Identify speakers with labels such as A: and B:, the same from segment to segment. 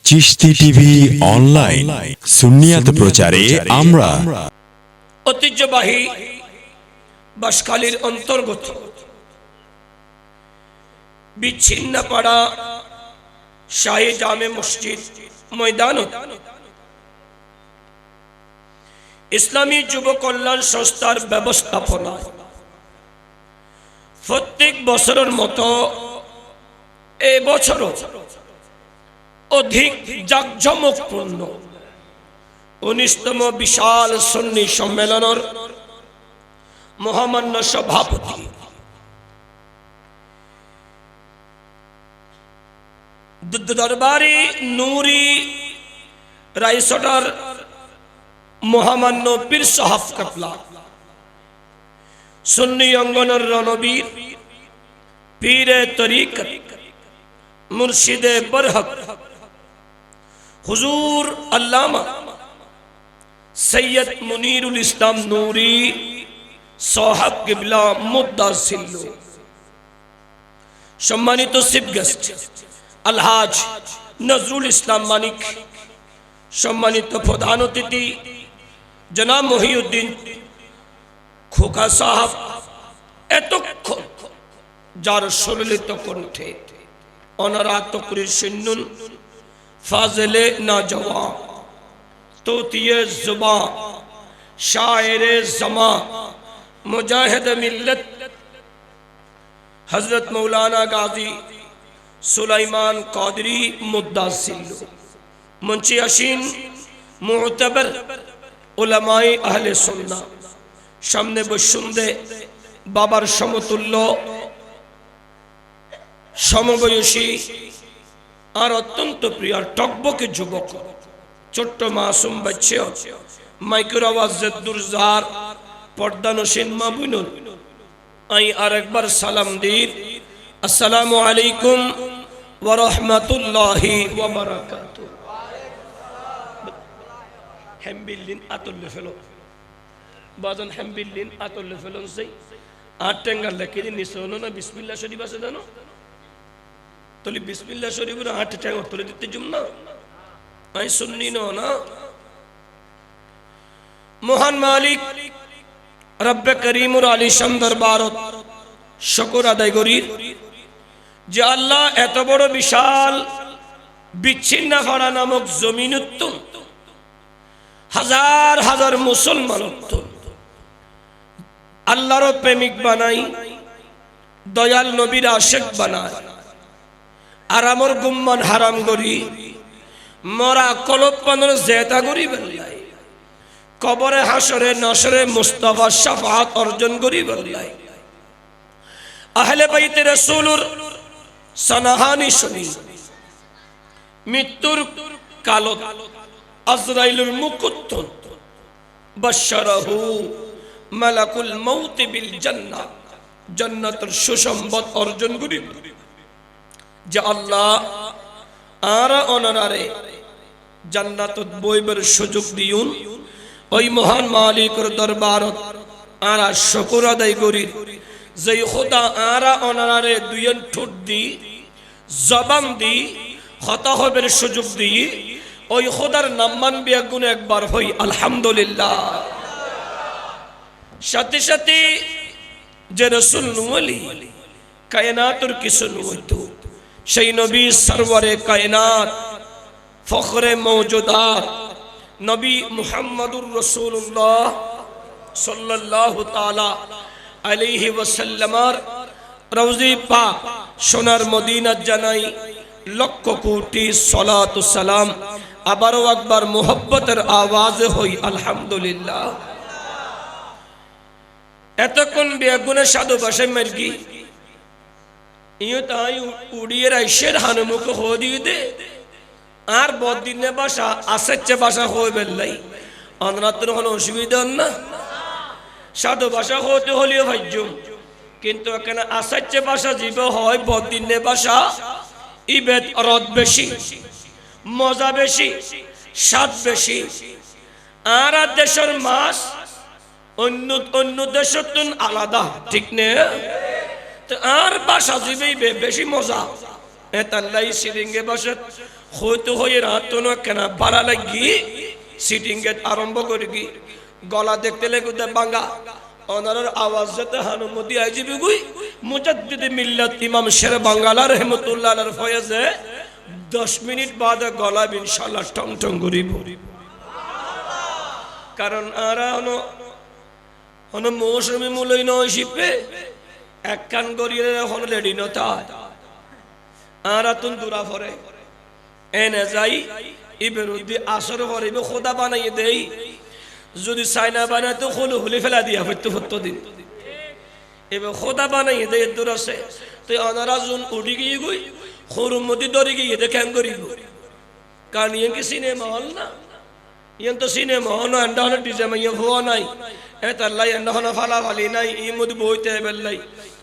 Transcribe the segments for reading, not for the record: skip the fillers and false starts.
A: Chishti TV online সুন্নিয়াত প্রচারে আমরা
B: ঐতিহ্যবাহী বাঁশখালীর অন্তর্গত বিচ্ছিন্নপাড়া শাহী জামে মসজিদ ময়দানত ইসলামী যুব কল্যাণ সংস্থার ব্যবস্থাপনায় প্রত্যেক বছরের মতো এই বছরও অধিক জাঁকজমকপূর্ণ 19তম বিশাল সুন্নি সম্মেলনের মহামান্য সভাপতি দরবারি নূরি রাইসটার মহামান্য পীর সাহেব কাপলা সুন্নি অঙ্গনের রণবীর পীরে তরিকত মুর্শিদে বরহক হুজুর আল্লামা সৈয়দ মুনীরুল ইসলাম নূরি সাহেব কিবলা মুদ্দাসিল সম্মানিত চিফ গেস্ট আলহাজ নজরুল ইসলাম মানিক, সম্মানিত প্রধান অতিথি জনাব মহিউদ্দিন খোকা সাহেব, এতক্ষণ যার সরলিত কণ্ঠে অনারাত করে শুনুন ফাজলে না জওয়া তোতিয়ে জুবা শায়েরে জমা মুজাহিদ মিল্লত হযরত মৌলানা গাজী সুলাইমান কাদরি মুদ্দাসিল মঞ্চে আসীন মুতাবার উলামায়ে আহলে সুন্নাহ, সামনে বসুন্দে বাবার সমতুল্য সমবয়সী আর অত্যন্ত প্রিয় টকবকে যুবক ছোট্ট মাসুম বাচ্চা মাইক্রো আওয়াজ দুরজার পর্দানসীন মা বুনুল আই আরেকবার সালাম দিন আসসালামু আলাইকুম ওয়া রাহমাতুল্লাহি ওয়া বারাকাতুহু। হেমবিল্লিন আতুল্লে ফেলো বাজন হেমবিল্লিন আতুল্লে ফেলন সেই আট টেঙ্গার লেখি দিন নিশোনো না বিসমিল্লাহ শরীফ আছে জানো তলি বিসমিল্লাহ শরীফের আট টেঙ্গার তুলে দিতে জুম না আই সুন্নি না মহান মালিক রব্বে করিমুর আলিশান দরবারত শুকর আদায় করি যে আল্লাহ এত বড় বিশাল বিচ্ছিন্নপাড়া নামক জমিনত হাজার হাজার মুসলমান আল্লাহর প্রেমিক বানাই, দয়াল নবীর আশেক বানায়, আর আমার গুম্মান হারাম করি মরা কলব পানোর জেতা করি বেল্লাই কবরে হাসরে নসরে মুস্তাফা শাফাআত অর্জন করি বেল্লাই আহলে বাইতে রাসূলুর সনাহানি শুনি মৃত্যুর কালত আজরাইলুর মুকুত বাশশারাহু মালাকুল মাউত বিল জান্নাহ, জান্নাতের সুসংবাদ অর্জন করি যে আল্লাহ আর অনারে জান্নাতত বইবার সুযোগ দিউন। ওই মহান মালিকের দরবারত আরা শুকর আদায় করি যে খোদা আরা অনারে দুইন ঠোঁট দি জবান দি হতা হবের সুযোগ দি ওই খোদার নাম্মান বিয়াগুণ একবার হই আলহামদুলিল্লাহ। সাথে সাথে যে রাসূল নূলি কায়নাতুর কিছু নইতো সেই নবী সরওয়ারে কায়নাত ফখরে মওজুদাত নবী মুহাম্মদুর রাসূলুল্লাহ সাল্লাল্লাহু তাআলা আলাইহি ওয়াসাল্লামের রওজে পাক সোনার মদিনা জানাই লক্ষ কোটি সালাত ও সালাম আবারও একবার মুহাব্বতের আওয়াজে হই আলহামদুলিল্লাহ। এতক্ষণ বেগুনে সাধু ভাষায় মার্গি ইও তাই উড়িয়ে রাইশের হানুমুখ হদি দে আর বদিনে ভাষা আসেচ্ছে ভাষা হয়ে বেল্লাই অনরাত্র কোনো অসুবিধা না সাধু ভাষা হতে হলেও ভাজ্যম কিন্তু এখানে আসেচ্ছে ভাষা জীব হয় বদিনে ভাষা ইবেদ রদ বেশি মজা বেশি স্বাদ বেশি আর দেশের মাছ অন্য অন্য দেশের তুন আলাদা ঠিক না আর ভাষা জীবেই বেশি মজা এতাল্লাই সিরিঙ্গে বসে হইতে হয়ে রাত না কেনা বাড়া লাগি সিটিং গেট আরম্ভ করে গি গলা দেখতে লেগুতে বাঙ্গা অনার আওয়াজ যেতে হানুমতি আইজিবি গুই মুজাদ্দিদ মিল্লাত ইমাম শের বাঙ্গালা রহমতুল্লাহ আলাইহির ফয়েজে 10 মিনিট বাদে গলা ইনশাআল্লাহ টং টং করিব কারণ আরা হনো মৌসুমী মূলই নয় শিপে এক কান গড়িয়ে হন রেডি নতা আরা তুন দূরা ফরে এনে যাই ইবেরুদ্দি আসর করিবে খোদা বানাইয়ে দেই যদি চাইনা বানায় তো খুলে ফেলা দিয়া ফত্য দিন এবার খোদা বানাইয়ে দেয় দূর আছে তো অনারা জুন উঠি গিয়ে গুই সরুর মধ্যে দরি গিয়ে দেখে করিব কারণ ইয়ে কি সিনেমা হল না ইয়ে তো সিনেমা হল না এন্ডা হলো ডিজে মাইয়া হওয়া নাই এতাল্লাই এন্ডা হলো ফালাফালি নাই এই মধ্যে বইতে বেল্লাই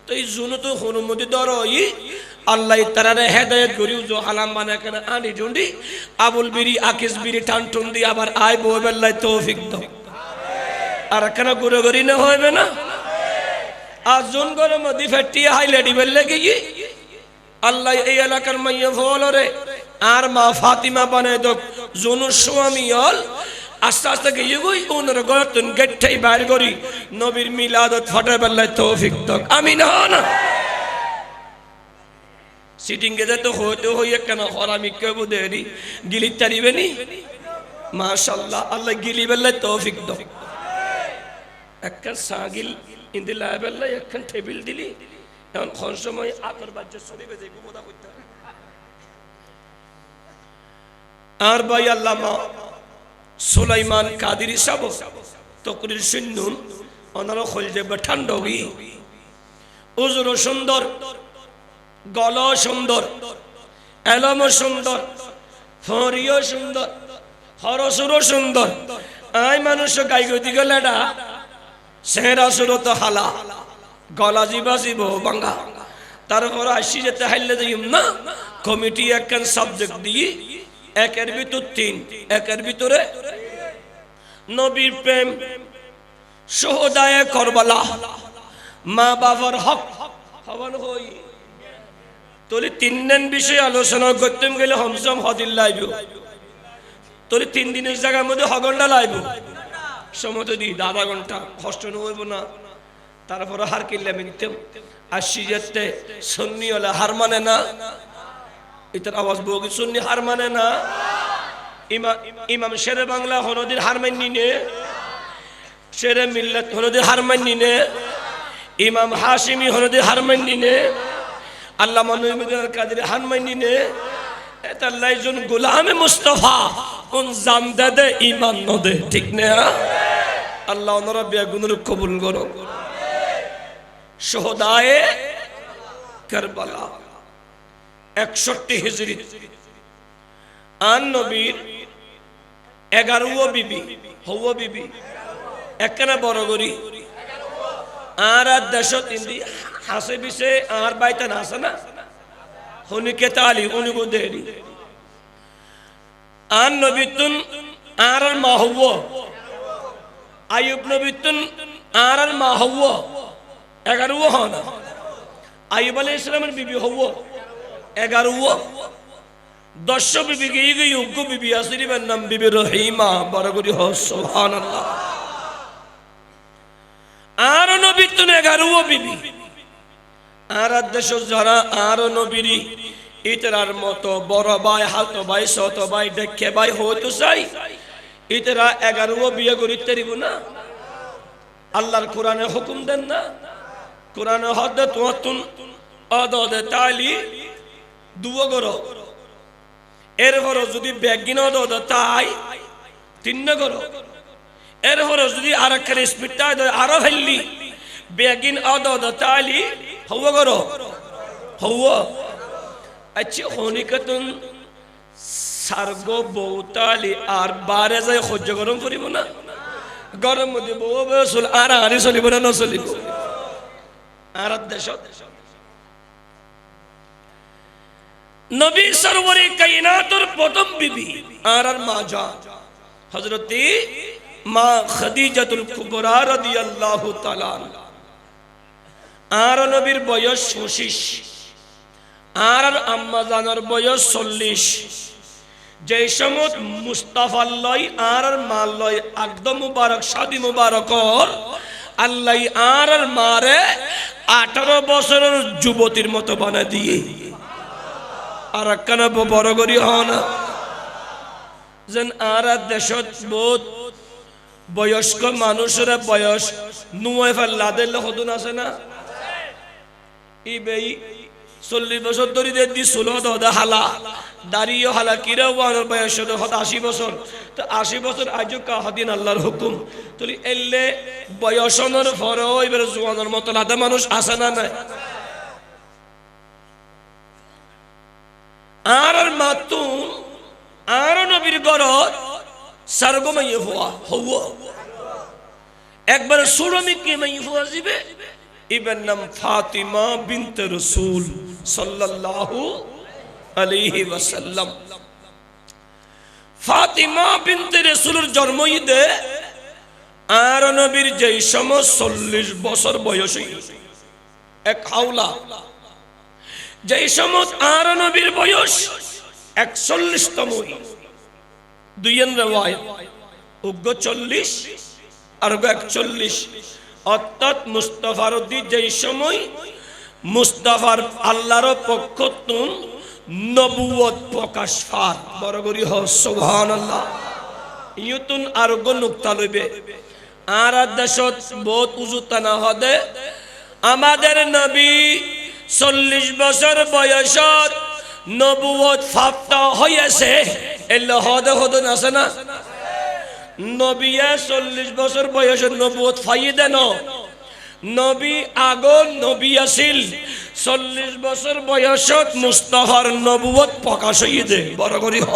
B: তো এই জুনু তো সরুর মধ্যে দর ই আল্লাহ তারারে হেদায়েত করিও যে হালাম বানা কেন আনি জুন্ডি আবুল বিরি আকিস বিরি টান টুন দি আবার আয় বই বেল্লাই তৌফিক দাও আর কেন গুড়ো গড়ি না হইবে না আর জুন গরম মধ্যে ফেটিয়ে হাইলাইটি বেললে গিয়ে আল্লাহ এই এলাকার মাইয়া ফলরে আর মা ফাতিমা বানায় দক জুনুর স্বামী হল আস্তে আস্তে গিয়ে গই ওনার গর্তন গেটটাই বাইর করি নবীর মিলাদত ফটে বেল্লাই তৌফিক দাও আমিন না সিটিং গে তো হইতে হইয়ে কেন হরামি কেউ দেরি গিলি তারিবে নি মাশাআল্লাহ আল্লাহ গিলি বেল্লাই তৌফিক দাও একখান সাগিল ইন্দিলা বেল্লাই একখান টেবিল দিলি এখন কোন সময় আতর বাজ্য শরীফে যাইব বোধা করতে আর ভাই আল্লামা সুলাইমান কাদিরি সাহেব তকরির সুন্নুন ওনার খলজে ঠান্ডগি উজুর সুন্দর গল সুন্দর এলম সুন্দর ফরিও সুন্দর হরসুরও সুন্দর আই মানুষ গাই গতি গেলেটা সেরা সুরত হালা গলা জিবা জিব বাঙ্গা তারপর আসি যেতে হাইলে দিম না কমিটি একখান সাবজেক্ট দিয়ে একের ভিতর 3 একের ভিতরে নবীর প্রেম শহদায়ে কারবালা মা বাবার হক হবন হই তোলি 3 দিন বিষয় আলোচনা করতে গেলে হমসম হদিল লাইব তোলি 3 দিনের জায়গার মধ্যে হগন্ডা লাইব সময় দি আধা ঘন্টা কষ্ট হইব না তারপর হার কিনলে মিনতে আসি যেতে সুন্নি হলে হার মানে না এটার আওয়াজ বগি সুন্নি হার মানে না ইমাম শেরে বাংলা হনদির হার মানি নে শেরে মিল্লাত হনদির হার মানি নে ইমাম হাশিমি হনদির হার মানি নে আল্লামা নঈমুদ্দিন কাদের হার মানি নে এটা লাইজন গোলামে মুস্তাফা কোন জাম দে ঈমান নদে ঠিক না আল্লাহ ওনারা বেগুনের কবুল করো শহদায়ে কারবালা 61 হিজরি আন নবীর 11 বিবি হওয়া বিবি একখানা বড় গরি আর দেশত ইন্দি হাসে বিছে আর বাইতে না আছে না হনিকে তালি উনিগো দেরি আন নবীতুন আর মা হওয়া আইয়ুব নবীতুন আর মা হওয়া 11 হন আইয়ুব আলাইহিস সালামের বিবি হওয়া 11 10 বিবি গিয়ে গিয়ে উগ্র বিবি আসরিবের নাম বিবি রহিমা বড় করি হ সুবহানাল্লাহ আর নবীতুন 11 বিবি আর দেশ যারা আর নবীরি ইতরার মতো বড় ভাই হাত ভাই ছোট ভাই দেখে ভাই হইতো চাই ইতরা 11 বিয়ে করিতে দিব না আল্লাহর কোরআনে হুকুম দেন না কোরআনে হদে তুন অদদে তালি দুও করো এর হর যদি বেগিন অদদ তাই 3 করো এর হর যদি আরেকখানে স্পিডটা আরো ফেললি বেগিন অদদ তালি হওয়া করো হওয়া আচ্ছা হনিকতুন সারগো বউতালি আর বারে যায় সহ্য গরম করিব না গরম মধ্যে বউ চল আর আরি চলিব না নচলিব আর দেশ নবী সরওয়ারে কায়নাতুর প্রথম বিবি আর মা যা হযরতে মা খাদিজাতুল কুবরা রাদিয়াল্লাহু তাআলা আর নবীর বয়স 25 আর আম্মা জানার বয়স 40 যেই সময় মুস্তাফার লয় আর মাল লয় একদম মুবারক শাদি মুবারকর আল্লাহ আর মারে 18 বছরের যুবতীর মতো বানা দিয়ে আর একখানা বড় করি হন যেন আর দেশত বহুত বয়স্ক মানুষের বয়স নুয়ে ফেল্লাদের হদুন আছে না ইবেই 40 বছর ধরে দি ষোলো দদা হালা দাঁড়িয়ে হালা কিরা ওয়ানোর বয়স 80 বছর তো 80 বছর আজও কাহাদিন আল্লাহর হুকুম তুলি এলে বয়সনের পরেও এবার জোয়ানোর মতো লাদা মানুষ আসে না নাই আর মাতুন আর নবীর গরত সারগমাইয়ে হওয়া একবার সুরমিকে মাই হওয়া যাবে ইবের নাম ফাতিমা বিনতে রাসূল সাল্লাল্লাহু আলাইহি ওয়াসাল্লাম ফাতিমা বিনতে রাসূলের জন্মই দে আর নবীর যেই সময় 40 বছর বয়স এক হাওলা যেই সময় আর নবীর বয়স 41তম দুইয়ের রওয়ায়াত উগ্র 40 আর 41 অর্থাৎ মুস্তাফার যেই সময় মুস্তাফার আল্লাহর পক্ষ তুন নবুয়ত প্রকাশ পার বড় করি হ সুবহানাল্লাহ ইয়তুন আরোগ্য নুক্তা লইবে আর দেশত বহুত উজুতা না হদে আমাদের নবী 40 বছর বয়সত নবুয়ত প্রাপ্ত হয়েছে এলে হদে হদন আছে না নবিয়া 40 বছর বয়সে নবুয়ত পাইয়ে দেন নবী আগন নবী আসিল 40 বছর বয়সত মুস্তাফার নবুয়ত প্রকাশ হইয়ে দে বড় করি হ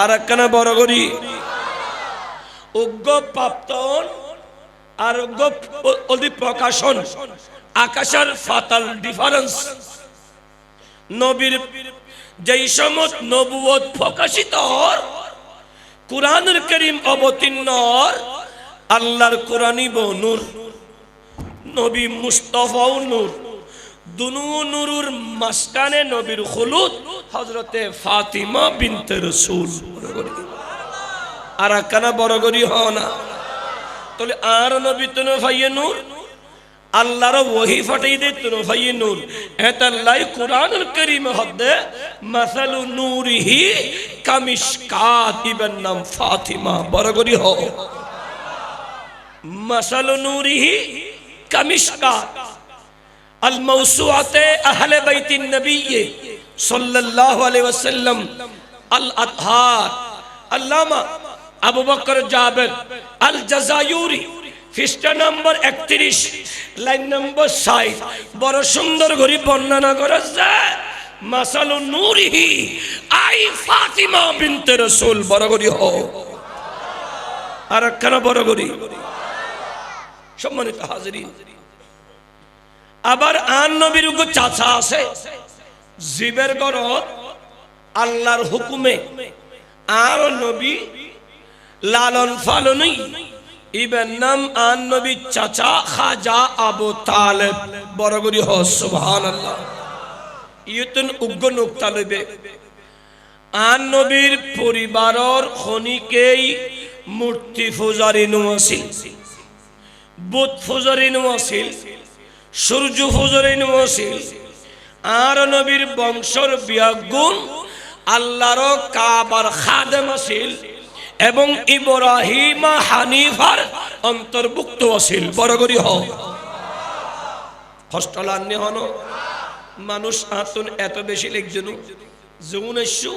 B: আর একখানা বড় করি উগ্র প্রাপ্তন আর উগ্র অধি প্রকাশন আকাশের ফাতাল ডিফারেন্স নবীর যেই সময় নবুয়ত প্রকাশিত হর কুরআনুল কারীম অবতীর্ণ আল্লাহর কোরআনই নূর নবী মুস্তাফাও নূর দুনু নূরুর মাসকানে নবীর খুলুদ হযরতে ফাতিমা বিনতে রাসূল আর কানা বড় করি হ না তাহলে আর নবী তুনো ভাইয়ে নূর আল্লাহর ওহী ফাটাই দে তুনো ভাইয়ে নূর এতাল্লাই কুরআনুল কারীম হদে মাসালু নূরিহি কামিশকাত ইবেন নাম ফাতিমা বড় করি হ মাসালু নূরিহি কামিশকাত আল মাওসুআতে আহলে বাইতিন নবী সাল্লাল্লাহু আলাইহি ওয়াসাল্লাম আল আতহার আল্লামা আবু বকর জাবের আল জাযায়ুরি পৃষ্ঠা নম্বর 31 লাইন নম্বর 60 বড় সুন্দর করে বর্ণনা করেছে মাসালু নূরিহি আই ফাতিমা বিনতে রাসূল বড় করি হ আর কেন বড় করি সম্মানিত হাজিরিন আবার আন নবীর উগ্র চাচা আছে জীবের গরত আল্লাহর হুকুমে আর নবী লালন পালনই ইবেন নাম আন নবী চাচা খাজা আবু তালেব বড় করি হ সুবহানাল্লাহ ইয়তুন উগ্র নুক্তা লইবে আন নবীর পরিবারর খনিকেই মূর্তি পূজারি নওয়াসিল বুত পূজারি নওয়াসিল সূর্য পূজারি নওয়াসিল আর নবীর বংশর বিয়াগুণ আল্লাহর কাবার খাদেম আছিল এবং ইব্রাহিম হানিফার অন্তর্ভুক্ত আছিল বড় করি হ হস্তলান্নি হন মানুষ আতুন এত বেশি লিখজনু যৌনেশু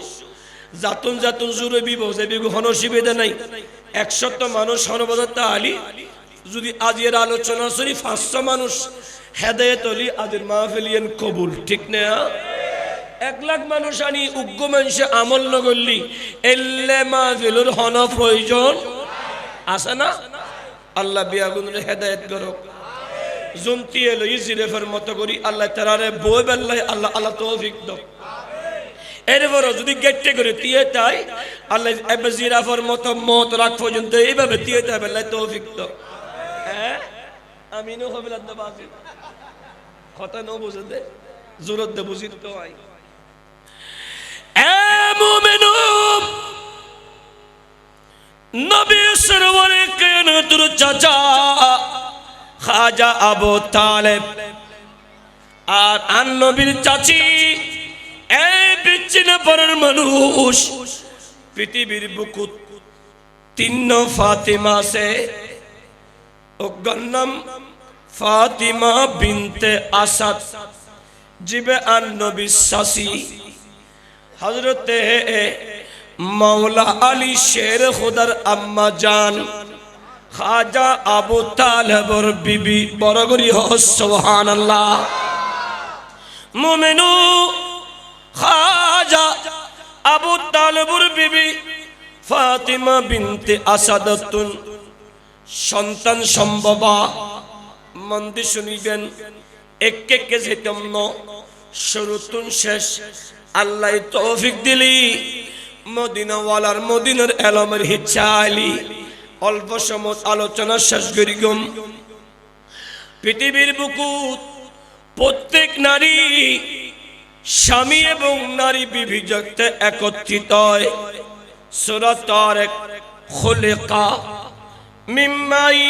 B: জাতুন জাতুন জুরে বিবজে বিগু হন সুবিধা নাই 100 মানুষ হনবদতা আলী যদি আজের আলোচনা শুনি 500 মানুষ হেদায়েত হলি আজের মাহফিলিয়ান কবুল ঠিক না 1 লাখ মানুষ আনি উগ্র মানুষে আমল নগরলি এল্লে মাহফিলুর হন প্রয়োজন আছে না আল্লাহ বিয়াগুনের হেদায়েত করুক জুমতি এলো ইজিরেফের মতো করি আল্লাহ তারারে বই বেল্লাই আল্লাহ আল্লাহ তৌফিক দাও এরপর যদি গেটে করে দিয়ে তাই আল্লাহ এবার জিরাফের মতো মত রাখ পর্যন্ত এইভাবে দিয়ে তাই বেল্লাই তৌফিক দাও হ্যাঁ আমিনও হবে আল্লাহ বাজি কথা নো বুঝে দে জোরত দে বুঝি তো আই মুমিনুন নবী সরওয়ারে কায়নাতুর চাচা খাজা আবু তালেব আর নবীর চাচি এই বিচ্ছিন্ন পরের মানুষ পৃথিবীর বুকুত তিন ফাতিমা সে গন্নম ফাতিমা বিনতে আসাদ জিবে আন নবী সাসি হযরতে মাওলা আলী শের খুদার আম্মা জান খাজা আবু তালেবর বিবি বরগরি হ সুবহানাল্লাহ মুমিনু খাজা আবু তালেবর বিবি ফাতিমা বিনতে আসাদাতুন সন্তান সম্ভবা মন্দি শুনিবেন এক যেতাম ন শুরুতুন শেষ আল্লাহ তৌফিক দিলি মদিনাওয়ালার মদিনার এলমের ইচ্ছা আইলি অল্প সময় আলোচনা শেষ করি গম পৃথিবীর বুকুত প্রত্যেক নারী স্বামী এবং নারী বিবিজতে একত্রিত হয় সূরা তারিক খুলিকা মিম্মাই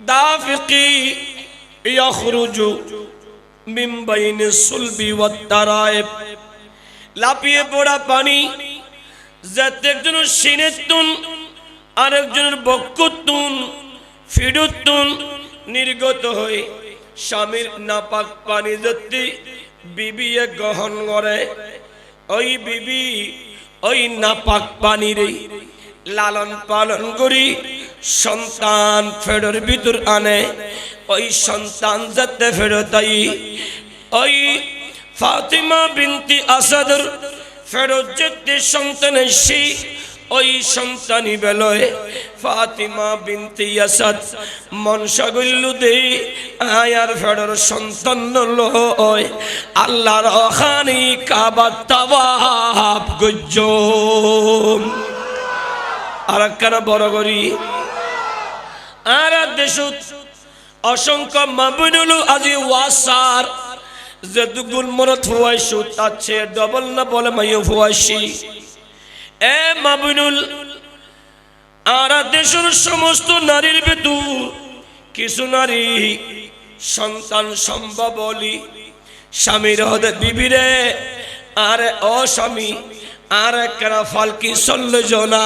B: দাফিকি ইয়াখরুজু মিন বাইনি সুলবি ওয়াত তারাইব লাপিয়ে পড়া পানি যাতে একজনের সিনেতুন আরেকজনের বক্ষতুন ফিডুতুন নির্গত হয়ে স্বামীর নাপাক পানি যাতে বিবিয়ে গ্রহণ করে ওই বিবি ওই নাপাক পানির লালন পালন করি সন্তান ফেরর ভিতর আনে ওই সন্তান যাতে ফেরতাই ওই ফাতিমা বিনতি আসাদর ফেরত যেতে সন্তান এসে ওই সন্তানই বেলয় ফাতিমা বিনতি আসাদ মনসা গল্লু দে আয়ার ফেরর সন্তান লয় আল্লাহর খানি কাবা তাওয়াব গজ্জম আর একখানা বড় করি আর দেশত অসংখ্য মাবুনুল আজি ওয়াসার যেদুগুল মনত হওয়াইছু তার চেয়ে ডবল না বলে মাইও হওয়াইছি এ মাবুনুল আর দেশের সমস্ত নারীর ভেতর কিছু নারী সন্তান সম্ভব বলি স্বামীর হদে বিবিরে আর অস্বামী আর একখানা ফালকি চল্লে জনা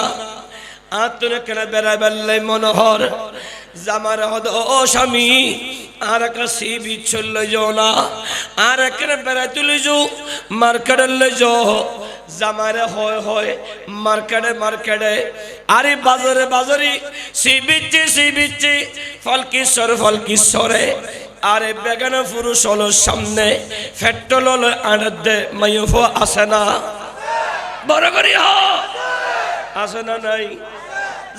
B: আতনে কেনা বেড়া বেল্লাই মনোহর জামার হদ ও স্বামী আর একটা সিবি চললে যাও না আর একটা বেড়া তুলে যাও মার্কেটে লে যাও জামারে হয় হয় মার্কেটে আরে বাজারে বাজারে সিবিচ্ছে ফলকি সরে আরে বেগানা পুরুষ হলো সামনে পেট্রোল হলো আনার দে মাইফ আসে না বড় করি হ আসে না নাই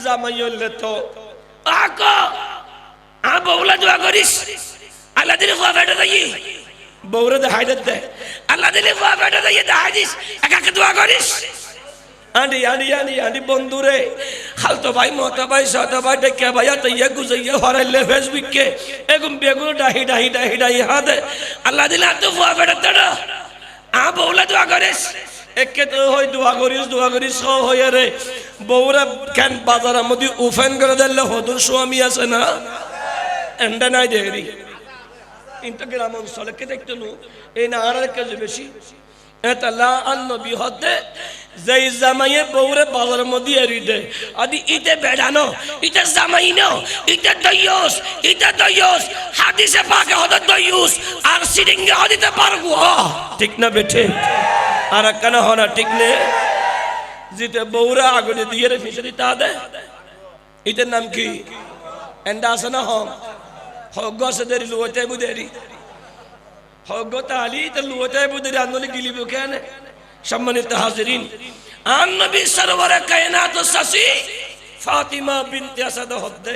B: জামাই হলে তো আকা আ বউলা দোয়া করিস আল্লাহ দিলে ফুয়া বেটা দাই বউরে দেখাই দে আল্লাহ দিলে ফুয়া বেটা দাই দেখাই দিস একাকে দোয়া করিস আন্ডি বন্ধুরে খালতো ভাই মতা ভাই সাতা ভাই ডেকে ভাইয়া তৈয়া গুজাইয়া হরাইলে ফেসবুককে এরকম বেগুলো ডাহি হাতে আল্লাহ দিলে আর তো ফুয়া বেটা দেড়া আ বউলা দোয়া করিস একে তো হয় দোয়া করিস হয়ে রে বউরা কেন বাজারের মধ্যে ওপেন করে দিলে হদুর স্বামী আছে না এন্ডা নাই দেরি ইনটা গ্রাম অঞ্চলে কে দেখতে নো এই না আর কাজে বেশি এটা লা আনবি হতে যেই জামাইয়ে বউরে বাজারের মধ্যে এরি দে আদি ইতে বেড়ানো ইতে জামাই নো ইতে দয়ুস হাদিসে পাকে হতে দয়ুস আর সিডিংয়ে হদিতে পারবো ঠিক না বেঠে আর কেন হনা ঠিক নে জিতে বউরা আগুনে দিয়ে রে ফিসে দিতে দে ইতের নাম কি এন্ডা আছে না হগ আছে দেরি লুয়াতে বুদেরি হগ তালি তে লুয়াতে বুদেরি আন্দোলন গিলিব কেন সম্মানিত হাজিরিন আন নবী সরওয়ারে কায়নাত সাসি ফাতিমা বিনতে আসাদ হদ্দে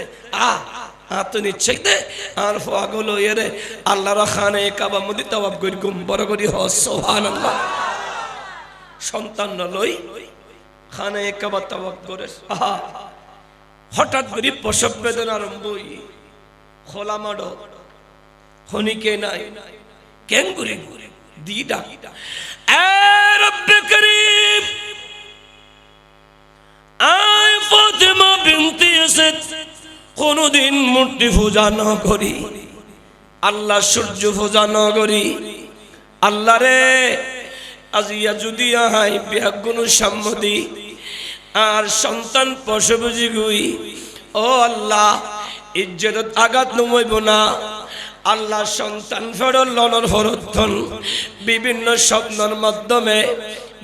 B: তো নিচ্ছে দে আর ফাগলো এরে আল্লাহর খানে কাবা মধ্যে তাওয়াব করি গুম বড় করি হ সুবহানাল্লাহ সন্তান লই খানে কাবা তাওয়াব করে হঠাৎ করে প্রসব বেদনা আরম্ভ খোলা মাডো খনিকে নাই কেন করে দি ডাক এ রব্বে করিম কোনদিন মূর্তি পূজা ন করি, আল্লাহ সূর্য পূজা ন করি। আল্লাহ রে আজিয়া যদি আহাই বিয়াগুণ সম্মতি আর সন্তান পশুবুজি গুই, ও আল্লাহ ইজ্জত আঘাত নমইব না। আল্লাহ সন্তান ফেরল লনর হরথন বিভিন্ন স্বপ্নের মাধ্যমে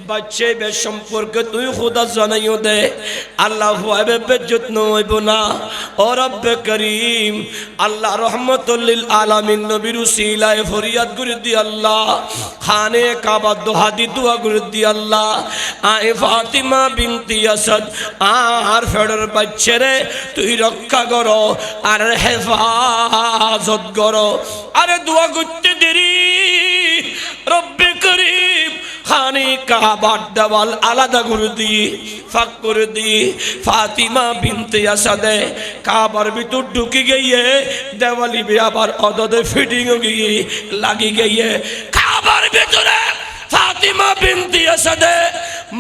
B: বাচ্চা বে সম্পর্কে তুই খুদা জানাইও দে। আল্লাহ হুয়াবে বেজ্জত নইব না। ও রব্বে করিম আল্লাহ রহমতুল্লিল আলামিন নবীর উসিলায় ফরিয়াদ করে দি আল্লাহ, খানে কাবা দোহাদি দোয়া করে দি আল্লাহ। আয় ফাতিমা বিনতি আসাদ আর ফেডর বাচ্চারে তুই রক্ষা করো আর হেফাজত করো। আরে দোয়া করতে দেরি রব্বে করিম খানে কাবার দেওয়াল আলাদা করে দিয়ে ফাঁক করে দিয়ে ফাতিমা বিনতে আসাদে কাবার ভিতর ঢুকে গিয়ে দেওয়ালি বে আবার অদদে ফিটিং গিয়ে লাগি গিয়ে কাবার ভিতরে ফাতিমা বিনতে আসাদে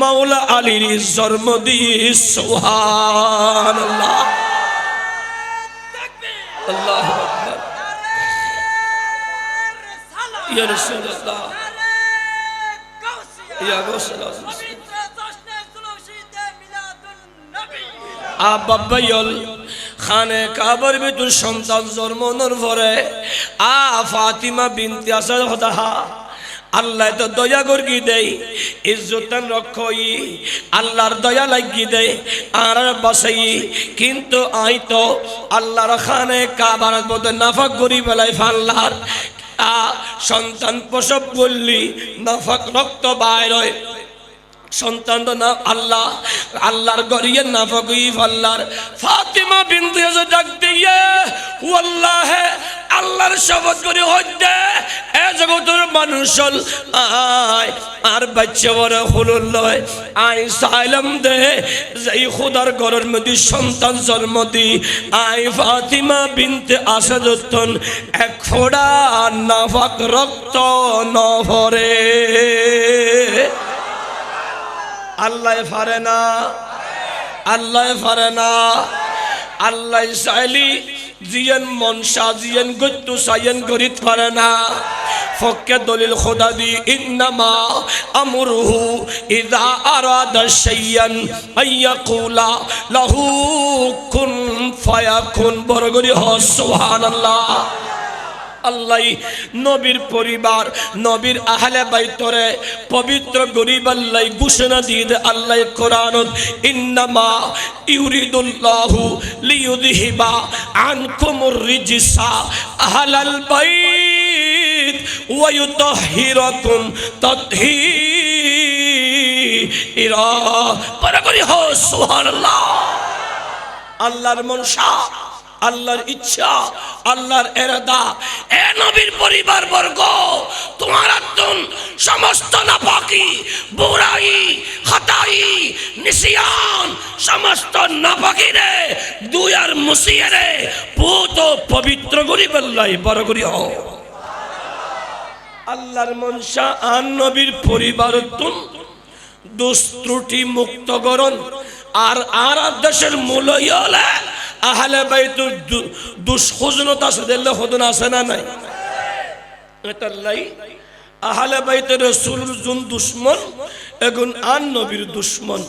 B: মাওলা আলীর জন্ম দিয়ে। সুবহানাল্লাহ, আল্লাহু আকবার, ইয়া রাসূলুল্লাহ, ইয়া রাসূলুল্লাহ। আব্বাইল খানে কাবার ভিতর সন্তান জন্মনোর পরে ফাতিমা বিনতে আসাদ হতাহা আল্লাহ তো দয়া করগি দেই, ইজ্জতান রক্ষই আল্লাহর দয়া লাগি দেই আর বাসাই। কিন্তু আই তো আল্লাহর খানে কাবার মধ্যে নাফাক করি বেলায় ফাল্লার সন্তান প্রসব করলি নাফাক রক্ত বাইর হয়। সন্তান তো না আল্লাহ আল্লাহর গরিয়ে নাফাকি ফাল্লার ফাতিমা বিনতে আসাদ ডাক দিয়ে ওয়াল্লাহে আল্লাহর শপথ করে হইতে এ জগতের মানুষ আয় আর বাচ্চা বড় হলুল লয় আই সাইলাম দে যেই খোদার ঘরের মধ্যে সন্তান জন্ম দি আই ফাতিমা বিনতে আসাদ এক ফোঁটা নাফাক রক্ত নভরে। আল্লাহ ফারে না, আল্লাহ ফারে না। আল্লাহ চাইলি জিয়ান মনসা জিয়ান গত্তু সাইয়ান গরিত পারে না। ফক্কে দলিল খোদা দি ইন্নামা আমরুহু ইযা আরাদা শাইয়ান আইয়াকুলা লাহু কুন ফায়াকুন। বরগরি হ সুবহানাল্লাহ। আল্লাহ নবীর পরিবার নবীর আহলে বাইতরে পবিত্র গরিব আল্লাহ ঘোষণা দিয়ে দে আল্লাহ কোরআনত ইন্নামা ইউরিদুল্লাহু লিইউযহিবা আনকুমুর রিজসা আহলাল বাইত ওয়া ইউতাহহিরাকুম তাতহীরা। পারা করি হো সুবহানাল্লাহ। আল্লাহর মনসা আল্লাহর ইচ্ছা আল্লাহর এরাদা। এ নবীর পরিবার বর্গ তোমার আত্মন সমস্ত নাপাকি বুরাই খাতাই নিসিয়ান সমস্ত নাপাকি রে দুই আর মুসিয়ে রে পুত পবিত্র করি বললাই বড় করি হও। আল্লাহর মনসা আন নবীর পরিবার তুন দুস্ত্রুটি মুক্ত করণ আর আর দেশের মূল হলে আহলে বাইতুর দুশখুজনত আছে দিল্লে খুদন আছে না নাই? এটালাই আহলে বাইতের রাসূলুর জুন দুশমন এগুন আন নবীর দুশমন।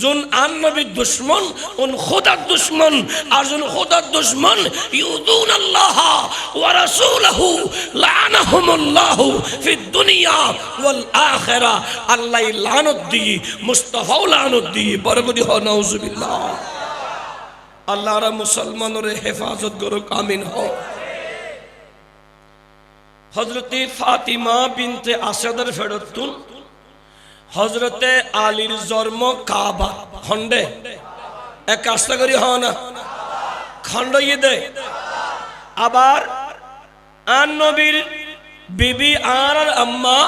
B: জুন আন নবীর দুশমন উন খোদার দুশমন আর জুন খোদার দুশমন ইউদুন আল্লাহ ওয়া রাসূলহু লানাহুমুল্লাহু ফিদ দুনিয়া ওয়াল আখিরা। আল্লাহ লানত দি মুস্তাফা লানত দি বরগদি হ নাউজুবিল্লাহ। আল্লাহর মুসলমানের হেফাজত করুক আমিন হ। হযরতে ফাতিমা বিনতে আসাদের ফেরতুন হযরতে আলীর জন্ম কাবা খন্ডে এক কাজটা করি হ না খন্ড দে। আবার আন নবীর বিবি আর আম্মা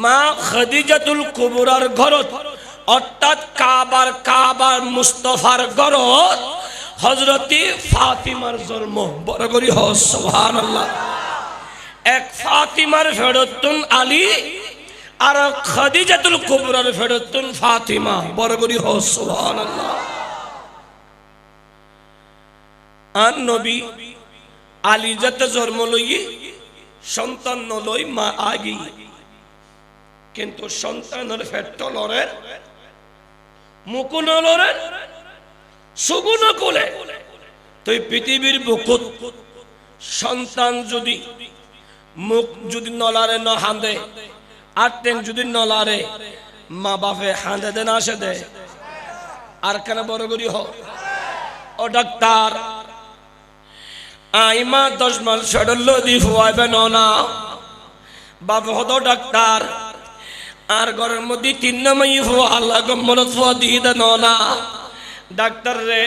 B: মা খাদিজাতুল কুবরার ঘরত অর্থাৎ কাবার মুস্তাফার ঘরত হযরতে ফাতিমার জন্ম। বড় করি হ সুবহানাল্লাহ। এক ফাতিমার ফেরতুন আলী আর খাদিজাতুল কুবরার ফেরতুন ফাতিমা। বড় করি হ সুবহানাল্লাহ। আর নবী আলী যাতে জন্ম লই সন্তান নলই মা আগি কিন্তু সন্তানের পেট লড়ে মুকুন লড়ে সুগুণ কোলে তুই পৃথিবীর বুকুত সন্তান যদি মুখ যদি নলারে ন হাঁদে আর টেন যদি নলারে মা বাপে হাঁদে দে না আসে দে আর কেন বড় করি হ ও ডাক্তার আইমা 10 মাস সডল দি ফুয়াইবে না বাপ হতো ডাক্তার আর ঘরের মধ্যে 3 মাই ফুয়া আল্লাহ গম্মন ফুয়া দিয়ে দে না ডাক্তার রে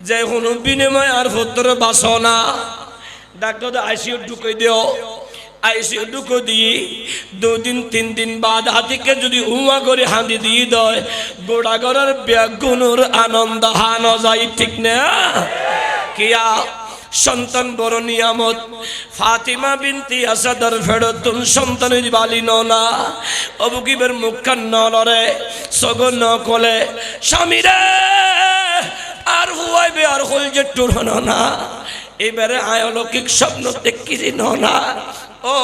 B: যে কোনো বিনিময় আর পুত্র বাসনা ডাক্তার আইসিইউ ঢুকে দিও আইসিইউ ঢুকে দিয়ে 2 দিন 3 দিন বাদ হাতিকে যদি উমা করে হাঁদি দিয়ে দেয় গোড়া ঘরের বেগুনুর আনন্দ হানো যায় ঠিক না কিয়া সন্তান বড় নিয়ামত ফাতিমা বিনতি আসাদর ফেরতুন সন্তানের বালি না অবুকিবের মুখখান নলরে সগন ন কোলে স্বামী রে আর হুয়াইবে আর হল যে টুর না এবারে আয়লৌকিক স্বপ্ন দেখি না ও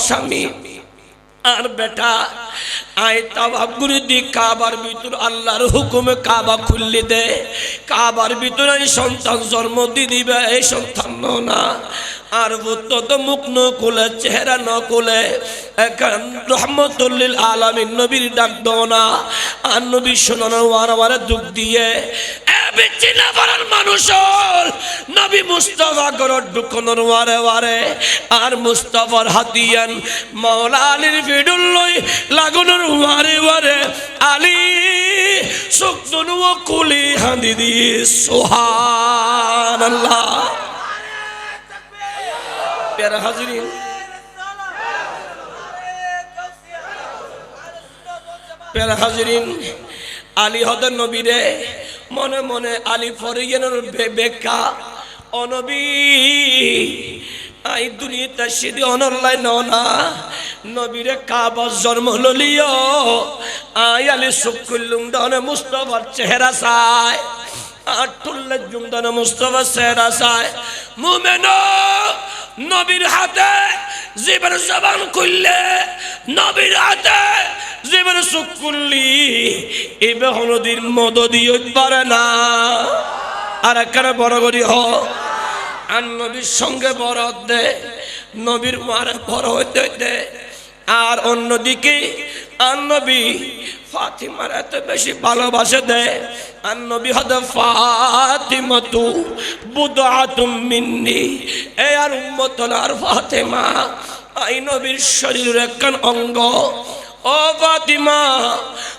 B: স্বামী আর বেটা আয় তাওয়াব করে দি কাবার ভিতর আল্লাহর হুকুমে কাবা খুললি দে কাবার ভিতর এই সন্তান জন্ম দি দিবে এই সন্তান না আর তো মুখ ন কোলে চেহারা ন কোলে এখন রহমতুল লিল আলামিন নবীর ডাক দাও না আর নবী শোনানো ওয়ারে দুঃখ দিয়ে বিচিনা পারার মানুষ নবী মুস্তাফা গরর দুকনর ওয়ারে আর মুস্তাফার হাতিয়ান মাওলা আলীর ভিডুল লই লাগুনের ওয়ারে আলী সুকতুন ও কুলি হাঁদি দি সুবহানাল্লাহ প্যারা হাজিরিন প্যারা হাজিরিন আলী হদ নবীরে মনে মনে আলী ফরিয়ানোর বেকা অনবী আই দুনিয়াতে সিদি অনলাই না নবীরে কাবা জন্ম ললিও আই আলী সুকুল্লুম দনে মুস্তাফার চেহারা চায় আটুল্লে জুমদানে মুস্তাফার চেহারা চায় মুমিনো নবীর হাতে জীবন জবান খুললে নবীর হাতে জীবন সুখ করলি এবে নদীর মদ দিয়ে পারে না আর একখানে বড় করি হ আর নবীর সঙ্গে বড় দে নবীর মারে বড় হইতে হইতে আর অন্যদিকে আর নবী ফাতিমার এত বেশি ভালোবাসে দে আর নবী হদে ফাতিমাতু বুদআতুম মিন্নি এ আর উম্মতুল আর ফাতিমা আই নবীর শরীরের একখান অঙ্গ ও ফাতিমা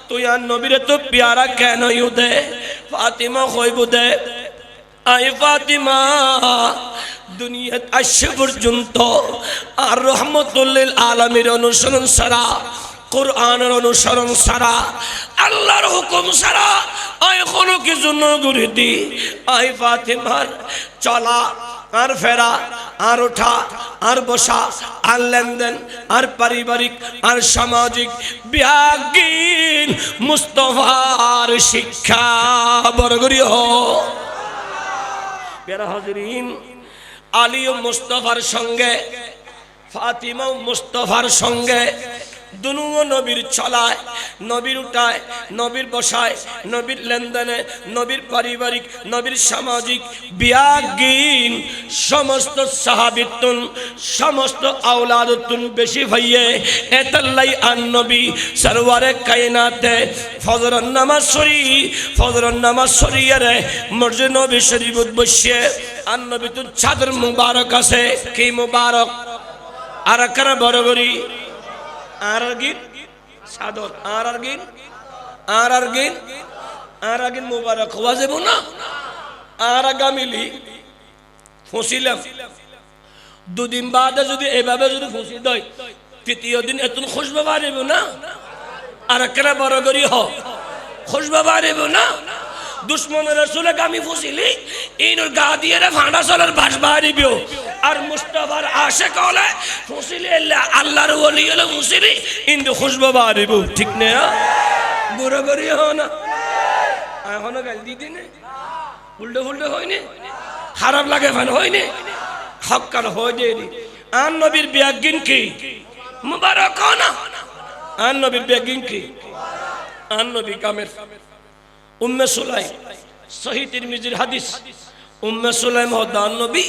B: তুই আর নবীরে তো প্যারা কেন ইউদে ফাতিমা হইব দে আই ফাতিমা দুনিয়াত আসে পর্যন্ত আর রহমতুল লিল আলামিন অনুসরণ ছাড়া কোরআনের অনুসরণ ছাড়া আল্লাহর হুকুম ছাড়া আই কোনো কিছু নগরী দি আই ফাতিমার চলা আর ফেরা আর ওঠা আর বসা আর লেনদেন আর পারিবারিক আর সামাজিক বিজ্ঞান মুস্তাফার শিক্ষা বরগরি হো প্যারা হাজিরিন আলী ও মুস্তাফার সঙ্গে ফাতিমা মুস্তাফার সঙ্গে দুনুও নবীর চলায় নবীর উঠায় নবীর বসায় নবীর লেনদেনে নবীর পারিবারিক নবীর সামাজিক বিজ্ঞান সমস্ত সাহাবিতুন সমস্ত আওলাদতুন বেশি ভাইয়ে এতাল্লাই আন নবী সরওয়ারে কায়নাতে ফজরের নামাজ সরিয়ে মসজিদ নবী শরীফত বসে আন নবী তো চাদর মুবারক আছে কি মুবারক আর কারা বড় করি আরগিন সাদর আরগিন মুবারক হওয়া যাব না আর আগামিলি ফসিলাম দুদিন বাদে যদি এভাবে যদি ফসি দেয় তৃতীয় দিন এত খুশবা বাড়িব না আর একটা বড় করি হ খুশবা বাড়িব না দুশ্মনের রাসূলে গামি ফসিলি ইনর গা দিয়ে ভাঁড়া চলার বাস বাড়িব আর মুস্তাফার আশিক হলে ফসিলি আল্লাহর ওলি হলে ফসিলি ইন্দু খুশবা বাড়িব ঠিক না বুড়ো করি হ না এখনো গাল দিদি নে উল্টো হয়নি খারাপ লাগে ফান হয়নি হক্কার হয়ে দেয়নি আর নবীর বিয়াগিন কি মুবারক না আর নবীর বিয়াগিন কি আর নবী কামের উম্মে সুলাইম সহিহ তিরমিজির হাদিস উম্মে সুলাইম হদান নবী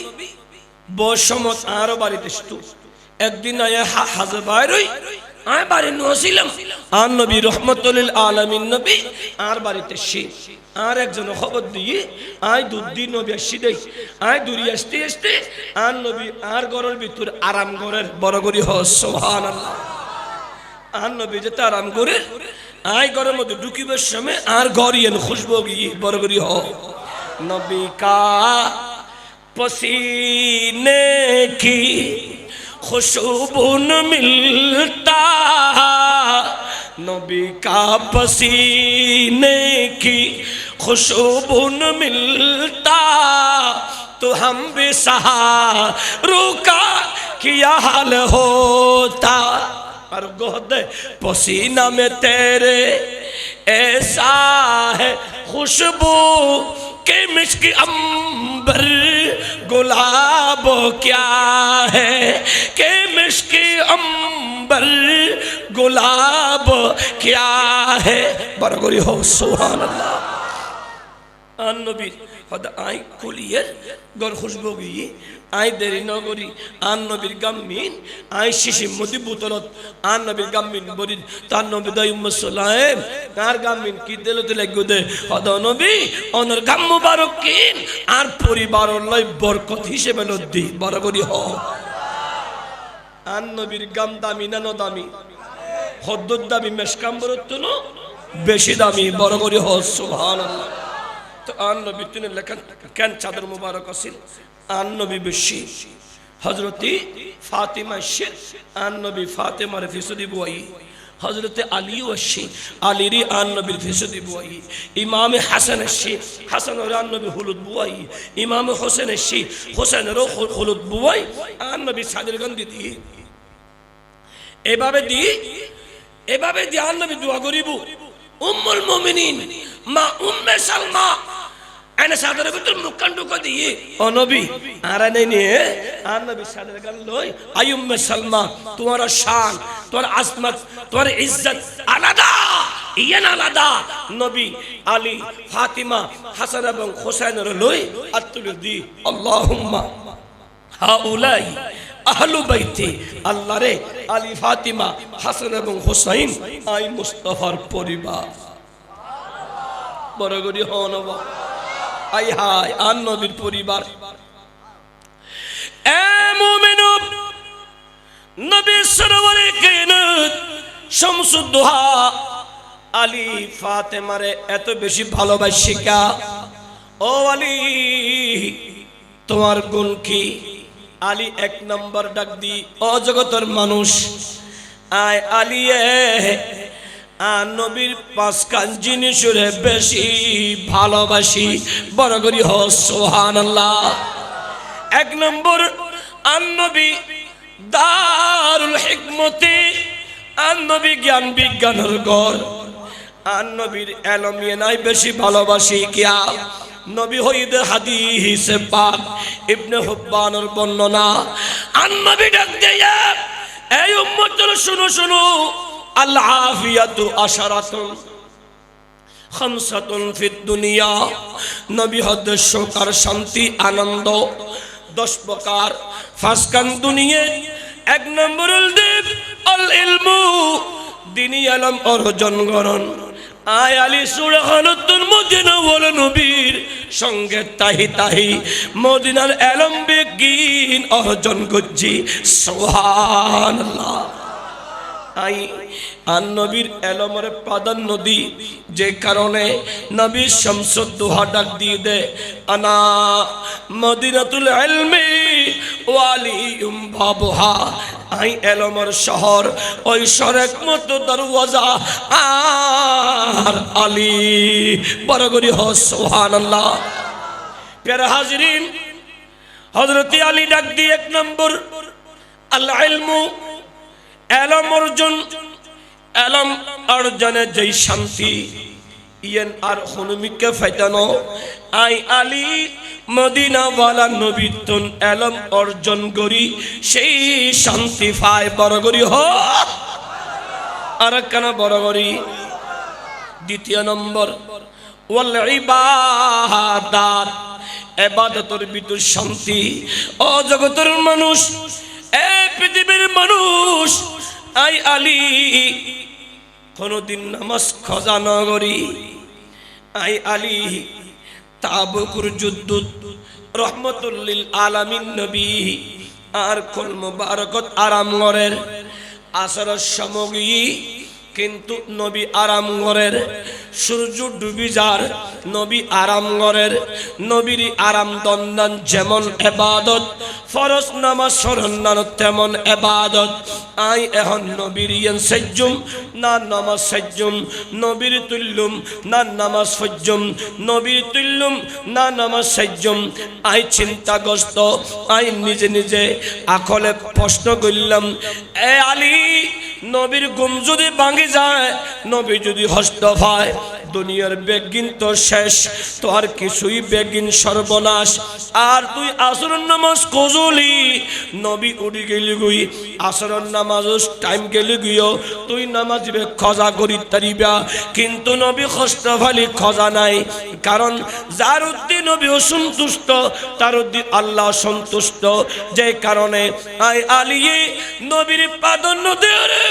B: বসমত আর বাড়িতে আসতো একদিন আয়া হাজে বাইরই আয় বাড়ি নছিলাম আর নবী রহমতুল আলামিন নবী আর বাড়িতে সে আর একজন খবর দিয়ে আয় দুধ দিন নবী আসি দেই আয় দূরি আসতে আসতে আর নবী আর ঘরের ভিতর আরাম ঘরের বড় করি হ সুবহানাল্লাহ আর নবী যেতে আরাম করে আয় ঘরের মধ্যে ঢুকিবার সময় আর ঘরিয়েন খুশবু গিয়ে বড় করি হ নবী কা पसीने की खुशबू न मिलता नबी का पसीने की खुशबू न मिलता तो हम भी सहारों का क्या हाल होता और गोद पसीना में तेरे ऐसा है खुशबू के मिस्क अंबर गुलाब क्या है के मिस्क अंबर गुलाब क्या है बरगरी हो सुभान अल्लाह आन नबी हद आई कुलियर गौर खुशबू गई आई देरी नगरी आन नबीर गाम्मीन आई शिशि मदी बुतलत आन नबीर गाम्मीन बरी तार नबी दाई उम्मे सुलाइम तार गाम्मीन की दिलते লাগো দে হদ নবী অনর গাম মুবারক কিন আর পরিবার লই বরকত হিসেবে লদ্দি বড় করি হ আন নবীর গাম দামি না দামি হদ্দুর দামি মেশকাম বরতন বেশি দামি বড় করি হ সুবহানাল্লাহ তো আন নবী তিনি লেখেন কেন চাদর মুবারক আছিল आन नबी बेशी हजरती फातिमा शेर आन नबी फातिमा रे फिसदी बुआई हजरत अली वशी अली री आन नबी फिसदी बुआई इमाम हसन शे हसन और आन नबी हुलुद बुआई इमाम हुसैन शे हुसैन रो हुलुद बुआई आन नबी सादर गंदी दी एबाबे दी आन नबी दुआ करिबु उम्मुल मुमिनिन मा उम्मे सलमा आने सादर बितर मुक्कांडू को दिए ओ नबी आरा नहीं है आन नबी सादर गन लोई आयुम में सलमा तुम्हारा शान तुम्हारा अजमत तुम्हारी इज्जत आलादा ये ना आलादा नबी अली फातिमा हसन एवं हुसैन रे लोई अतुल दी अल्लाहुम्मा हाउलाई अहलु बैती अल्लाह रे अली फातिमा हसन एवं हुसैन आई मुस्तफार परिवार बरगरी होनवा आई हाय आन नबीर परिवार ए मोमिनो नबी सरवरे कायनात शमसुद दुहा अली फातिमा रे एत बेशी भालोबाসি কা ও আলী তোমার গুণ কি আলী এক নাম্বার ডাক দি ও জগতের মানুষ আয় আলী आन नबीर पास कान जिनिसरे बेशी भालोबासी बड़ करी हो सुबहानाल्लाह एक नम्बर आन नबी दारुल हिकमती आन नबी ज्ञान विज्ञानेर घर आन नबीर एलमिए नाई बेशी भालोबासी क्या नबी हईदे हादीस पाक इब्ने हुब्बानेर बर्णना आन नबी डाक दिया ए उम्मतुल शुनो शुनो अल-आफियतु अशरातुन खमसातुन फिद दुनिया नबी हद शोकर शांति आनंद 10 प्रकार फासकान दुनिया एक नंबर अल इल्मु दीनी इल्म अर्जन करन आय आली सूरा खालतुन मदिना वल नबीर संगे ताही ताही मदिनार इल्म बिज्ञान अर्जन करछि सुबहानाल्लाह आई आन नबीर एलमरे प्राधान्य दी जे कारणे नबी शमसुद दुहा डाक दिए दे अना मदीनातुल इल्मी वालियुम बाबुहा आई एलमर शहर ঐশ্বর একমাত্র দরওয়াজা আর আলী বরগরি হ সুবহানাল্লাহ প্যারা হাজরিন হযরত আলী ডাক দিয়ে এক নম্বর আল ইলমু एलम अर्जन एलम अर्जन जय शांति ইয়েন আর হনুমিকে ফাইতানো আই আলী মদিনাওয়ালা নবীতন এলম অর্জন করি সেই শান্তি পায় বড় করি হ আর কেন বড় করি। দ্বিতীয় নম্বর ওয়াল ইবাদাত, ইবাদতের ভিতর শান্তি। ও জগতের মানুষ, এ পৃথিবীর মানুষ, আই আলী কোনদিন নামাজ খজা না করি। আই আলী তাবুকুর যুদ্ধ রহমতুল লিল আলামিন নবী আর কোন মুবারকত আরাম করেন আসরের সমগী, কিন্তু নবী আরাম করেন সূর্য ডুবি যার নবী আরাম করেন। নবীর আরাম দন্দান যেমন ইবাদত, ফরজ নামাজ সরন্নান তেমন ইবাদত। আই এখন নবীর ইয়ান সাজ্জুম না নামাজ সাজ্জুম, নবীর তুল্লুম না নামাজ সাজ্জুম, নবীর তুল্লুম না নামাজ সাজ্জুম। আই চিন্তাগ্রস্ত, আই নিজে নিজে আকলে প্রশ্ন করলাম, এ আলী নবীর ঘুম যদি ভাঙি যায়, নবী যদি হস্ত পায়, দুনিয়ার বেগিন তো শেষ, তো আর কিছুই বেগিন সর্বনাশ। আর তুই আসরের নামাজ কজলি, নবী উড়ি গেলি গুই আসরের নামাজ টাইম গেলি গিয়েও তুই নামাজ খজা করি তারিবা, কিন্তু নবী হস্ত ফালি খজা নাই। কারণ যার উদ্দিন নবী অসন্তুষ্ট, তার উদ্দিন আল্লাহ সন্তুষ্ট। যে কারণে আই আলিয়ে নবীর প্রাধান্য দেওয়ারে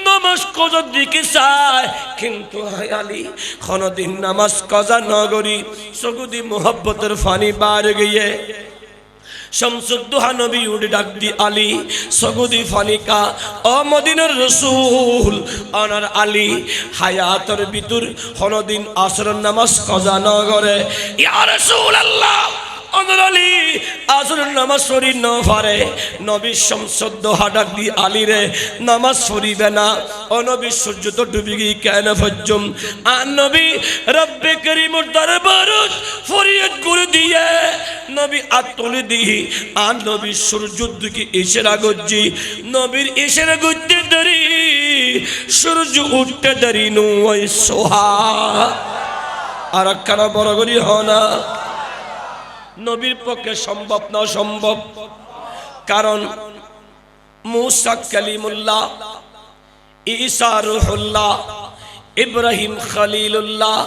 B: নামাজ কজার দিকে চায়, কিন্তু আই আলী কোনদিন নামাজ কজা নগরী সগুদি মোহব্বতের ফানি বার গিয়ে শামসুদ্দোহা নবী উড়ে ডাক দি আলী সগুদি ফানিকা ও মদিনার রাসূল অনার আলী হায়াতের ভিতর কোনদিন আসরের নামাজ কজা নগরে। ইয়া রাসূলুল্লাহ অনার আলী আসরের নামাজ পড়ি না পারে, নবী শামসুদ্দোহা ডাক দি আলী রে নামাজ পড়িবে না, ও নবী সূর্য তো ডুবে গিয়ে কেন ফজ্জুম। আর নবী রব্বে করিমের দরবারত ফরিয়াদ করে দিয়ে নবী আত্মলে দিহি, আর নবী সূর্য দিকে ইশারা করছি, নবীর ইশারা করতে দেরি সূর্য উঠতে দেরি নয় সোহা আর কেন বড় করি হ না। নবীর পক্ষে সম্ভব না সম্ভব, কারণ মুসা কালিমুল্লাহ, ঈসা রূহুল্লাহ, ইব্রাহিম খলিলুল্লাহ,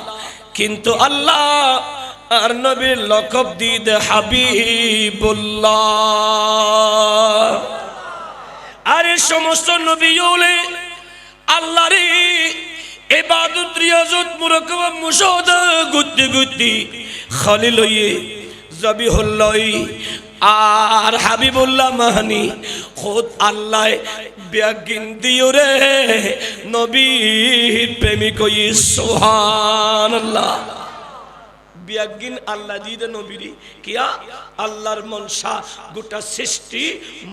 B: কিন্তু আল্লাহ আর নবীর লকব দিদ হাবিবুল্লাহ। আর এই সমস্ত নবী হলে আল্লাহর ইবাদত রিয়াজত মুরাকাবা মুশাহাদা গুতি গুতি খলিল হয়ে জবিহুল্লাহ আর হাবিবুল্লাহ মাহানি খোদ আল্লাহ ব্যাগিন দিও রে নবীর প্রেমিক হই সুবহানাল্লাহ। বিয়াগিন আল্লাহ দিদে নবীরি কিয়া আল্লাহর মনসা গোটা সৃষ্টি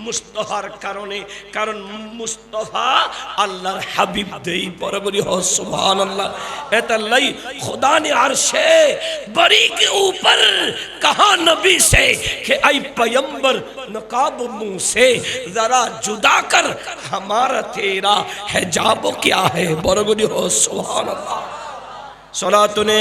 B: মুস্তাফার কারণে, কারণ মুস্তাফা আল্লাহর হাবিব দেই বরাবরি হ সুবহানাল্লাহ। এতাল্লাই खुदा ने अर्शे बरी के ऊपर कहा नबी से कि आई पैगंबर नकाब मुंह से जरा जुदा कर हमारा तेरा हिजाब क्या है बराबरी हो सुबहानल्लाह। सलातुने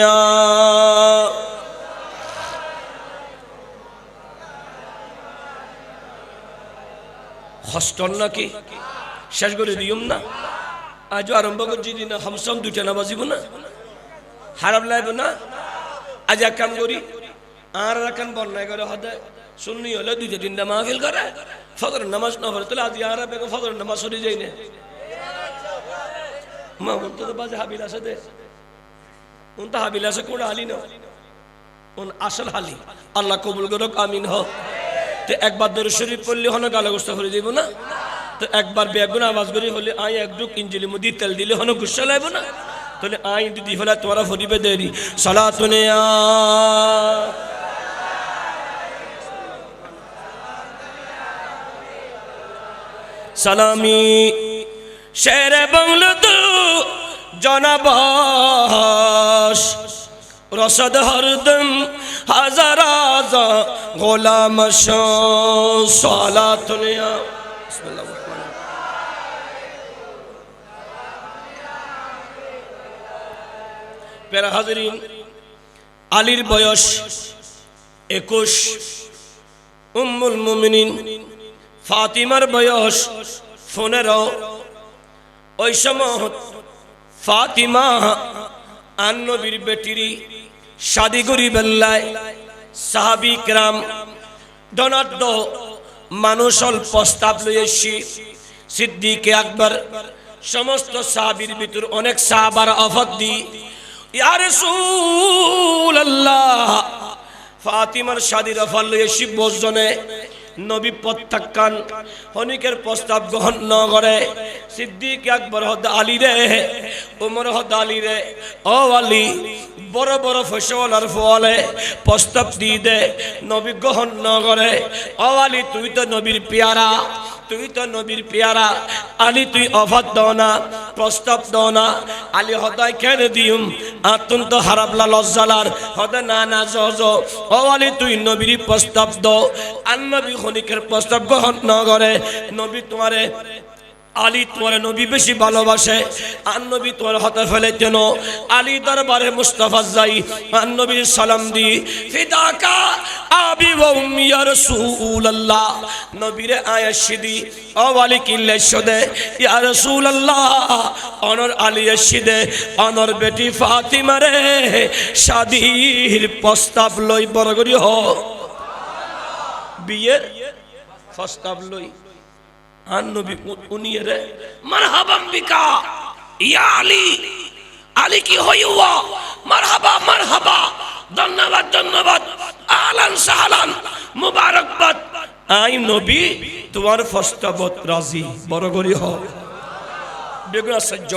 B: হস্টন নাকি শেষ করে দিউম না, আজও আরম্ভ করছি না হামসাম দুইটা না বাজিব না, হারাম লাগবে না। আজ এক কাম করি আর রাখান বন্যায় করে হতে শুননি হলে দুইটা তিনটা মাহফিল করে ফজর নামাজ না পড়ে, তাহলে আজ আর ফজর নামাজ সরে যাই না মা বলতো তো বাজে হাবিল আছে দে উন তো হাবিল আছে কোন হালি না উন আসল হালি। আল্লাহ কবুল করুক আমিন হ। তো একবার দরুদ শরীফ পড়লে হন গালা গোস্তা করে দিব না, তো একবার বেগুন আওয়াজ করে হলে আই একটুক ইঞ্জিলি মুদি তেল দিলে হন গুসা লাগবে না, তাহলে আই দিদি হলে তোমরা ফরিবে দেরি সালাতুনে সালামি শেরে বাংলা তো জনাবাস রসদ হরদম হাজার আজা গোলাম সালাতুনে বিসমিল্লাহ। প্যারা হাজরিন, আলীর বয়স 21, উম্মুল মুমিনিন ফাতিমার বয়স 15। ওই সময় ফাতিমা আর নবীর বেটিরি শাদি করি বেল্লায় সাহাবী کرام ধনাঢ্য মানুষল প্রস্তাব লইছি। সিদ্দিক আকবর সমস্ত সাহাবীর ভিতর অনেক সাহাবার অফত দি, ইয়া রাসূলুল্লাহ ফাতিমার শাদির অফার লইছি বজনে। নবী প্রত্যাখ্যান হনিকের প্রস্তাব গ্রহণ ন করে। সিদ্দিক আকবর হদ আলী রে, ওমর হদ আলী রে, ও আলী বড় বড় ফসলার ফলে প্রস্তাব দিয়ে দে, নবী গ্রহণ ন করে। ও আলী তুই তো নবীর পেয়ারা, তুই তো নবীর পেয়ারা, আলী তুই অফার দাও না, প্রস্তাব দাও না। আলী হদায় কেন দিউম আতুন তো হারাবলা লজ্জালার হদা না না জজ। ও আলী তুই নবীর প্রস্তাব দাও। আর নবী খনিকের প্রস্তাব গ্রহণ ন করে। নবী তোমারে আলী তোমার নবী বেশি ভালোবাসে, আর নবী তোমার হতে ফেলে কেন? আলী দরবারে মুস্তাফা যাই, আর নবীর সালাম দি, ফিদাকা আবি ওয়া উম্মি ইয়া রাসূলুল্লাহ। নবীরে আয়াশিদি ও আলী কিল্লে শদে ইয়া রাসূলুল্লাহ, অনর আলী আশিদে অনর বেটি ফাতিমা রে শাদির প্রস্তাব লই বড় করি হ, বিয়ের প্রস্তাব লই। আর নবী উনিয়ে রে মারহাবাম বিকা ইয়া আলী, আলী কি হইওয়া, মারহাবা মারহাবা, ধন্যবাদ ধন্যবাদ, আহলান সাহলান, মুবারকবাদ। আই নবী তোমার প্রস্তাবত রাজি বড় করি হ। বেগুন আশ্চর্য,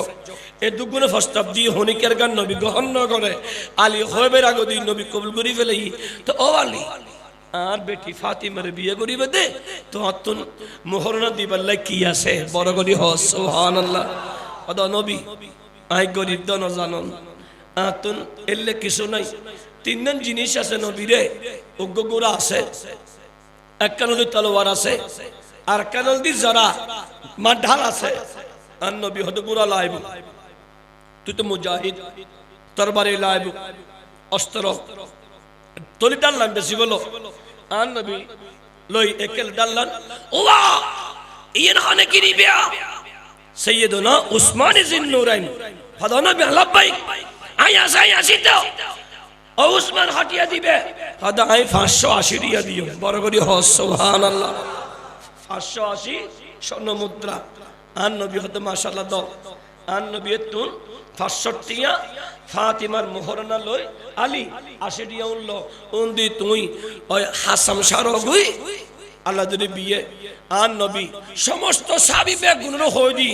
B: এ দুগুণে প্রস্তাব দিয়ে হনিকের গান নবী গ্রহণ ন করে। আলী হইবের আগে দিন নবী কবুল করি ফেলেই তো ও আলী আর বেটি ফাতিমার বিয়ে করিবে দে, তো আতুন মোহরনা দিবাল্লাই কি আছে বড় করি হ। সুবহানাল্লাহ। আদা নবী আই গরিব দন জানন আতুন এলে কিছু নাই। তিনজন জিনিস আছে নবীরে, উগ্র গোড়া আছে, এক কানদি তলোয়ার আছে, আর কানদি যারা মাঢাল আছে। আর নবী হদ গোড়া লাইব, তুই তো মুজাহিদ, তরবারে লাইব, অস্ত্র তলি ডাললাম বেশি বলো। আর নবী লই একেল ডাললান। ওয়া ইন হানে কি রিবিয়া সাইয়্যিদুনা উসমান ইবনে নুরাইন ফাদানা বিলাবাইক আয়া সাইয়া সিতো ও উসমান হাটিয়া দিবে ফাদা আই 580 দিয়া দিও বড় করি হ। সুবহানাল্লাহ। 580 স্বর্ণ মুদ্রা। আর নবী হতে মাশাআল্লাহ দাও। আর নবী তুন 65 ফাতিমার মোহরনা লই আলী 80 দিয়া উল্ল উন্দি তুই ওই হাসাম সারগুই আল্লাহ যদি বিয়ে। আর নবী সমস্ত সাবি বেগুন হইদি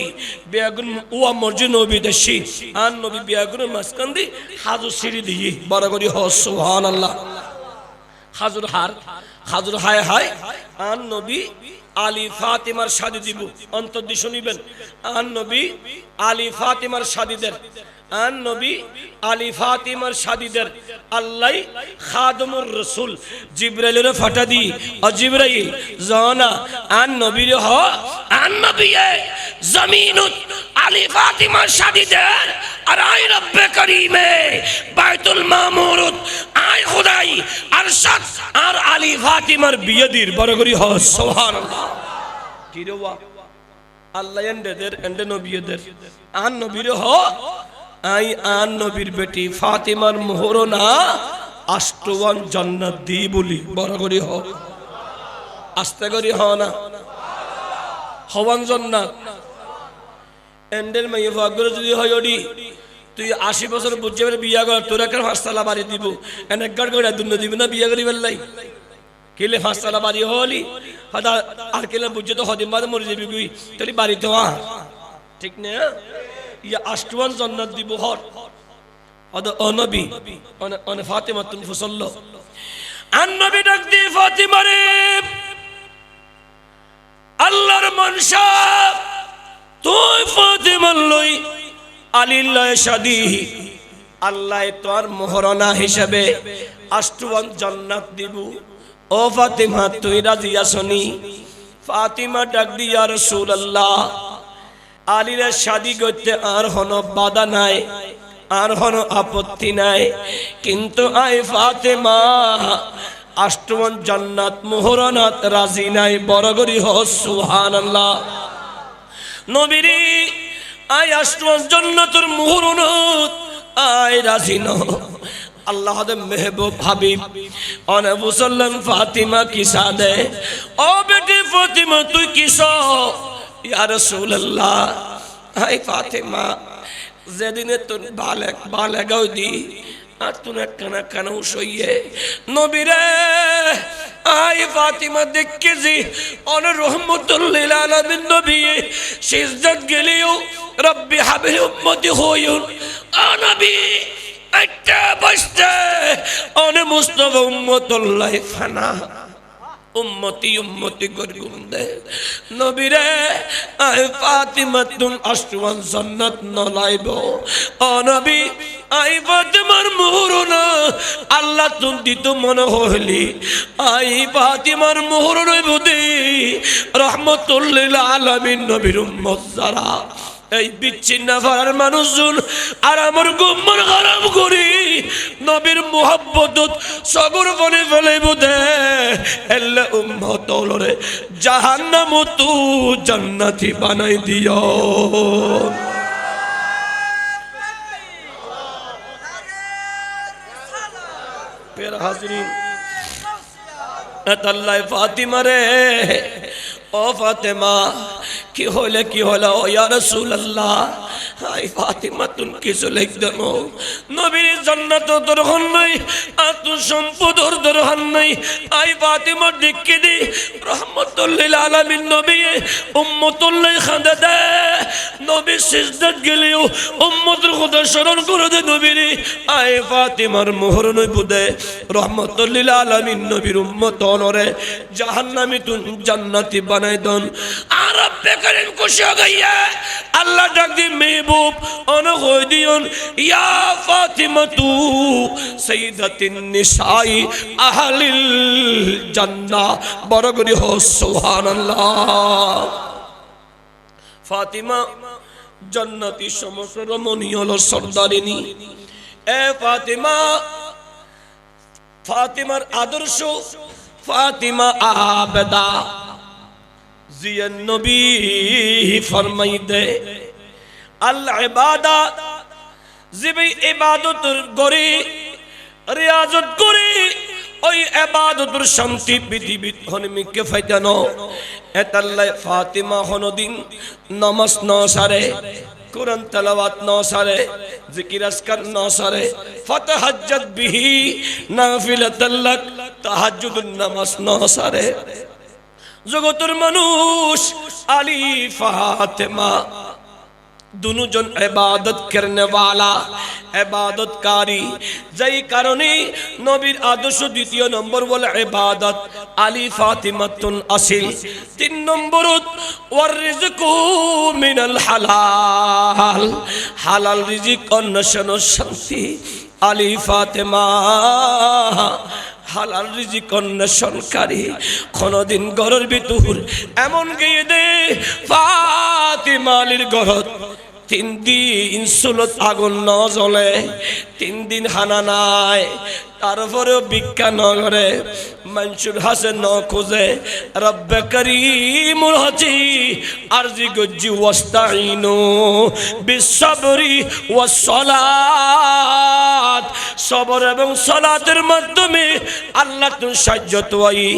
B: বেগুন ওয়া মর্জি নবী দেশি। আর নবী বেগুন মাসকান্দি হাজু সিঁড়ি দিয়ে বড় করি হ। সুবহানাল্লাহ। হাজুর হার হাজুর হায় হায়। আর নবী আলী ফাতিমার শাদি দিব, অন্তর্দি শুনিবেন। আর নবী আলী ফাতিমার শাদিদের, আর নবী আলী ফাতিমার শাদিদের আল্লাহ খাদমুর রাসূল জিবরাইলের ফাটা দি ও জিবরাইল জানা আর নবীর হ। আর নবী জমিনুত আলী ফাতিমার শাদিদের আর আই রব্বে করিমে বাইতুল মামুরুত আই খুদাই আরশাদ আর আলী ফাতিমার বিয়েদির বড় করি হ। সুবহানাল্লাহ। কি রে ওয়া আল্লাহ এন্ডেদের এন্ডে নবীদের আর নবীর হ। আই আর নবীর বেটি ফাতিমার মোহরনা আষ্টওয়ান জান্নাত দি বলি বড় করি হ। আস্তে করি হ না হওয়ান জান্নাত এন্ডের মাইয়া ভাগ্য যদি হয় ওডি তুই 80 বছর বুঝে বিয়া কর, তোর একটা 5 তালা বাড়ি দিব, এনে গাড় করে দুন্য দিব না বিয়া করি বেলাই কেলে 5 তালা বাড়ি হলি হদা আর কেলে বুঝে তো হদিম বাদ মরে যাবি তুই তোর বাড়ি তো ঠিক না। ইয়া আষ্টওয়ান জান্নাত দিব হর আদা ও নবী অনে ফাতিমা তুন ফসল্ল। আর নবী ডাক দি ফাতিমা রে আল্লাহর মনসা তুই ফাতিমা লই আলীর লয় শাদি। আল্লাহ তোর মোহরনা হিসাবে আষ্টওয়ান জান্নাত দিব। ও ফাতিমা তুই রাজি আসনি? ফাতিমা ডাক দি ইয়া রাসূলুল্লাহ আলীর শাদি করতে আর হন বাধা নাই, আর কোনো আপত্তি নাই, কিন্তু আই ফাতেমা আষ্টমন জান্নাত মোহরানাত রাজি নাই। বড় করি হ সুবহানাল্লাহ। নবীরে আয় আষ্টমন জান্নাতের মোহরানাত আয় রাজি ন। আল্লাহ দে মেহবুব হাবিব অনে মুসল্লাম ফাতিমা কিসা দে, ও বেটি ফাতিমা তুই কিসা? ইয়া রাসূলুল্লাহ, আয় ফাতিমা যেদিনে তোর বালেগাও দি আর তুমি কানা কানা উসইয়ে নবীরে আয় ফাতিমা দেখেছি অন রহমতুল লিল আলামিন নবী সিজদাত গেলিও রব্বি হাবিল উম্মতি হইউন ও নবী একটা বসতে অন মুস্তাফা উম্মতুল্লাহ ফানা উম্মতি উম্মতি গরগুন্দে নবীরে আয় ফাতিমা তুন আষ্টমান জান্নাত নলাইব। ও নবী আই ফাতিমার মোহরনা আল্লাহ তুন দিত মনে হইলি আই ফাতিমার মোহরনা বুদি রহমতুল লিল আলামিন নবীর উম্মত যারা এই বিচ্ছিন্ন ফারার মানুষজন আর আমার গুম্মন হারাম করি নবীর মুহাব্বতত সগর বনে ফেলাইব দে এল্লা উম্মত ওলরে জাহান্নাম তু জান্নাতি বানাই দিও। পের হাজরিন আল্লাহ ফাতিমা রে, ও ফাতেমা কি হইলে কি হলো? ইয়া রাসূলুল্লাহ, আই ফাতিমা তুন কিছু লিখ দেবো নবীর জান্নাত দরকার নাই, আত সম্পদর দরকার নাই। আই ফাতিমা দেখে দি রহমতুল লিল আলামিন নবী উম্মতুল্লাহ খান্দা দে নবী সিজদাত গেলিও উম্মতুল খোদা স্মরণ করে দে নবীরে। আই ফাতিমার মোহর নই বুদে রহমতুল লিল আলামিন নবীর উম্মত নরে জাহান্নামী তুন জান্নাতি বানাই দন। আর রব্বে করিম খুশি হয়ে গিয়ে আল্লাহ ডাক দি মেহবুব অন কই দিয়ন ইয়া ফাতিমা তু সাইয়্যিদাতিন নিসাই আহলিল জান্নাহ। বড় করে হো সুবহানাল্লাহ। ফাতিমা জান্নাতি সমস্ত রমণীয় সর্দারিনী। এ ফাতিমা, ফাতিমার আদর্শ ফাতিমা আবেদা জিয়ান নবী ফরমাই দে আল ইবাদত জিবি ইবাদত করি রিয়াজত করি ওই ইবাদতের শান্তি পৃথিবীত হনমিকে ফাইতানো। এতাল্লাই ফাতিমা হনদিন নামাজ ন সারে, কুরআন তেলাওয়াত ন সারে, জিকির আজকার ন সারে, ফাতাহাজ্জাত বিহি নাফিলাতাল লাক, তাহাজ্জুদুন নামাজ ন সারে। জগতের মানুষ আলী ফাতেমা দুজন ইবাদত করনে वाला ইবাদতকারী, যেই কারণে নবীর আদর্শ দ্বিতীয় নম্বর বলে ইবাদত আলী ফাতিমাতুন আসিল। তিন নম্বর ওয়ার রিজকু মিনাল হালাল, হালাল রিজিক অন্বেষণ শান্তি আলী ফাতেমা হালাল রিজিক অন্বেষণকারী। কোনদিন ঘরের ভিতর এমন গিয়ে দে ফাতিমা আলীর ঘরত 3 দিন চুলত আগুন ন জ্বলে, 3 দিন হানা নাই, তারপরেও ভিক্ষা ন করে, মানুষের হাসে ন খোঁজে। রব্বে করিমুল হাজি আরজি গজ্জি ওয়াস্তাইনু বিসসবরি ওয়াস সালাত, সবর এবং সালাতের মাধ্যমে আল্লাহ তুমি সাহায্য তোয়াই।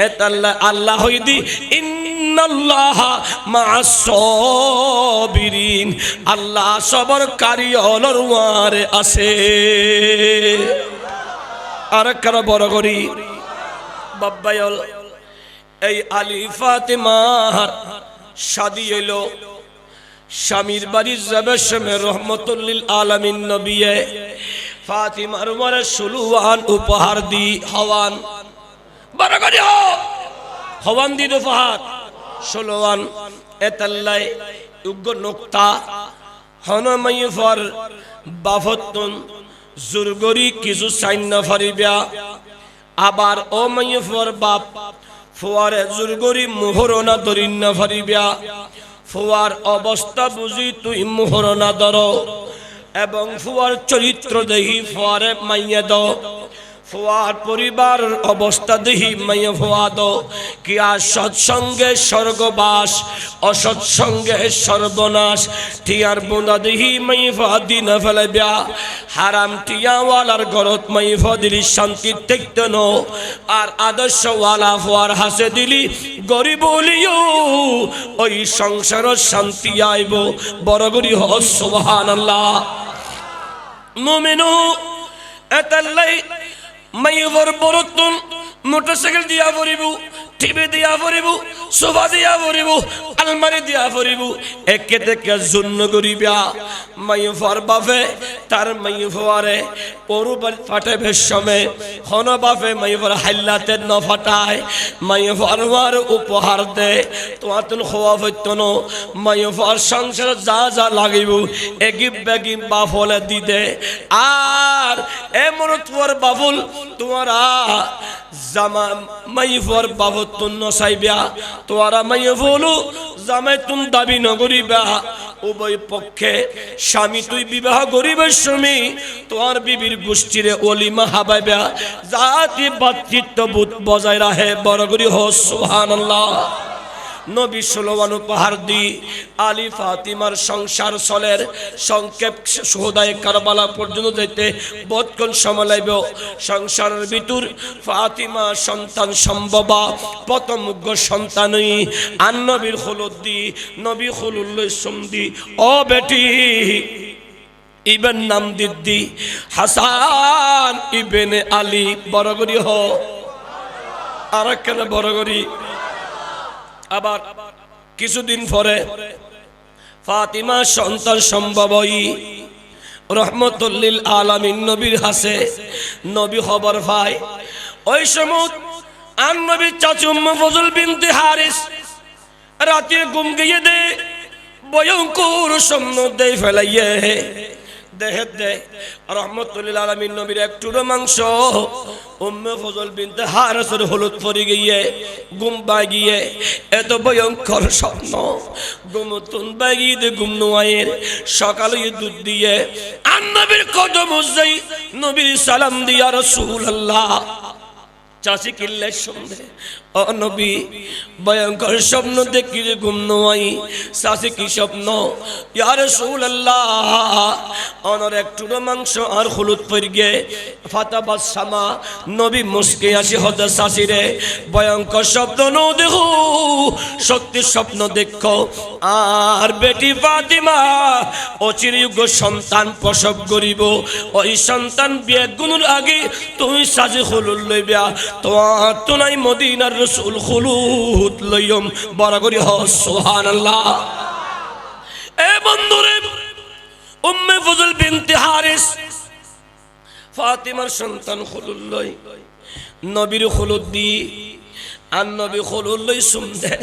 B: এতাল্লাহ আল্লাহ হইদি ইন্নাল্লাহ মা'আস সাবিরিন, আল্লাহ সবরকারী অলর আছে। আর কারা বড় করি বাব্বায়ল এই আলী ফাতেমার শাদী হইল স্বামীর বাড়ি যাবে সময় রহমতুল লিল আলামিন নবী ফাতিমার মারে সুলুয়ান উপহার দি হওয়ান। বড় করি হওয়ান দি উপহার সুলুয়ান। এতাল্লাই উগ্র নোক্তা হনমাই ফর বাফতুন জুরগরি কিছু সাইন্য ফারিবা, আবার ও মাইফর বাপ ফুয়ারে জুরগরি মোহরনা দরিন্য ফারিবা। ফুয়ার অবস্থা বুঝি তুই মোহরনা ধরো। এবং ফুয়ার চরিত্র দেহি ফুয়ারে মাইয়া দাও ফুয়ার পরিবারের অবস্থা দেহি মাইয়া ফুয়া দাও কি আর সৎসঙ্গে স্বর্গবাস অসৎসঙ্গে সর্বনাশ টিয়ার বোনা দেহি মাই ফুয়া দিন ফেলাইবা হারাম টিয়াওয়ালার গরত মাই ফুয়া দিলি শান্তি দেখতে নো আর আদর্শওয়ালা ফুয়ার হাসে দিলি গরিব হলিও ওই সংসার শান্তি আইব বড় গরি হ সুবহানাল্লাহ মুমিনু এতাল্লাই মাইয়র বরতুন মোটরসাইকেল দিয়া ভরিব টিভি দিয়া ভরিব সোফা দিয়া ভরিব আলমারি দিয়া ভরিব একে থেকে জন্য করিবা মাইয়র বাফে তার মাইয়রে পরুবার ফাটাবে সময় হন বাফে মাইয়র হাইলাতে ন ফাটায় মাইয়র উপহার দে তোমার তুন খোয়া হইতো ন মাইয়র সংসার যা যা লাগিব এগিব বেগিব বাফলে দি দে আর এমন তোর বাবুল তোমারা জামা মাইয়র বাবু তুন নসাইবা তোরা মাইয়ফলু জামাই তুন দাবি নগরিবা উভয় পক্ষে স্বামী তুই বিবাহ করিবার সময় তোর বিবির গোষ্ঠীরে অলিমা হাবাইবা জাতি ভাতৃত্ববোধ বজায় রাখে বড় করি হ সুবহানাল্লাহ নবী সুলমান উপহার দি আলী ফাতিমার সংসার চলের সংক্ষেপ সোহদায় কারবালা পর্যন্ত যেতে বৎকন সময় লাগব সংসারের ভিতর ফাতিমা সন্তান সম্ভবা প্রথম মুগ্য সন্তানই আন নবীর হলুদ দি নবী হলুল্লাহ সুমদি ও বেটি ইবেন নাম দিদি হাসান ইবেনে আলী বড়গরি হ আর কেন বড়গরি আবার কিছুদিন পরে ফাতিমা সন্তান সম্ভবই রহমতুল লিল আলামিন নবীর হাসে নবী খবর পায় ওই সময় আন নবীর চাচি উম্মে ফজল বিনতে হারিস রাতে ঘুম গিয়ে দে ভয়ঙ্কর স্বপ্ন দেই ফেলাইয়ে দেহে দে রহমতুল লিল আলামিন নবীর একটু মাংস উম্মে ফজল বিনতে হারিসের হলুদ পড়ে গিয়ে ঘুম বাগিয়ে এত ভয়ঙ্কর স্বপ্ন ঘুমতুন বাগিয়ে দে ঘুম নোয়ের সকালে দুধ দিয়ে আন নবীর কদম উজাই নবীর সালাম দিয়া রাসূলুল্লাহ চাচি কিল্লে শুনবে ও নবী ভয়ঙ্কর স্বপ্ন দেখি যে ঘুম নোয়াই চাচি কি স্বপ্ন ইয়া রাসূলুল্লাহ অনর একটু মাংস আর হলুদ পড়ে গে ফাতাবাস সামা নবী মুস্কে আসি হদা চাচি রে ভয়ঙ্কর স্বপ্ন নো দেখো সত্যি স্বপ্ন দেখো আর বেটি ফাতিমা অচিরযুগ সন্তান প্রসব করিব ওই সন্তান বিয়ে গুনুর আগে তুমি সাজে হলুদ লইবা তোমার তো নাই মদিনার রাসূল খুলুদ লইম বড় করি হ সুবহানাল্লাহ এ বন্ধুরে উম্মে ফজল বিনতে হারিস ফাতিমার সন্তান খুলুদ লই নবীর খুলুদ দি আর নবী খুলুদ লই সুমদে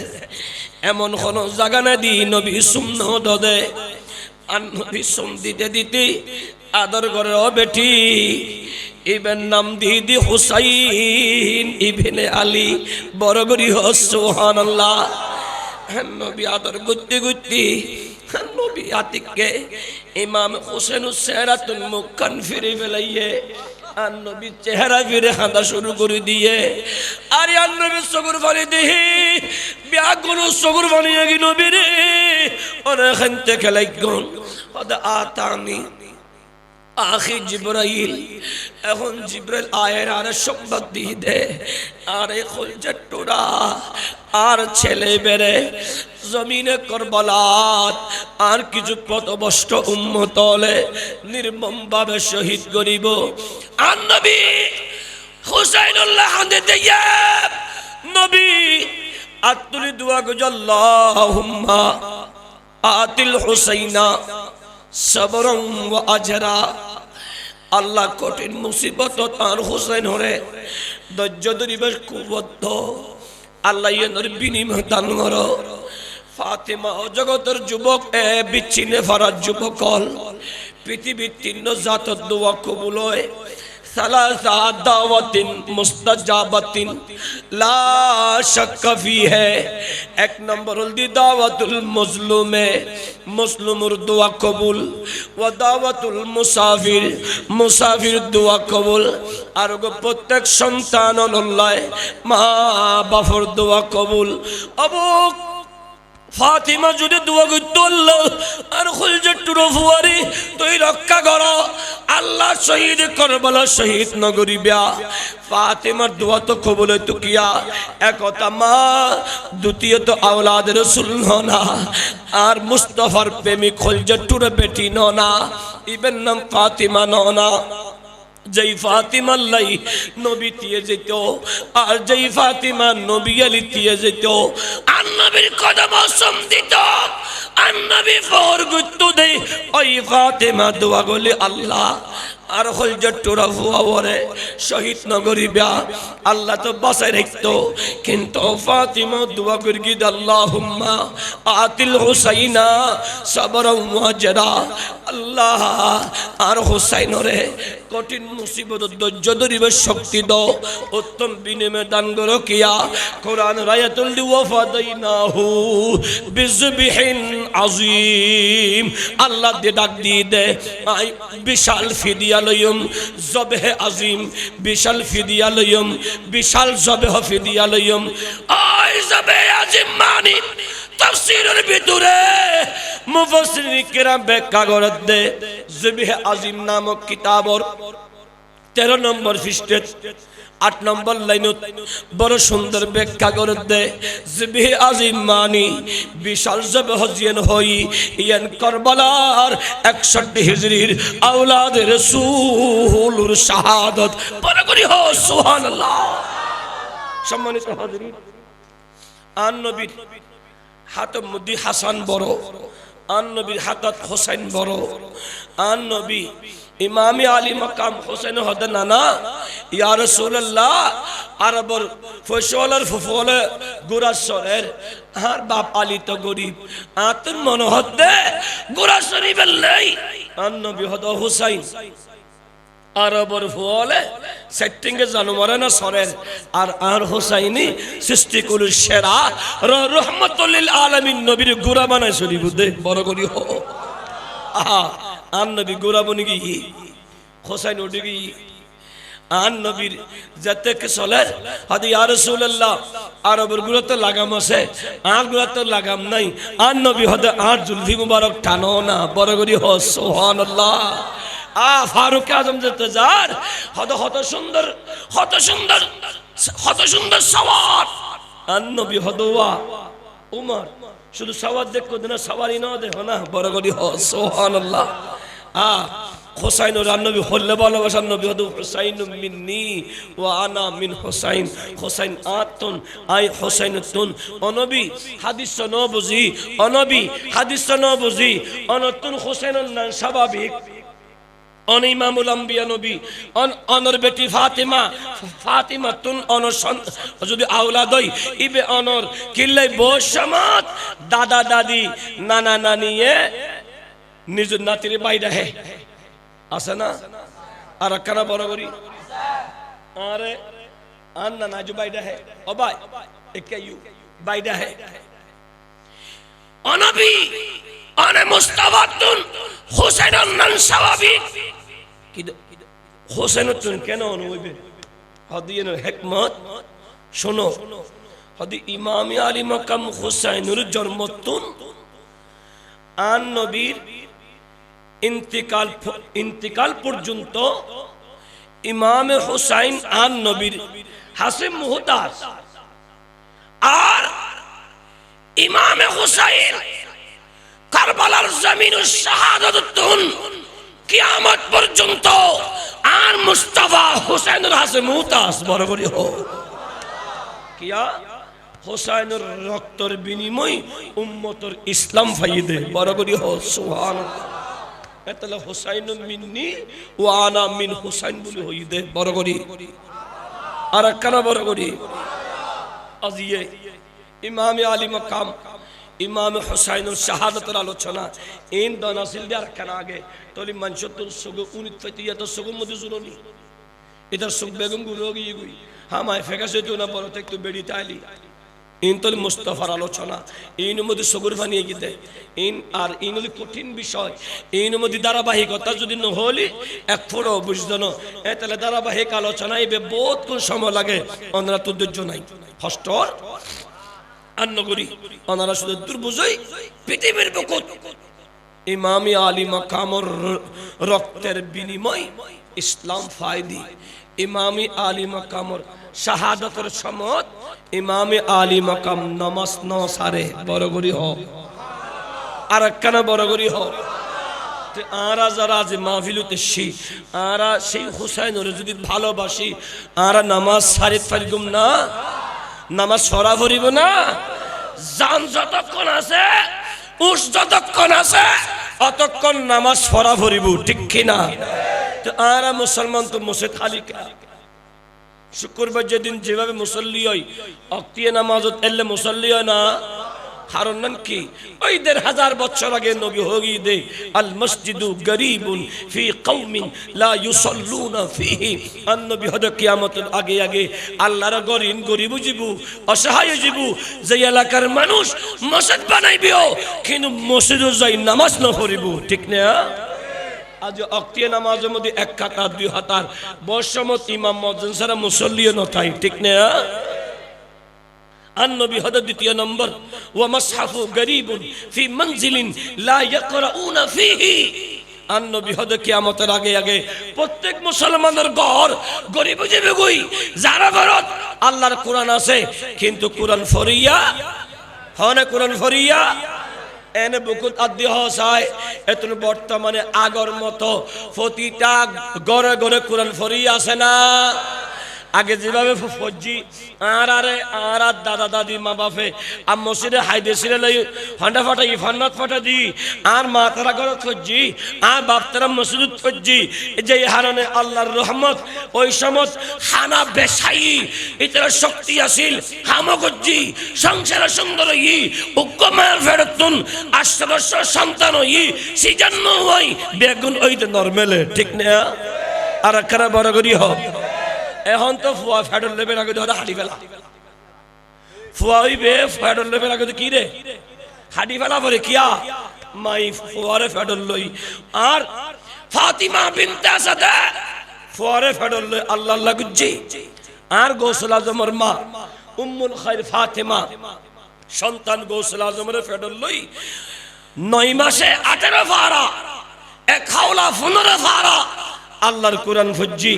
B: এমন কোন জায়গা না দি নবী সুমন দদে আর নবী সুম দিতে দিতে আদর করে ও বেটি ইবেন নাম দিদি হুসাইন ইবনে আলী বড় গরি হ সুবহানাল্লাহ নবী আদর গুত্তি গুত্তি নবী আতিককে ইমাম হোসেন সেরাতুল মুকান ফিরে ফেলাইয়ে আর নবী চেহারা ফিরে হাঁদা শুরু করে দিয়ে আরে আর নবী সগুর ফালি দেহি ব্যাগুলো সগুর বানিয়ে গি নবী রে ওরে খানতে খেলাই গুন ওদা আতানি আখি জিবরাইল এখন জিবরাইল আয়ের আর সংবাদ দিয়ে দে আরে খলজা টোরা আর ছেলে বেড়ে জমিনে করবালাত আর কিছু পথভ্রষ্ট উম্মত হলে নির্মম ভাবে শহীদ করিব আর নবী হুসাইনুল্লাহ হাতে দিয়ে নবী আতুলি দোয়া গো আল্লাহুম্মা আতিল হুসাইনা সবরং ওয়া আজরা আল্লাহ কঠিন মুসিবত তার হুসাইন হরে ধৈর্য ধরিবার কুবদ্ধ আল্লাহ এর বিনিময় দান করো ফাতেমা ও জগতের যুবক এ বিচ্ছিন্ন ফরাজ যুবক হল পৃথিবীর তিন জাতর দোয়া কবুল হয় সালাসা দাওয়াতিন মুস্তাজাবাতিন লা শাক্কা ফিহে। এক নম্বর হল দি দাওয়াতুল মজলুমে, মজলুমুর দোয়া কবুল, ওয়া দাওয়াতুল মুসাফির, মুসাফির দোয়া কবুল। আর প্রত্যেক সন্তান লল্লায় মা বাফর দোয়া কবুল। আবু ফাতিমা যদি দোয়া করতো আল্লাহ আর খুলজটুর ফুয়ারি তুই রক্ষা করো, আল্লাহ শহীদ করবালা শহীদ নগরী বিয়া। ফাতিমার দোয়া তো কবুল হইতো কিয়া একতা মা, দ্বিতীয়ত আওলাদ রাসূল না, আর মুস্তাফার প্রেমিক খুলজটুর বেটি না, ইবেন নাম ফাতিমা না। যেই ফাতিমা লাই নবী দিয়ে যেত, আর যেই ফাতিমা নবী আলী দিয়ে যেত, আর নবীর কদম সম্দিত, আর নবী ফর গুত্তু দেই ওই ফাতিমা দোয়া গলি আল্লাহ আর খুলজটুরা ফুয়ারে শহীদ নগরী বিয়া আল্লাহ তো বাঁচাই রাখতো। কিন্তু ফাতিমা দোয়া করি গিদ আল্লাহুম্মা আতিল হুসাইনা সাবরাও ওয়াজরা। আল্লাহ আর হুসাইনরে কঠিন মুসিবত ধৈর্য ধরিবার শক্তি দাও, উত্তম বিনিময় দান করো কিয়া। কোরআন রায়াতুল ওয়াফাদাইনাহু বিযবিহিন আযীম। আল্লাহ দে ডাক দিয়ে দে I Vishal ফিদিয়া লয়ম জবেহ Azim, Vishal ফিদিয়া লয়ম, Vishal জবেহ ফিদিয়া লয়ম। I জবেহ আজিম মানে তাফসীরের ভিতরে মুফাসসিরিন কিরাম ব্যাখ্যা করে দে জবেহ আজিম নামক কিতাবর 13 নম্বর পৃষ্ঠা 8 নম্বর লাইনত বড় সুন্দর ব্যাখ্যা করে দে জবেহ আজিম মানে বিশাল জবেহ জিন হই ইয়ান কারবালার 61 হিজরির আওলাদ রাসূলুর শাহাদাত বড় করি হো সুবহানাল্লাহ। সম্মানিত হাজিরিন, আন নবীর হাতম মুদি হাসান বড়, আন নবীর হাতত হোসেন বড়, আন নবী ইমামে আলী মাকাম হোসেন হদ নানা ইয়া রাসূলুল্লাহ আরবর ফসলের ফুফলে গুরাসরের আর বাপ আলী তো গরিব আতর মন হদে গুরাসরি বললাই আন নবী হদ হোসেন আরবর ফুলে সেটিংয়ে জানুমারে না সরের আর হোসাইনি সৃষ্টি করল সেরা রহমাতুল লিল আলামিন নবীর গুরা বানায় শরীফ দে বড় করি হো। আহা আন নবী গুরা বনি গি হোসাইন ওডি গি আন নবীর যাতে কে চলে হাদি ইয়া রাসূলুল্লাহ আরবর গুরা তো লাগাম আছে আর গুরা তো লাগাম নাই, আন নবী হদে আর জুলফি মুবারক টানো না বড় করি হো সুবহানাল্লাহ। ফারুক আজম যেতে যার হত সুন্দর সওয়ার আর নবী হদওয়া উমর শুধু সওয়ার দেখো না সওয়ারি না দেখো না বড় করি হো সুবহানাল্লাহ। হোসাইন ও নবী হল্লে ভালোবাসার নবী হদ হুসাইন মিন্নি ওয়া আনা মিন হুসাইন। হোসাইন আতুন আই হুসাইনুতুন। অনবী হাদিস ন বুঝি, অনবী হাদিস ন বুঝি, অনতুন হুসাইনুন না স্বাভাবিক। অন ইমামুল আম্বিয়া নবী অনর বেটি ফাতিমা, ফাতিমা তুন অনর যদি আওলাদ হই ইবে অনর কিল্লাই বস সমাত দাদা দাদি নানা নানিয়ে নিজ নাতির বাইরা হে আছে না আর কানা বড় করি আরে আন না নাজু বাইরা হে ও ভাই একাইউ বাইরা হে অনবী অনে মুস্তাফা তুন হুসাইনুন নান স্বাভাবিক হোসেন কেন হইবে হদিয়ের হিকমত শোনো। হদি ইমামে আলী মাকাম হুসাইনুর জন্মতুন আন নবীর ইন্তিকাল পর্যন্ত ইমামে হুসাইন আন নবীর হাসিম মুহতাজ আর ইমামে হুসাইন কারবালার জমিনুল শাহাদাতুন কিয়ামত পর্যন্ত আর মুস্তাফা হুসাইনুর হাসিম মুহতাজ বড় করি হো কিয়া হুসাইনুর রক্তের বিনিময় উম্মতের ইসলাম ফাইদে বড় করি হো সুবহানাল্লাহ। এতলা হুসাইন মিন্নি ওয়া আনা মিন হুসাইন বলি হইদে বড় করি আর কানা বড় করি আজিয়ে ইমামে আলী মাকাম ইমাম হুসাইনুর শাহাদাতের আলোচনা ইন দনাসিল দেয়ার কানা আগে তলি মানসতুল সুগু উনিত ফতিয়া তো সুগু মদি জুরনি ইতার সুখ বেগম গুলো গিয়ে গুই হামায় ফেকাস হইতো না বড় একটু বেড়ি তাইলি ইনতল মুস্তাফার আলোচনা ইন মধ্যে সগুর বানিয়ে গিয়ে ইন আর ইন হলি কঠিন বিষয় ইন মধ্যে ধারাবাহিকতা যদি নহলি এক ফোড়ো বুঝতো না তাহলে ধারাবাহিক আলোচনা এবে বহুত কোন সময় লাগে ওনারা তো ধৈর্য নাই হস্টর আন্নগরি ওনারা শুধু দুর্বুঝই পৃথিবীর বুকুত ইমামি আলী মাকামর রক্তের বিনিময় ইসলাম ফায়দি ইমামি আলী মাকামর শাহাদাতের সমত ইমামে আলী মাকাম নামাজ ন সারে বড়গরি হ আর একখানা বড়গরি হ আরা যারা আজ মাহফিলুতে আরা সেই হুসাইনের যদি ভালোবাসি আরা নামাজ সারিত পারিগুম না নামাজ সরা ভরিব না জান যতক্ষণ আছে উস যতক্ষণ আছে অতক্ষণ নামাজ সরা ভরিব ঠিক কিনা তো আরা মুসলমান তো মসজিদ খালি কা শুক্রবার যেদিন যেভাবে মুসল্লি হয় অক্তিয়া নামাজত এলে মুসল্লি হয় না কারণ কি ওই ১৫০০ বছর আগে নবী হগি দে আল মসজিদু গরীবুন ফি কওমিন লা ইউসাল্লুনা ফিহি আন নবী হদ কিয়ামতের আগে আগে আল্লাহর গরিব জীবু অসহায় জীবু যে এলাকার মানুষ মসজিদ বানাইবিও কিন্তু মসজিদে যাই নামাজ না পড়িব ঠিক না আজ অক্তিয়া নামাজের মধ্যে এক কাতার দুই হাতার বর্ষমত ইমাম মুয়াজ্জিন সারা মুসল্লিও নতাই ঠিক না النبي هذا দ্বিতীয় নম্বর ومصحف غريب في منزل لا يقرؤون فيه النبي هذا কিয়ামতের আগে আগে প্রত্যেক মুসলমানের ঘর গরিব যাবে কই যারা ঘরত আল্লাহর কোরআন আছে কিন্তু কোরআন ফরিয়া হনে কোরআন ফরিয়া এনে বুকুত আদি হসায় এতন বর্তমানে আগর মতো প্রতিটা ঘরে ঘরে কোরআন ফরিয়া আছে না আগে যেভাবে ফজ্জি আর দাদা দাদি মা বাপে আর মসজিদে হাইদে ছিলে লই ফান্ডা ফাটাই ফান্নাত ফাটা দি আর মা তারা ঘর ফজ্জি আর বাপ তারা মসজিদ ফজ্জি যে হারনে আল্লাহর রহমত ওই সমত খানা বেশাই ইতরা শক্তি আসিল হামগজ্জি সংসার সুন্দর ই উগ্গমার ফেরতুন আশ্রস্য সন্তান ই সিজন্ন হই বেগুন ওইতে নরমালে ঠিক না আর একখানা বড় করি হোক এখন তো ফুয়া ফেডর লেবে আগে ধরে হাঁটি ফেলা ফুয়া হইবে ফেডর লেবে আগে কি রে হাঁটি ফেলা পরে কিয়া মাই ফুয়ারে ফেডর লই আর ফাতিমা বিনতে আসাদ ফুয়ারে ফেডর লই আল্লাহ আল্লাহ গুজ্জি আর গৌসুল আজমের মা উম্মুল খায়র ফাতিমা সন্তান গৌসুল আজমের ফেডর লই 9 মাসে 18 ফারা এক হাওলা 15 ফারা আল্লাহর কোরআন ফজ্জি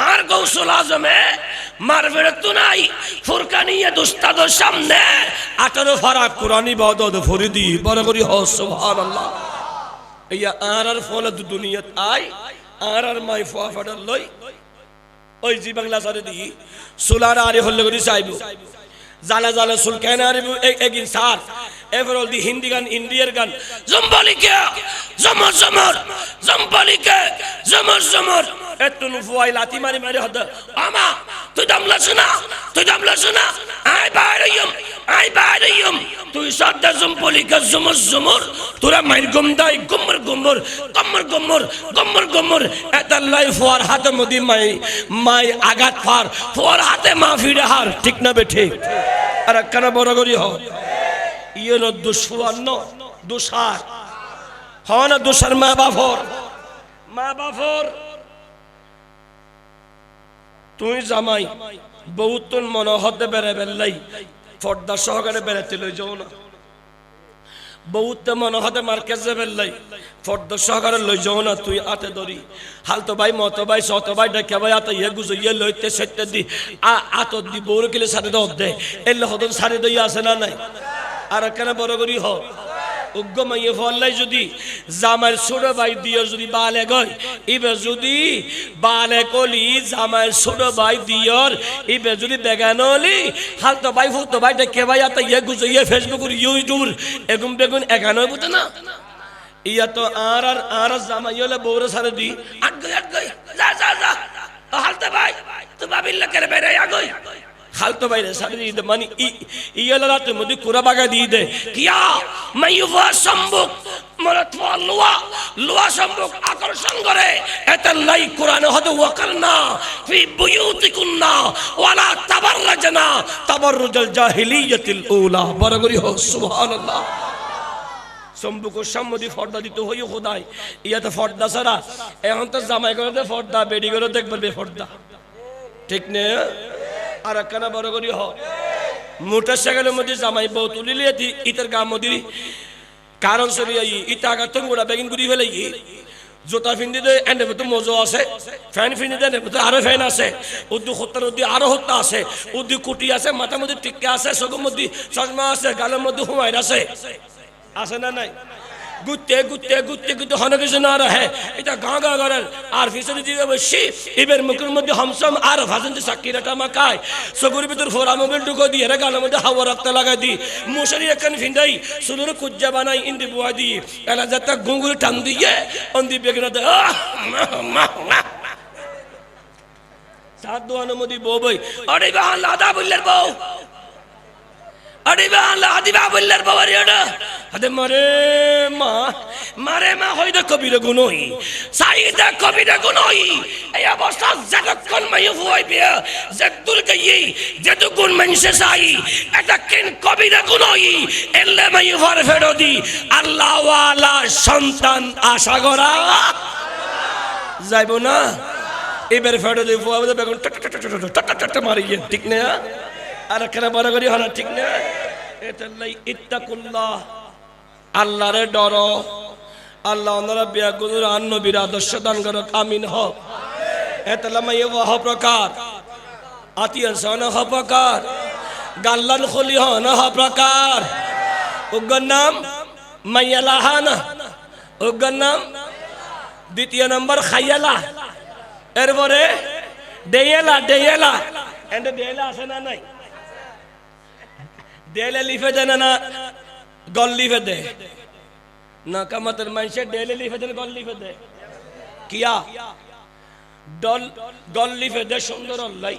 B: আর গৌসুল আজমে মারবের তুনাই ফুরকানিয়ে দুস্তাদের সামনে 18 ফারা কোরআনি ইবাদত ফরিদি বড় করি হ সুবহানাল্লাহ ইয়া আর ফলে দুনিয়াত আই আর মাই ফুয়া ফাডার লই ওই জি বাংলা সারে দি সুলার আরে হল্লে করি চাইবো জালা জালা সুল কেন আরবি এগিন সার এভারঅল দি হিন্দি গান ইন্ডিয়ার গান জম্বালিকা জমর জমর জম্বালিকা জমর জমর এতনু ফুয়াই লাতি মারি মারি হদ আমা তুই দামলা শোনা আই বাইরয়ম তুই সাদা জম্বালিকা জমর জমর তোরা মাইর গমদাই গমর গমর গমর গমর গমর গমর এতাল্লাই ফুয়ার হাতে মদি মাই আঘাত ফার ফুয়ার হাতে মা ফিরে হার ঠিক না বে ঠিক আর একখানা বড় করি হ ইয়েন দুঃসান্ন দুসার হন দুসার মা বাফর তুই জামাই বহুত মন হতে বেড়ে বেলাই পর্দা সহকারে বেড়াতে লই যাও না বহুত মন হতে মার্কেজে বেলাই পর্দা সহকারে লই যাও না তুই আতে ধরি হালতো ভাই মত ভাই সত ভাই ডেকে ভাই আতে ইয়ে গুজো ইয়ে লইতে সেতে দি আত দি বউর কিলে সারে দাও দে এলে হদন সারে দই আছে না নাই আর কেন বড় করি হ উগ্গমাইয়ে ফল্লাই যদি জামাইর ছোট ভাই দিয়ে যদি বালে গয় ইবে যদি বালে কলি জামাইর ছোট ভাই দিয়র ইবে যদি বেগানলি হালতো ভাই ফুতো ভাই ডেকে ভাই আতে ইয়ে গুজো ইয়ে ফেসবুক ইউটিউব এগুম বেগুন এখানে বুঝে না ইয়া তো আর জামাইলে বউরে সারে দি আট গই যা হালতো ভাই তো বাবিল্লা করে বেরে আগই খালতো ভাই রে সারে দি মানে ইয়েলা রাতে মধ্যে কুরা বাগা দিয়ে দে কিয়া মাইয়ুফা সম্বুক মরত লোয়া লোয়া সম্মুখ আকর্ষণ করে এতাল্লাই কোরআনে হদ ওয়াকারনা ফি বুয়ুতিকুন্না ওয়ালা তাবাররাজনা তাবাররুজাল জাহিলিয়াতিল উলা বরগরি হো সুবহানাল্লাহ সম্মুখ সম্মতি পর্দা দিতে হই খোদাই ইয়াতে পর্দা ছাড়া এখন তো জামাই করে পর্দা বেডি করে দেখবে বেপর্দা ঠিক না আর কেন বরগরি হ মোটরসাইকেলের মধ্যে জামাই বউ তুলিলে ইতার গা মধ্যে কারণ চলি আই ইটা আগাত গোড়া বেগিন ঘুরি ফেলে জোতা ফিন্দি দে এনে তো মজো আছে ফ্যান ফিন্দি দে আরো ফ্যান আছে উদ্দু হত্যার উদ্দি আরো হত্যা আছে উদ্দি কুটি আছে মাথার মধ্যে টিক্কা আছে চোখের মধ্যে চশমা আছে গালের মধ্যে হুমায়ুন আছে আছে না নাই গুতে গুতে গুতে গুতে হন কিছু না রহে এটা গা গা করেন আর ফিসে দিবে বসি এবার মুখের মধ্যে হামসাম আর ভাজন সাকিরাটা মাখায় সগুর ভিতর ফোরা মোবাইল ঢুকো দিয়ে রে গালের মধ্যে হাওয়া রাখতে লাগাই দি মশারি একখান ফিন্দাই সুদূর কুজ্জা বানাই ইন্দি বুয়া দি এলা যাতে গুঙ্গুরি টান দিয়ে অন্দি বেগনা দে সাত দোয়ানো মধ্যে বউ বই আরে বা লাদা বললের বউ আরে বা লাদিবা বললের বউ আরে আদে মারে মা হইদে কবির গুণই সাইদে কবির গুণই এই অবস্থা যতক্ষণ মাই হই বিয়া যদুল গই যত গুণ মানুষে চাই এটা কেন কবির গুণই এলে মাই ফর ফেরদি আল্লাহ ওয়ালা সন্তান আশা করা যাইব না এবার ফেরদি ফুয়া বেগুন টক মারি ঠিক না আর কেন বড় করি হনা ঠিক না এতাল্লাই ইত্তাকুল্লাহ আল্লাহরে ডরো আল্লাহ ওনারা বিয়াগুনুর আন নবীর আদর্শ দান করক আমিন হ এতালামা ইয়ে ওয়াহ প্রকার আতিয়ান সনা হ প্রকার গাল্লান খলি হ না হ প্রকার উগ্গর নাম মাইয়ালাহানা উগ্গর নাম দ্বিতীয় নম্বর খাইয়ালা এরপরে ডেয়েলা ডেয়েলা এন্ড ডেয়েলা আছে না নাই ডেলে লিখে দেন না গল লিখে দে না কামাতের মানুষে ডেলে লিখে দেন গল লিখে দে কিয়া ডল গল লিখে দে সুন্দর লাই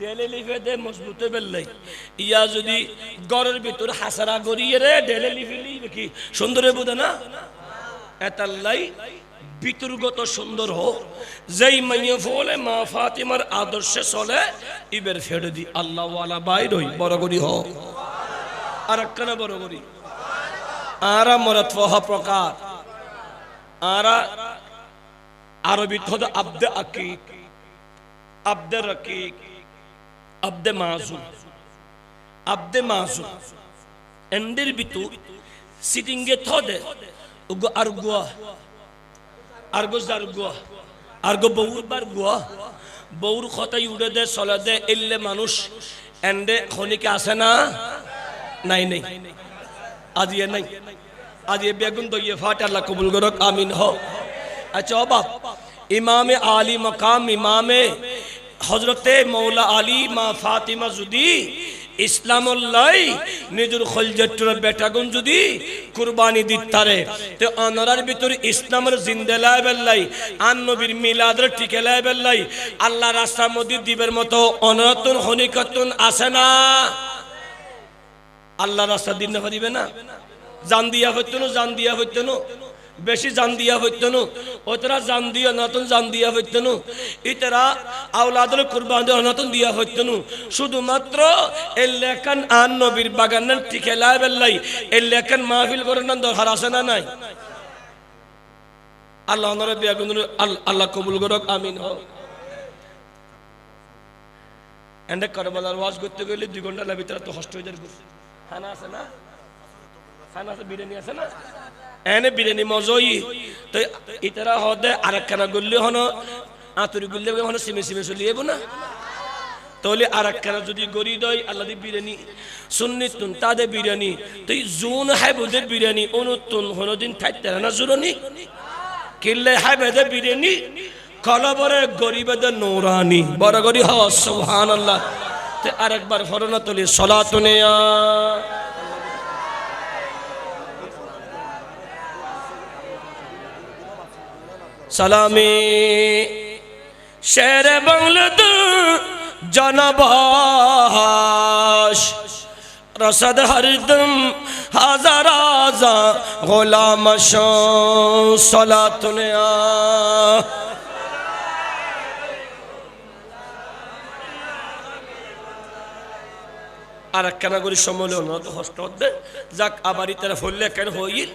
B: ডেলে লিখে দে মজবুতে বেললাই ইয়া যদি গরের ভিতর হাসারা গড়িয়ে রে ডেলে লিখে লিখবে কি সুন্দরে বুঝে না এতাল্লাই বিতর্গত সুন্দর হোক যেই মাইয়ে ফলে মা ফাতিমার আদর্শে চলে ইবের ফেড়ে দি আল্লাহ ওয়ালা বাইরই বড় করি হোক আর একখানে বড় করি আরা মরাত ফহ প্রকার আরা আরবি হদ আব্দে আকিক আব্দে রকিক আব্দে মাসুম আব্দে মাসুম এন্ডের বিতু সিটিংগে থদে উগো আরগুয়া আরগো জারগুয়া আরগো বউর বার গুয়া বউর কথাই উড়ে দে চলে দে এলে মানুষ এন্ডে খনিকে আসে না নাই নাই আজিয়ে নাই আজিয়ে বেগুন দইয়ে ফাট আল্লাহ কবুল করক আমিন হ আচ্ছা বাপ ইমামে আলী মকাম ইমামে হযরতে মৌলা আলী মা ফাতিমা যদি ইসলামুল্লাহ নিজের খলজেটর বেটাগুন যদি কুরবানি দিতারে তে অনরার ভিতর ইসলামের জিন্দেলাই বেল্লাই আন নবীর মিলাদের টিকেলাই বেল্লাই আল্লাহ রাস্তার মধ্যে দিবের মতো অনরতন হনিকতন আছে না আল্লাহ রাস্তা দিন না দিবে না জান দিয়া জান দিয়া হইতনো বেশি জান দিয়া হইতনো ওতরা জান দিয়া নতুন জান দিয়া হইতনো ইতরা আওলাদের কুরবান দিয়া নতুন দিয়া হইতনো শুধুমাত্র এই লেখান আন নবীর বাগানের টিকেলা বেল্লাই এই লেখান মাহফিল করার দরকার আছে না নাই আল্লাহ ওনারে বিয়াগুনুর আল্লাহ কবুল করক আমিন হ এন্ড কারবালার ওয়াজ করতে গেলে 2 ঘন্টা লাগবে তারা তো হস্ট হয়ে যাবে খানা আছে না খানা আছে বিরিয়ানি আছে না এনে বিরিয়ানি মজই তো ইতারা হদে আরেকখানা গল্লি হনো আতুরি গল্লি হনো সিমে সিমে চলি যাবো না তাহলে আরেকখানা যদি গড়ি দই আল্লাহ দি বিরিয়ানি সুন্নিতুন তাদে বিরিয়ানি তো জুন হাইবদে বিরিয়ানি অনুতুন হনো দিন থাকতে না জুরনি কিল্লে হাইবদে বিরিয়ানি কলবরে গরিবদে নূরানি বড় গরি হ সুবহানাল্লাহ তে আরেকবার ফরনা তলি সালাতুনিয়া সালামি শের বাংলাদেশ জনবাস رسد ہر دم ہزار آزا غلام شو صلاۃ نیا আর একখানা করে সম্মেলন তো হস্ত হতে যাক আবার ইতারা ফললে কেন হইল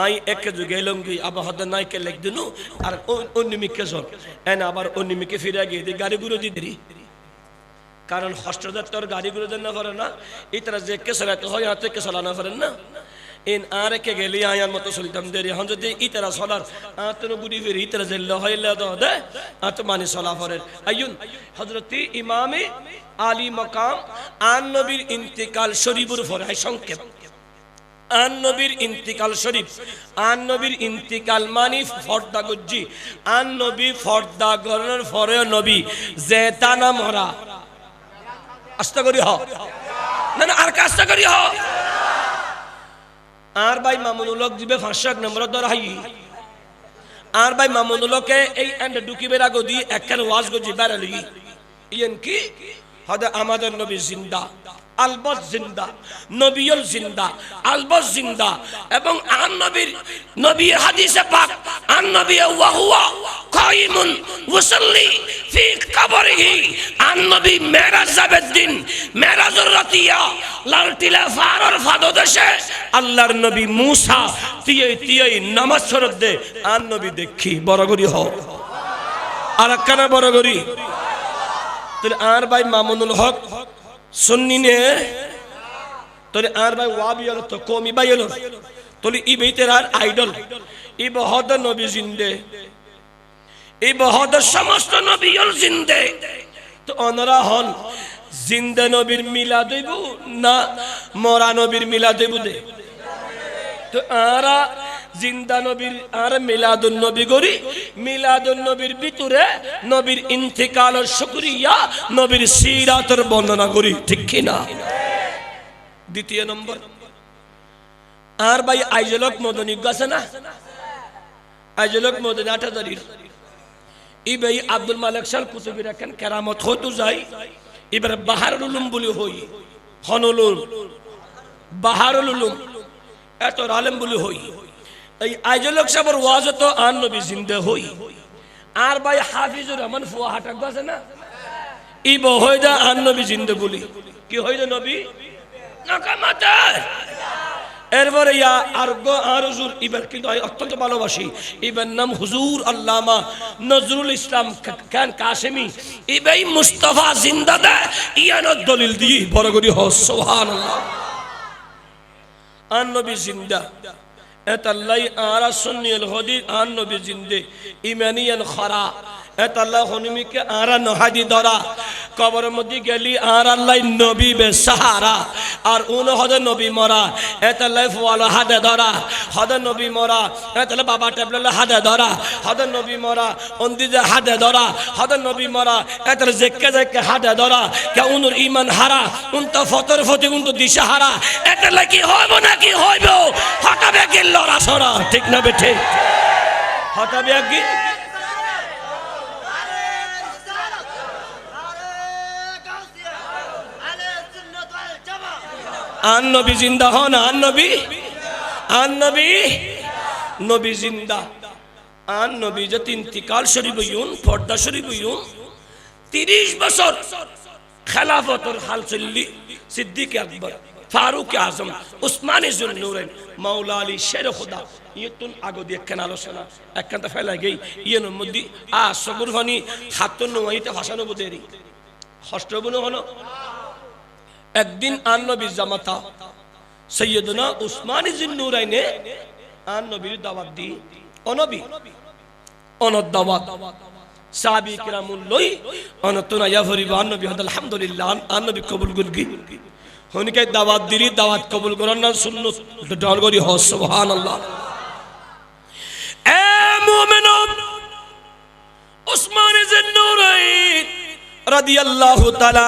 B: আই একে যুগে এলাম কি আবার হতে নাইকে লেখ দিনু আর অন্যমিকে চল এন আবার অন্যমিকে ফিরে গিয়ে দিই গাড়ি গুলো দিদি কারণ হস্তদার তোর গাড়ি গুলো দেন না পারে না ইতারা যে কে চলাতে হয় হাতে কে চলানো পারেন না এন আর একে গেলি আয়ার মতো চলতাম দেরি এখন যদি ইতারা চলার আতন গুড়ি ফিরে ইতারা যে হইলে দে আত মানে চলা পড়েন আইয়ুন হযরতি ইমামে আলী মকাম আন নবীর ইন্তিকাল শরীফের পরে সংক্ষেপ আন নবীর ইন্তিকাল শরীফ আন নবীর ইন্তিকাল মানি ফর্দা গজ্জি আন নবী ফর্দা গরনের পরে নবী যে তানা মরা আস্তা করি হ না না আর কাজটা করি হ আর ভাই মামুনুল হক জিবে 500 নম্বর ধরাই আর ভাই মামুনুল হকে এই এন্ড ঢুকিবে রাগো দি একখান ওয়াজ গজি বেরালি ইয়েন কি হদা আমাদের নবী জিন্দা আলবত জিন্দা নবীল জিন্দা আলবত জিন্দা এবং আন নবীর নবী হাদিসে পাক আন নবী ওয়া হুয়া কাইমুন ওয়াসাল্লি ফি কবরিহি আন নবী মেরাজ যাবের দিন মেরাজুর রাতিয়া লালটিলা ফারর ফাদদেশে আল্লাহর নবী মুসা তিয়ে নামাজ পড়ে দে আন নবী দেখি বড় করি হও আর একখানা বড় করি তোরে আর ভাই মামুনুল হক সুন্নি নে তোরে আর ভাই ওয়াবি হলো তো কমি ভাই হলো তোলে ই বেতের আর আইডল ই বহদ নবী জিন্দে ই বহদ সমস্ত নবী হল জিন্দে তো অনরা হন জিন্দে নবীর মিলাদ হইব না মরা নবীর মিলাদ হইব দে তো আরা জিন্দা নবীর আর মিলাদুন নবী করি মিলাদুন নবীর ভিতরে নবীর ইন্তিকালের শুকরিয়া নবীর সিরাতের বর্ণনা করি ঠিক কি না দ্বিতীয় নম্বর আর ভাই আইজলক মদনী আছে না আইজলক মদনী 8000 ই ভাই আব্দুল মালিক শাহ কুতুবী রাখেন কেরামত হতো যাই এবার বাহারুল উলুম বলি হই হনুলুল বাহারুল উলুম এত আলেম বলি হই এই আইজলক সাহেবের ওয়াজ তো আন নবী জিন্দা হই আর ভাই হাফিজুর রহমান ফুয়া হাটাক আছে না ই বহয়দা আন নবী জিন্দা বলি কি হইদা নবী নাকামাতা এরপরে ইয়া আরগো আর হুজুর ইবার কিন্তু অত্যন্ত ভালোবাসি ইবার নাম হুজুর আল্লামা নজরুল ইসলাম খান কাশেমি ইবাই মুস্তাফা জিন্দা দে ইয়ানো দলিল দি বড় করি হ সুবহানাল্লাহ আন নবী জিন্দা এতাল্লাই আরা সুন্নিল হদি আন নবী জিন্দে ইমানিয়ান খরা এতাল্লাহ হনুমিকে আরা নহাদি ধরা কবরের মধ্যে গেলি আর আল্লাহ নবী বে সাহারা আর উন হদে নবী মরা এতাল্লাহ ফুয়ালা হাদে ধরা হদে নবী মরা এতাল্লাহ বাবা টেবলা হাদে ধরা হদে নবী মরা অন্দিজে হাদে ধরা হদে নবী মরা এতাল্লাহ জেকে হাদে ধরা কে উনুর ইমান হারা উন তো ফতর ফতি উন তো দিশা হারা এতাল্লাহ কি হইব না কি হইব হটাবে কি লড়া ছড়া ঠিক না বেঠে হটাবে কি আন নবী জিন্দা হন আন নবী নবী জিন্দা আন নবী যে ইন্তিকাল শরীফ হইউন পর্দা শরীফ হইউন 30 বছর খেলাফতের হাল চললি সিদ্দিক আকবর ফারুক আজম উসমানে জুন্নুরাইন মাওলা আলী শের খোদা ইয়তুন আগদি একখান আলোচনা একখানটা ফেলা গই ইয়ের মধ্যে সবুর ফানি হাতুন নইতে ভাষানো বুদেরি হষ্টবুনো হলো একদিন আন নবীর জামাতা সৈয়দনা উসমান জিন্নুরাইনে আন নবীর দাওয়াত দি অনবী অনদ দাওয়াত সাহাবী কিরামুল লই অনতনা ইয়াফরি আন নবী আলহামদুলিল্লাহ আন নবী কবুল করগি হনিকে দাওয়াত দিরি দাওয়াত কবুল করার না সুন্নাত ডল করি হ সুবহানাল্লাহ এ মুমিনুন উসমান জিন্নুরাইন রাদিয়াল্লাহু তাআলা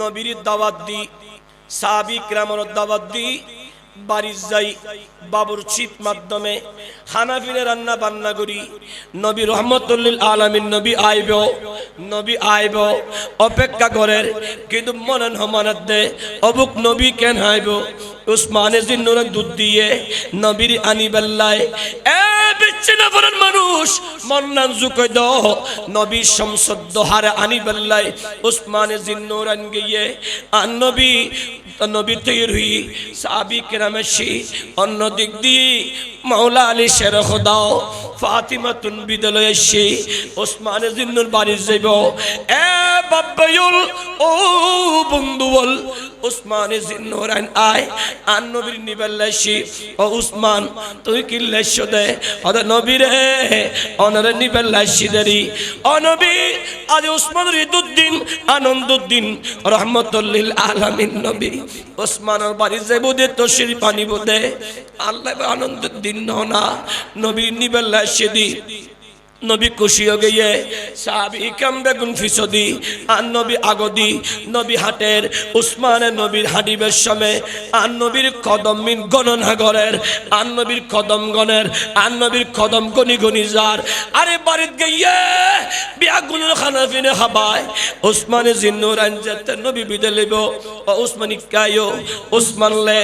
B: নবীর দাওয়াত দি সাহাবী কিরামের দাওয়াত দি বাড়ি যাই বাবুর্চির মাধ্যমে হানাফিনে রান্না বান্না করি নবী রহমতুল্লিল আলামিন নবী আইব অপেক্ষা করে কিন্তু মনন হমানত দে অবুক নবী কেন আইব উসমানে জিন্নুরের দুধ দিয়ে নবীর আনি বেল্লায় এ বিচ্ছিন্ন পরান মানুষ মন্নান জুকই দ নবী শামসুদ্দ হারে আনি বেল্লায় উসমানে জিন্নুর আন গিয়ে আন নবী তৈর হুই সাহাবী কেরামেশি অন্য দিক দিয়ে মাওলা আলী শের খোদাও ফাতিমাতুন বিদলয় এসে ওসমানে জিন্নুর বাড়ি যাইব এ বাব্বায়ুল ও বন্ধুবল উসমানে জিন্নুর আয় আন নবীর নিবেল্লাইছি ও উসমান তুই কি লেশ দে আদা নবী রে অনরে নিবেল্লাইছি দেরি ও নবী আজ উসমানের ঈদুদ্দিন আনন্দুদ্দিন রহমতুল্লিল আলামিন নবী ওসমানের বাড়ি যাইব দে তশরিফ আনিব দে আল্লাহ আনন্দের দিন না নবী নিবেল্লাইছি দি নবী খুশি হয়ে গিয়ে সাহাবী কাম বেগুন ফিসদি আর নবী আগদি নবী হাটের উসমানে নবীর হাডিবের সময় আর নবীর কদম মিন গণনাগরের আর নবীর কদম গণের আর নবীর কদম গনি গনি যার আরে বাড়িত গিয়ে বিয়াগুনের খানাফিনে হাবায় উসমানে জিন্নুর আনজাতে নবী বিদে লইব ও উসমানি কায়ো উসমান লে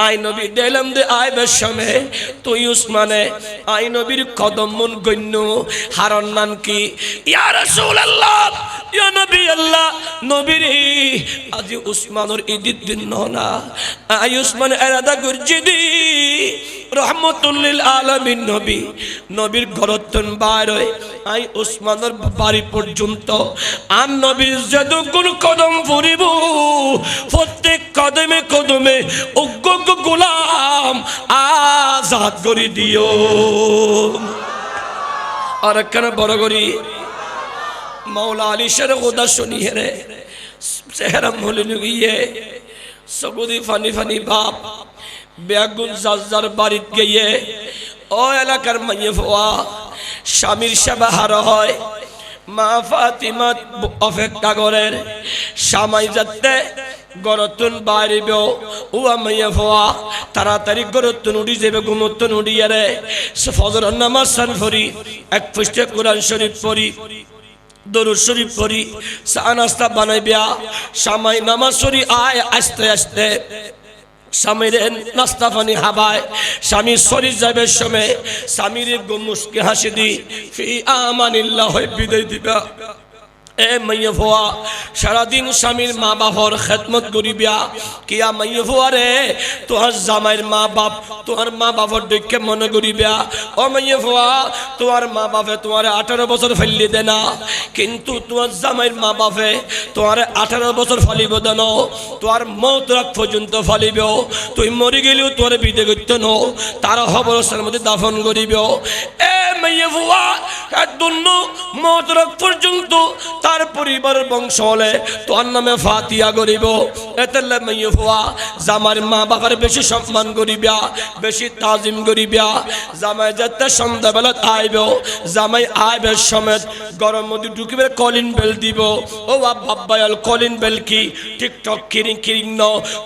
B: আই নবী দিলাম দে আইবের সময় তুই উসমানে আই নবীর কদম মন গণ্য হারন নাম কি ইয়া রাসূলুল্লাহ ইয়া নবী আল্লাহ নবীরে আজ উসমানের ঈদের দিন না আই উসমান এরাদা গুরজিদি রহমতুল্লিল আলামিন নবীর ঘরতন বাইরে আই উসমানের বাড়ি পর্যন্ত আর নবীর যতক্ষণ কদম ফুরিব প্রত্যেক কদমে কদমে উগ্র গোলাম আজাদ করে দিও আর একখানা বড় করি মাওলা আলী শের খোদা শুনি হেরে চেহারা মলিন গিয়ে সগুদি ফানি ফানি বাপ বেগুন জাজার বাড়িত গিয়ে ও এলাকার মাইয়ে ফোয়া স্বামীর সেবা হার হয় মা ফাতিমা অপেক্ষা করেন সামাই যাতে গরতুন বাড়িব ও মাইয়া ফোয়া তাড়াতাড়ি গরতুন উড়ি যাবে ঘুমতুন উড়িয়ে রে ফজর নামাজ সান ফরি এক পৃষ্ঠে কোরআন শরীফ পড়ি দরুদ শরীফ পড়ি চা নাস্তা বানাইবিয়া সামাই নামাজ পড়ি আয় আস্তে আস্তে স্বামীর নাস্তা পানি হাবায় স্বামী শরীর যাবে সময় স্বামীর মুস্কি হাসি দি ফি আমানিল্লাহ বিদায় দিবা এ মাইয়া ফোয়া সারাদিন স্বামীর মা বাবার খেদমত করিবিয়া কিয়া মাইয়া ফোয়া রে তোহার জামাইর মা বাপ তোমার মা বাবার দেখে মনে করিবিয়া ও মাইয়া ফোয়া তোমার মা বাপে তোমার 18 বছর ফেললি দে না কিন্তু তোমার জামাইর মা বাপে তোমার 18 বছর ফালিব দেন তোমার মৌত রাত পর্যন্ত ফালিব তুই মরি গেলেও তোর বিদে করতে নো তারা হবরসের মধ্যে দাফন করিব এ মাইয়া ফোয়া একদন্য মৌত রাত পর্যন্ত তার পরিবার বংশ হলে তোর নামে ফাতিয়া করিব এতেলে মাইয়া ফোয়া জামার মা বাবার বেশি সম্মান করিবা বেশি তাজিম করিবা জামাই যাতে সন্ধ্যাবেলা আইব জামাই আইবের সমেত গরম মধ্যে ঢুকিবে কলিং বেল দিব ও বাব্বায়াল কলিং বেল কি টিকটক কিরিং কিরিং ন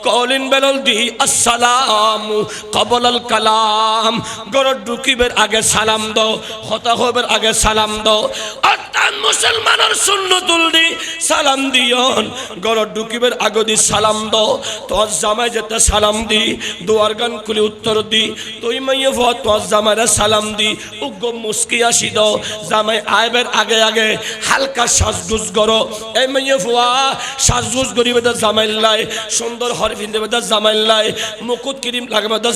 B: কলিং বেল দি আসসালামু কবলাল কালাম গরম ঢুকিবের আগে সালাম দাও হতা হবের আগে সালাম দাও অর্থাৎ মুসলমানের সুন্নতুল দি সালাম দিয়ন গরম ঢুকিবের আগে দি সালাম দাও তোর জামাই যেতে সালাম দি দুয়ার গান খুলে উত্তর দি তুই মাইয়া ফোয়া তোর জামাইরা সালাম দি উগ্র মুস্কি আসি দাও জামাই আইবের আগে আগে হালকা সাজগুজ করো এই মাইয়া ফোয়া সাজগুজ করিবে তো জামাইল্লাই সুন্দর হর ফিনদেবে তো জামাইল্লাই মুকুট ক্রিম লাগাবে তো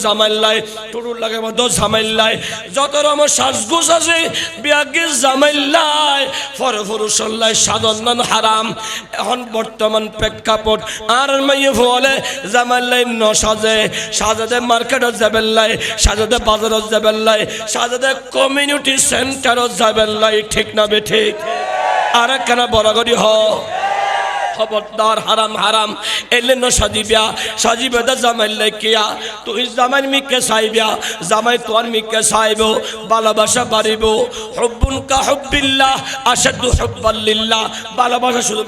B: জামাইল্লাই টুরুর লাগাবে তো জামাইল্লাই যত রকম সাজগুজ আছে বিয়াগে জামাইল্লাই ফরফরুসল্লাই সাধন হারাম এখন বর্তমান প্রেক্ষাপট আর মাইয়া ফোয়ালে জামাইল্লাই ন সাজে সাজাদে মার্কেটত যাবেল্লাই সাজাদে বাজারত যাবেল্লাই সাজাদে কমিউনিটি সেন্টারত যাবেল্লাই ঠিক না বে ঠিক আর একখানা বড় করি হ খবরদার হারাম হারাম এলে ন সাজিবিয়া সাজিবে দা জামাই লাইকিয়া তুই জামাই মিকে চাইবিয়া জামাই তোর মিকে চাইব ভালোবাসা বাড়িব হুব্বুন কা হুব্বিল্লাহ আশাদু হুব্বাল লিল্লাহ ভালোবাসা শুধু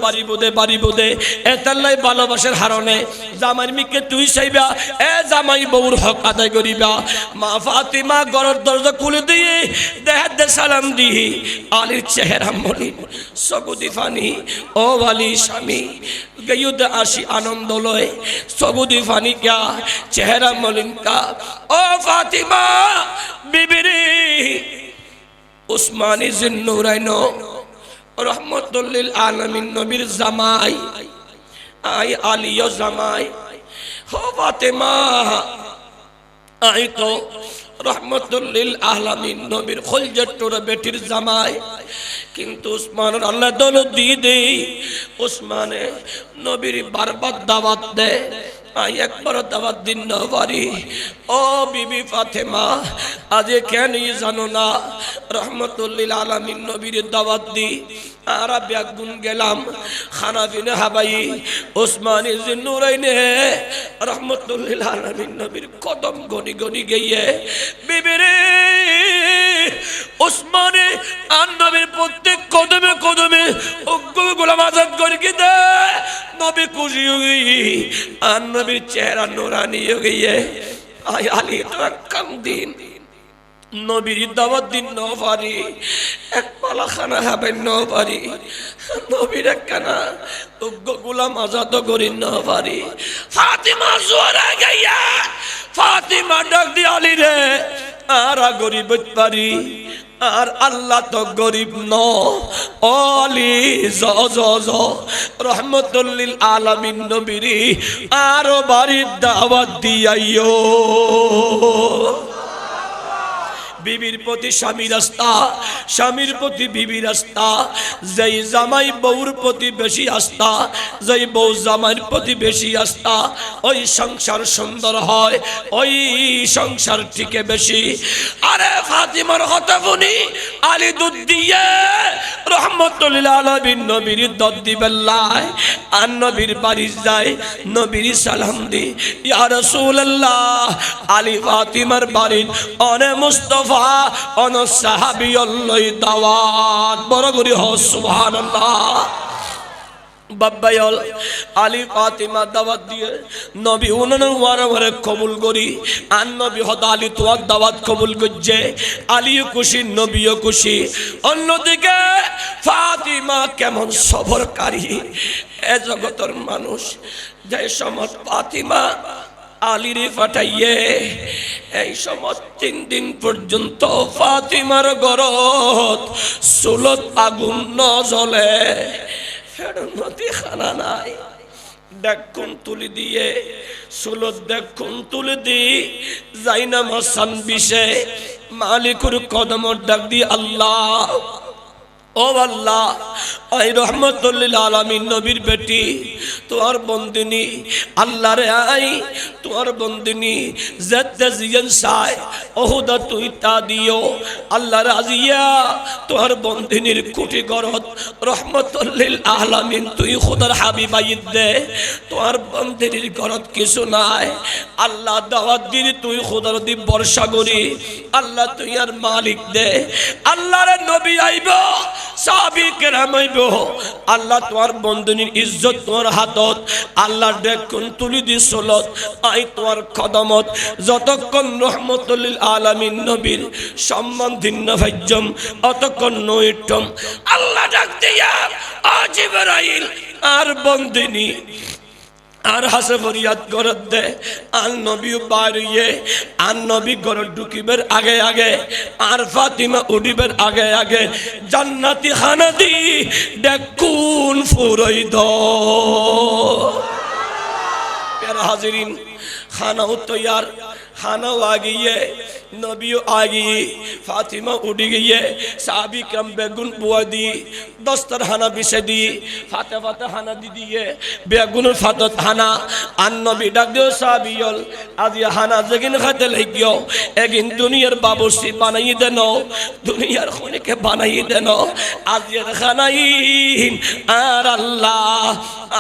B: বাড়িব দে এতাল্লাই ভালোবাসার হারণে জামাই মিকে তুই চাইবা এ জামাই বউর হক আদায় করিবা মা ফাতিমা ঘরের দরজা খুলে দিয়ে দেহাতে সালাম দি আলীর চেহারা মলিন সগুদি ফানি ও ওয়ালি স্বামী গয়ুদ আসি আনন্দ লয় সগুদি ফানি ক্যা চেহারা মলিন কা ও ফাতিমা বিবিরি উসমানী জিন্নুরাইন রহমতুল লিল আলামিন নবীর জামাই আই আলীও জামাই ও ফাতিমা আই তো রহমতুল লিল আলামিন নবীর খলজতুর বেটির জামাই কিন্তু উসমানের আল্লাহ দৌলত দিয়ে দেই উসমানে নবীর বারবার দাওয়াত দে আই একবার দাওয়াত দিন না পারি ও বিবি ফাতেমা আজ কেন জানো না রহমতুল লিল আলামিন নবীর দাওয়াত দি আর ব্যাগুন গেলাম খানা পিনে হাবাই উসমানী জিন্নুরাইনে রহমতুল লিল আলামিন নবীর কদম গনি গনি গিয়ে বিবিরে উসমানে আর নবীর প্রত্যেক কদমে কদমে গোলাম আজাদ করে দে নবী খুশি হয়ে আর নবীর চেহারা নুরানি হয়ে গিয়ে আয় আলী তোরা কান্দিন নবীর দাওয়াত দিন ন পারি এক পালা খানা খাবেন ন পারি নবীর একখানা গোলাম আজাদ করি ন পারি ফাতিমা জোরে গাইয়া ফাতিমা ডাক দি আলী রে আর গরিব পারি আর আল্লাহ তো গরিব ন অলি জ জ জ রহমতুল লিল আলামিন নবীরি আর বাড়ির দাওয়াত দিয়াইও বিবির প্রতি স্বামীর আস্থা স্বামীর প্রতি বিবির আস্থা যেই জামাই বউর প্রতি বেশি আস্থা যেই বউ জামাইয়ের প্রতি বেশি আস্থা ওই সংসার সুন্দর হয় ওই সংসার টিকে বেশি আরে ফাতিমার কথা শুনি আলী দুধ দিয়ে রহমতুল লিল আলামিন নবীর দুধ দিবেল্লাহ আর নবীর বাড়ি যায় নবীর সালাম দি ইয়া রাসূলুল্লাহ আলী ফাতিমার বাড়ি অনে মুস্তাফা অন সাহাবী আল্লাহ দাওয়াত বড় করি হ সুবহানাল্লাহ বাব্বায়ল আলী ফাতিমা দাওয়াত দিয়ে নবী উনানের ওয়ারে কবুল করি আর নবী হদ আলী তোয়ার দাওয়াত কবুল করছে আলীও খুশি নবীও খুশি অন্যদিকে ফাতিমা কেমন সবরকারী এ জগতের মানুষ যে সময় ফাতিমা আলীরে ফাটাইয়ে এই সময় 3 দিন পর্যন্ত ফাতিমার ঘরত চুলত আগুন ন জ্বলে ফেরনতি খানা নাই দেখুন তুলি দিয়ে চুলত দেখুন তুলি দি যাইনা মসান বিষে মালিকুর কদমর ডাক দি আল্লাহ ও আল্লাহ আই রহমতুল লিল আলামিন নবীর বেটি তোর বন্দিনী আল্লাহ রে আই তোর বন্দিনী যেতে জিয়ান চাই ওহুদা তুই তা দিও আল্লাহ রাজিয়া তোর বন্দিনীর কুটি গরত রহমতুল লিল আলামিন তুই খোদার হাবিবাইত দে তোর বন্দিনীর গরত কিছু নাই আল্লাহ দাওয়াত দিলি তুই খোদার দি বর্ষা করি আল্লাহ তুই আর মালিক দে আল্লাহর নবী আইব সাহাবী কেরাম আইব আল্লাহ তোর বন্দিনীর ইজ্জত তোর হাতত আল্লাহ দেখুন তুলি দি চলত আই তোর কদমত যতক্ষণ রহমতুল লিল আলামিন নবীর সম্মান দিন ভাজ্যম অতক্ষণ নইটম আল্লাহ ডাক দিয়া আ জিবরাইল আর বন্দিনী আর হাসে ফরিয়াদ করত দে আর নবী বাড়িয়ে আর নবী ঘর ঢুকিবের আগে আগে আর ফাতিমা উঠিবের আগে আগে জান্নাতি খানা দি দেখুন ফুরই দ প্যারা হাজিরিন খানাও তৈয়ার খানাও আগিয়ে নবীও আগিয়ে ফাতিমা উঠি গিয়ে সাহাবী কেরাম বেগুন বুয়া দি দস্তর হানা বিছে দি ফাতে ফাতে হানা দি দিয়ে বেগুনের ফাতত হানা আর নবী ডাক দিও সাহাবীল আজি হানা যেগিন খাতে লাগিও এগিন দুনিয়ার বাবুসি বানাই দেন দুনিয়ার খনিকে বানাই দেন আজি খানাইন আর আল্লাহ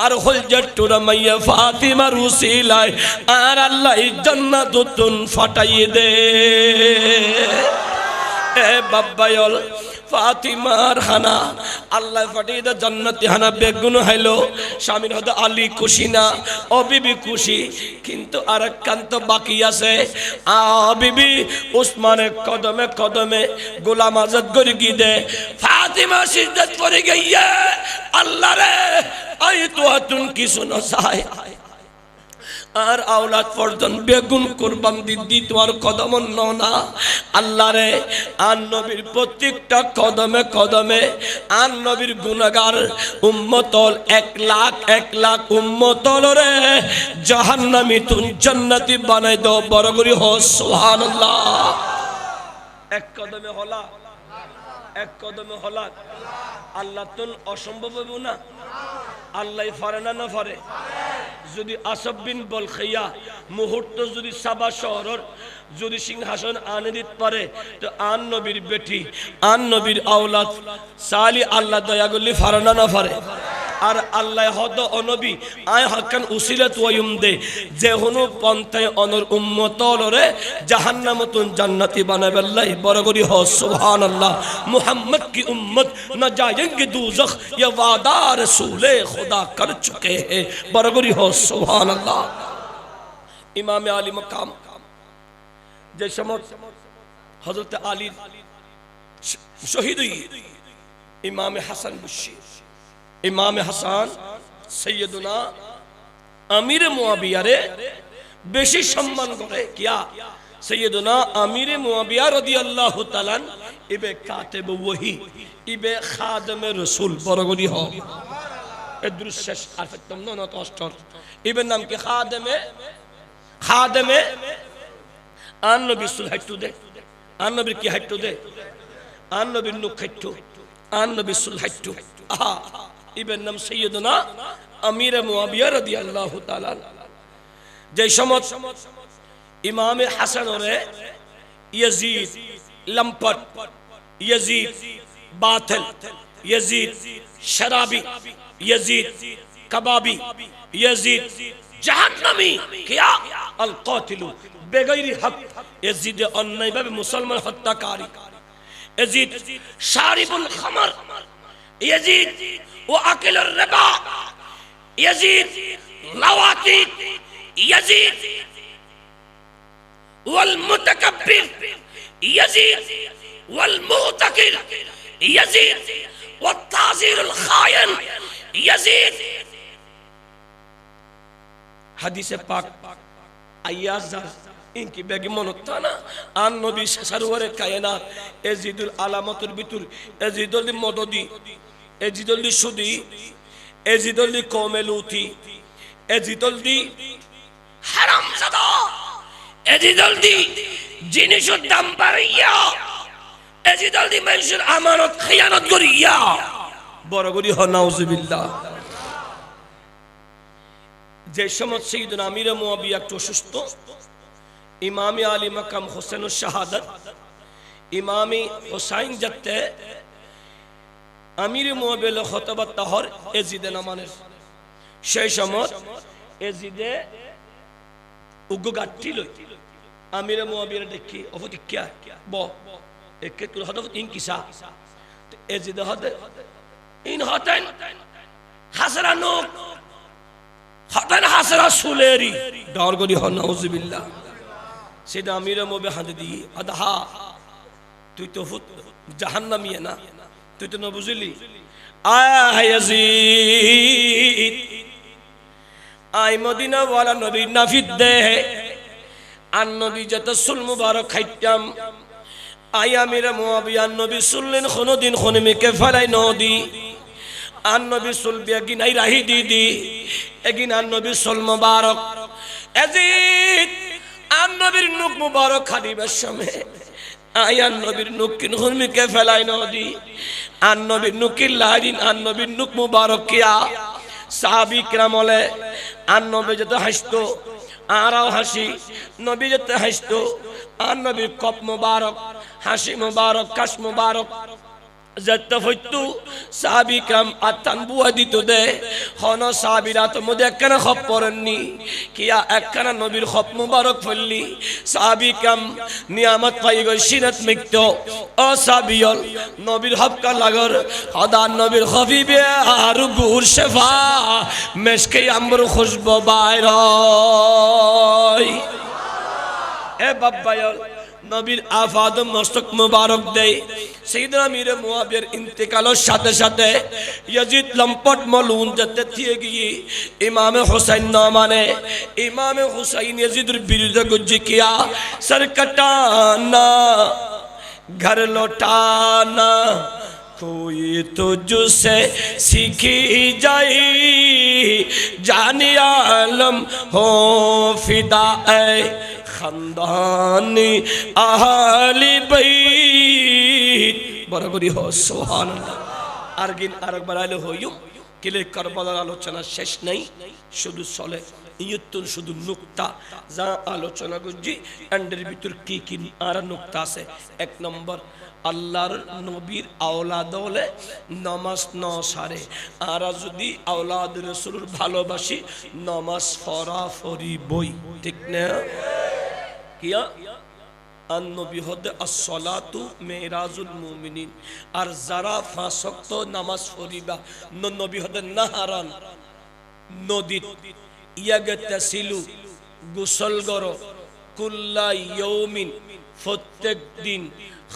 B: আর হল জট্টুরা মাইয়া ফাতিমা রুসিলায় আর আল্লাহ জান্নাতুন ফাটাইয়ে দে এ বাব্বায়ল ফাতিমার হানা আল্লাহ ফাটিয়ে দে জান্নাতি হানা বেগুন হাইলো স্বামীর হদ আলী খুশি না ও বিবি খুশি কিন্তু আরেক কান্ত বাকি আছে বিবি উসমানের কদমে কদমে গোলাম আজাদ গরি দে ফাতিমা সিজদাত পড়ে গইয়া আল্লাহ রে আই তো তুন কি শুনো চাই আর আওলাদ পর্যন্ত বেগুন কুরবান দিদি তোমার কদম না আল্লাহ রে আর নবীর প্রত্যেকটা কদমে কদমে আর নবীর গুনাহগার উম্মতল 1 লাখ উম্মতল রে জাহান্নামী তুন জান্নাতি বানাই দাও বড় করে হ সুবহানাল্লাহ এক কদমে হলা এক কদমে হলা আল্লাহ তুন অসম্ভব হইব না আল্লাহ পারে না পারে যদি আসব বিন বলখিয়া মুহূর্ত যদি সাবা শহরের যদি সিংহাসন আনে দিতে পারে তো আন নবীর বেটি আন নবীর আওলাদ সালি আল্লাহ দয়া করলে পারে না পারে আর আল্লাহ হদ অনবী আয় হাকান উসিলাত ওয়ায়ুম দে যে হনু পন্থায় অনর উম্মতলরে জাহান্নামতুন জান্নাতি বানাবে আল্লাহ বড় করি হ সুবহানাল্লাহ মুহাম্মদ কি উম্মত না जाएंगे दोज़ख ये वादा रसूल खुदा कर चुके हैं बड़ करी हो सुबहानाल्लाह इमाम आली मकाम जे समत हजरत आली शहीद इमाम हसन बुशी इमाम हसन सैयदना अमीर मुआविया रे बेशी सम्मान करे क्या सैयदना अमीर मुआविया रदियल्लाहु ताआला इबे कातिब वही इबे खादम रसूल बरगरी हो इद्रुस आफतम न तोस्टर इबे नाम के खादम आन नबी सुलहटू दे आन नबी की हटू दे आन नबी नुखटू आन नबी सुलहटू आहा इबे नाम सैयदना अमीर मुआविया रदियल्लाहु ताआला जे समत इमाम हसन रे यजीद लंपट यजीद बातिल यजीद शराबी यजीद कबाबी यजीद जहन्नमी क्या अल कातिलु बेगैर हक यजीद अन्याय भाবে मुसलमान हत्याकारी यजीद शारिबुल खमर यजीद व अकिल रिबा यजीद लवाती यजीद वल मुतकब्बिर यजीद वल मुतकिर यजीद والتعزير الخائن यजीद हदीस पाक अय्याज इनकी बेगी मनोता ना आन नबी सरवरे कायनात यजीदुल अलामतुल बितुल यजीदुल मददी यजीदुल सुदी यजीदुल कौमेलूती यजीदुल হারামজাদা এজিদলদি জিনিসের দাম বাড়িয়া এজিদলদি মানুষের আমানত খিয়ানত করিয়া বড় করি হ নাউজুবিল্লাহ যে সময় সাইয়েদনা আমির মুআবিয়া একটু অসুস্থ ইমাম আলী মাকাম হোসেনুশ শাহাদাত ইমাম হুসাইন যাতে আমির মুআবিয়া খুতবা তাহর এজিদে নামানের সেই সময় এজিদে उगो गाठी लो आमिर मुआविया देखी अफति क्या बो एक के हदफ इन किसा तो एजिद हद इन हतन हसरा नो हतन हसरा सुलेरी डर गरी हो नाउजुबिल्लाह सेदा आमिर मुआविया हाथ दी अदहा तू तो फुत जहन्नमी है ना तू तो न बुझली आ यजीद आई मदीना वाला नबी नाफिद दे आन नबी जत सुल मुबारक खाइताम आई आमिर मुआविया नबी सुल्लेन कोनो दिन खोने में के फलाई नदी आन नबी सुल बेगिन आई राही दीदी एगिन आन नबी सुल मुबारक यजीद आन नबीर नुक मुबारक खादिबे समय आई आन नबीर नुक किन खोने में के फलाई नदी आन नबीर नुकिल लादिन आन नबीर नुक मुबारक किया साहाबी किरामले आन नबी जत हसतो आराव हसी नबी जत हसतो आन नबी कप मुबारक हसी मुबारक कश मुबारक যাতে হইতো সাহাবী کرام আতান বুয়া দিত দে হন সাহাবীরা তো মধ্যে একখানা খপ পড়েননি কিয়া একখানা নবীর খপ মুবারক ফললি সাহাবী کرام নিয়ামত পাই গই সিনাত মিক্ত ও সাহাবীল নবীর হপকা লাগর খোদা নবীর খফিবে আর গুর শেফা মেশকে আম্বর খুশবু বাইর এ বাব্বায়ল নবীর আফাদ মস্তক মুবারক দেয় সাইয়েদনা মীর মুয়াবিয়ার ইন্তেকালের সাথে সাথে ইয়াজিদ লম্পট মলুন যেতে দিয়ে গিয়ে ইমামে হুসাইন না মানে ইমামে হুসাইন ইয়াজিদের বিরুদ্ধে গুজি কিয়া সর কটানা ঘর লৌটানা कोई तुझसे सीखी जाए जाने आलम हो फिदा ऐ खानदानी आहली बैत बराबरी हो सुभान अल्लाह आरगिन आरग बराले हो यूं किले करबलार आलोचना शेष नहीं शुद्ध चले इयतुन शुद्ध नुक्ता जा आलोचना गुजी एंडर ভিতর কি কি আর নুক্তা আছে এক নম্বর আল্লাহর নবীর আওলাদ হলে নামাজ ন সারে আর যদি আওলাদ রাসূলুর ভালোবাসি নামাজ ফরাফরি বই ঠিক না কিয়া আন নবী হদে as-সালাতু মিরাজুল মুমিনিন আর যারা পাঁচ ওয়াক্ত নামাজ পড়িবা নবী হদে নাহারান নদীত ইয়াগতাসিলু গোসল করো কুল্লা ইয়াউমিন প্রত্যেক দিন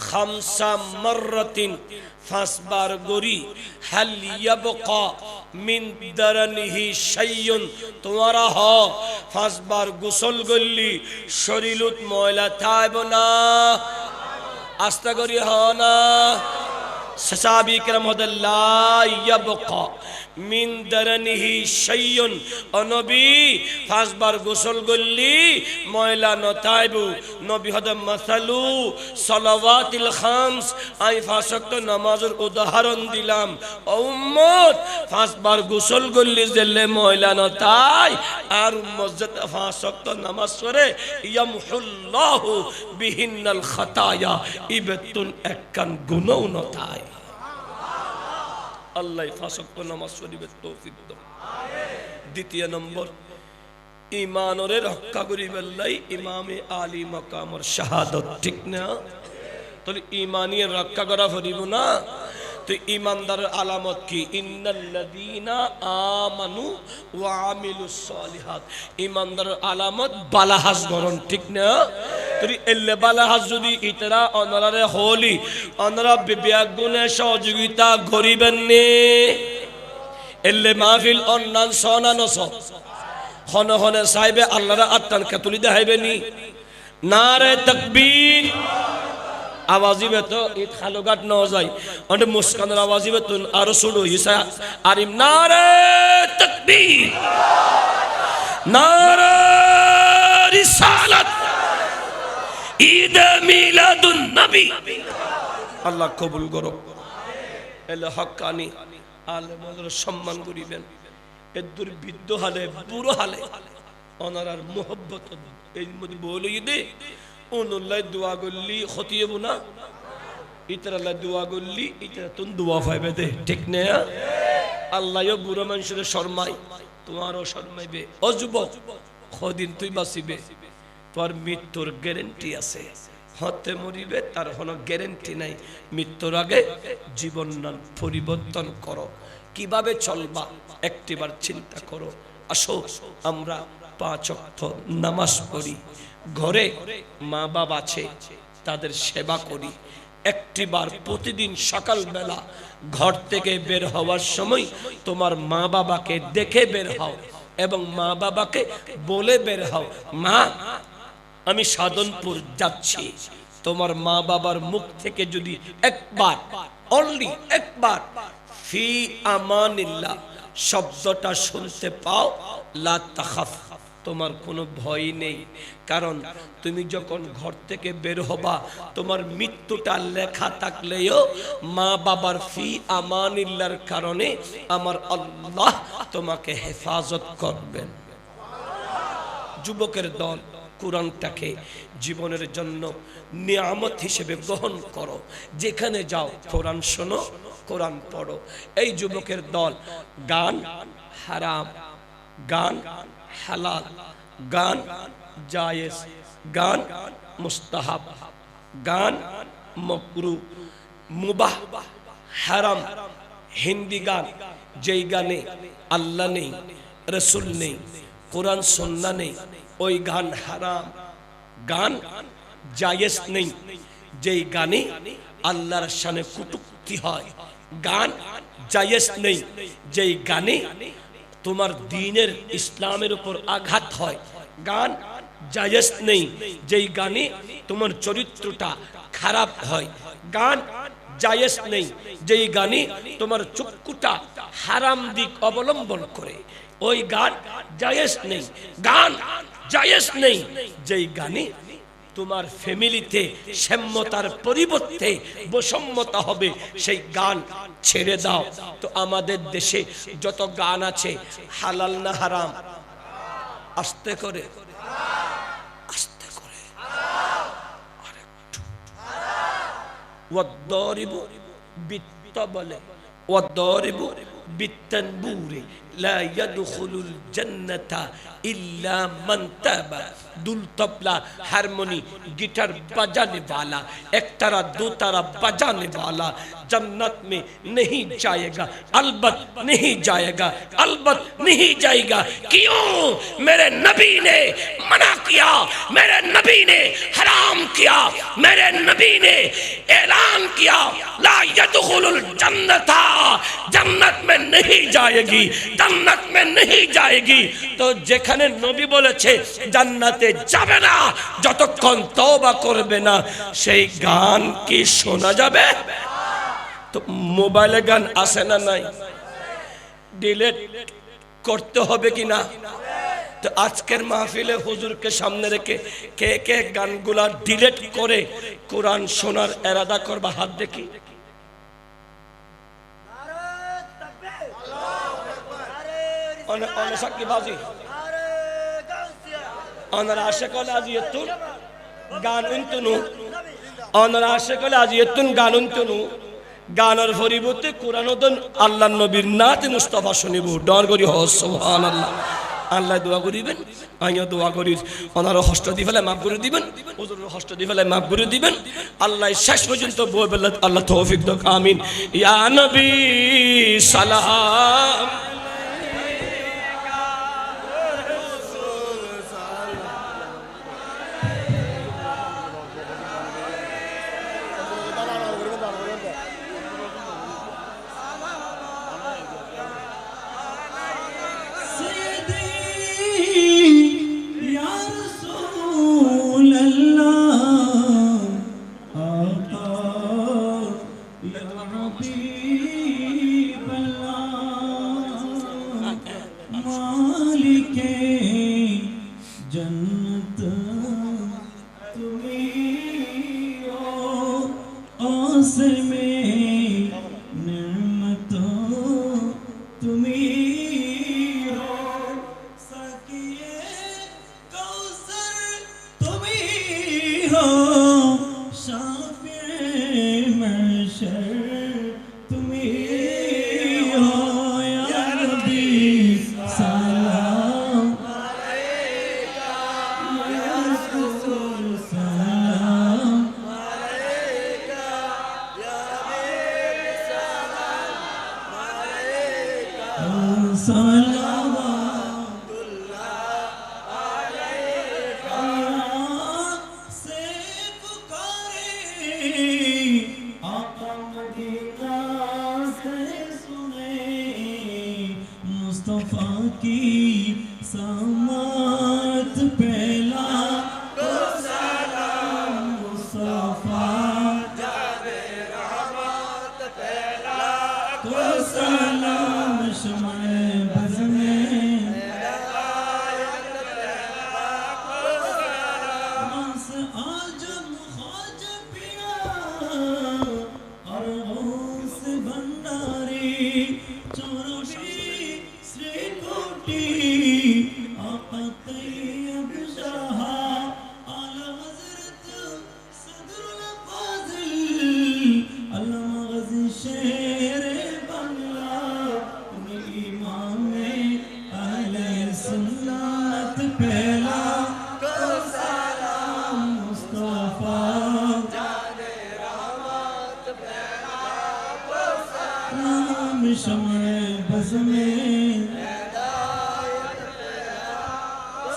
B: খামসা মাররাতিন ফাসবার গরি হাল ইয়াবকা মিন দারানিহি শাইউন তোমারা হ ফাসবার গোসল গল্লি শরীরত ময়লা থাইব না আস্তা করি হ না সাহাবী کرام লা ইয়াবকা মিন দারানিহি শাইউন ও নবী পাঁচবার গোসল করলি ময়লা নতাইবু নবী হদ মাসালু সালাওয়াতিল খামস আই পাঁচ ওয়াক্ত নামাজের উদাহরণ দিলাম ও উম্মত পাঁচবার গোসল করলি জেলে ময়লা নতাই আর উম্মত যত পাঁচ ওয়াক্ত নামাজ পড়ে ইয়ামহুল্লাহু বিহিন্নাল খাতায়া ইবেতুন একখান গুনাহ নতাই আল্লাহ ফাসক নামাজ শরীফের তৌফিক দাও দ্বিতীয় নম্বর ঈমানরে রক্ষা করিবেল্লাই ইমামে আলী মাকামর শাহাদাত ঠিক না তাহলে ঈমানিয়ে রক্ষা করা ফরিব না তো ঈমানদারের আলামত কি ইন্নাল্লাযীনা আমানু ওয়া আমিলুস সালিহাত ঈমানদারের আলামত বালাহাজ গরন ঠিক না তুই এলে বালাহাজ যদি ইতরা অনরারে হলি অনরা বিবেকগুণে সহযোগিতা করিবেন নে এলে মাহফিল অন্নান সনানস হন হনে সাহেবে আল্লাহর আত্মান কাতুলি দেখাইবে নি নারে তাকবীর আওয়াজিবে তো ঈদ খালুগাট ন যায় অন্তে মুস্কানের আওয়াজিবে তো আরো শুরু হিসা আরিম নারে তাকবীর নারে রিসালাত ঈদ মিলাদুন নবী আল্লাহ কবুল করো এলে হক্কানি আলেমদের সম্মান করিবেন এ দুর্বিদ্ধ হালে বুড়ো হালে অনারার মোহব্বত এই মধ্যে বলি দে অনুল্লাহ দোয়া করলি খতিয়েব না ইতরাল্লাহ দোয়া করলি ইতরা তুন দোয়া পাইবে দে ঠিক না আল্লাহও বুড়ো মানুষের শর্মাই তোমারও শর্মাইবে ও যুবক কদিন তুই বাঁচিবে তোর মৃত্যুর গ্যারান্টি আছে হতে মরিবে তার কোনো গ্যারান্টি নাই মৃত্যুর আগে জীবন পরিবর্তন করো কিভাবে চলবা একটিবার চিন্তা করো আসো আমরা পাঁচ ওয়াক্ত নামাজ পড়ি ঘরে মা বাবা আছে তাদের সেবা করি একটিবার প্রতিদিন সকালবেলা ঘর থেকে বের হওয়ার সময় তোমার মা বাবাকে দেখে বের হও এবং মা বাবাকে বলে বের হও মা আমি সাধনপুর যাচ্ছি তোমার মা বাবার মুখ থেকে যদি একবার অনলি একবার ফি আমানিল্লাহ শব্দটা শুনতে পাও লা তাখাফ তোমার কোনো ভয় নেই কারণ তুমি যখন ঘর থেকে বের হবা তোমার মৃত্যুটা লেখা থাকলেও মা বাবার ফি আমানিল্লাহর কারণে আমার আল্লাহ তোমাকে হেফাজত করবেন যুবকের দল কোরআনটাকে জীবনের জন্য নিয়ামত হিসেবে গ্রহণ করো। যেখানে যাও কোরআন শোনো, কোরআন পড়ো। এই যুবকের দল গান হারাম, গান হালাল, গান জায়েজ, গান মুস্তাহাব, গান মাকরু, মুবাহ, হারাম, হিন্দি গান, যেই গানে আল্লাহ নেই, রসুল নেই, কোরআন সুন্নাহ নেই, ওই গান হারাম। গান জায়েজ নেই, যেই গানে আল্লাহর শানে কটূক্তি হয়। গান জায়েজ নেই, যেই গানে তোমার দ্বীনের ইসলামের উপর আঘাত হয়। গান জায়েজ নেই, যেই গানে তোমার চরিত্রটা খারাপ হয়। গান জায়েজ নেই, যেই গানে তোমার চক্ষুটা হারাম দিক অবলম্বন করে, ওই গান জায়েজ নেই। গান জায়েজ নেই, যেই গানে তোমার ফ্যামিলিতে সাম্যতার পরিবর্তে বৈষম্যতা হবে, সেই গান ছেড়ে দাও। তো আমাদের দেশে যত গান আছে হালাল না হারাম? আস্তে করে, আস্তে করে, আরেকটু। ওয়াদরিবু বিত্তাবলে ওয়াদরিবু বিত্তানবুরি লা ইয়াদখুলুল জান্নাতা ইল্লা মান তাবা। দুল তবলা, हारमोनी, गिटार बजाने वाला, एक तारा दो तारा बजाने वाला जन्नत में नहीं जाएगा, अलबत नहीं जाएगा, अलबत नहीं जाएगा। क्यों? मेरे नबी ने मना किया, मेरे नबी ने हराम किया, मेरे नबी ने ऐलान किया ला यदखुलुल जन्नता, जन्नत में नहीं जाएगी, जन्नत में नहीं जाएगी। तो যেখানে নবী বলেছে জান্নাতে যাবে না যতক্ষণ তওবা করবে না, সেই গান কি শোনা যাবে? তো মোবাইলে গান আসে না নাই? ডিলিট করতে হবে কি না? তো আজকের মাহফিলে হুজুরকে সামনে রেখে কে কে গানগুলা ডিলিট করে কোরআন শোনার ইরাদা করবা? হাত দেখি। অনেক সাকিবাজি অনার আশেকল আজিয়তুন গান উনতুনু, অনার আশেকল আজিয়তুন গান উনতুনু। গানের পরিবর্তে কোরআন দন আল্লাহর নবীর নাত মুস্তাফা শুনিব। ডর করি হ সুবহানাল্লাহ। আল্লাহ দোয়া করিবেন, আমিও দোয়া করি। ওনারও হস্ত দি ফেলে মাফ করে দিবেন, হুজুরের হস্ত দি ফেলে মাফ করে দিবেন। আল্লাহ শেষ পর্যন্ত বলবেন আল্লাহ তৌফিক দাও, আমিন। ইয়া নবী সালাম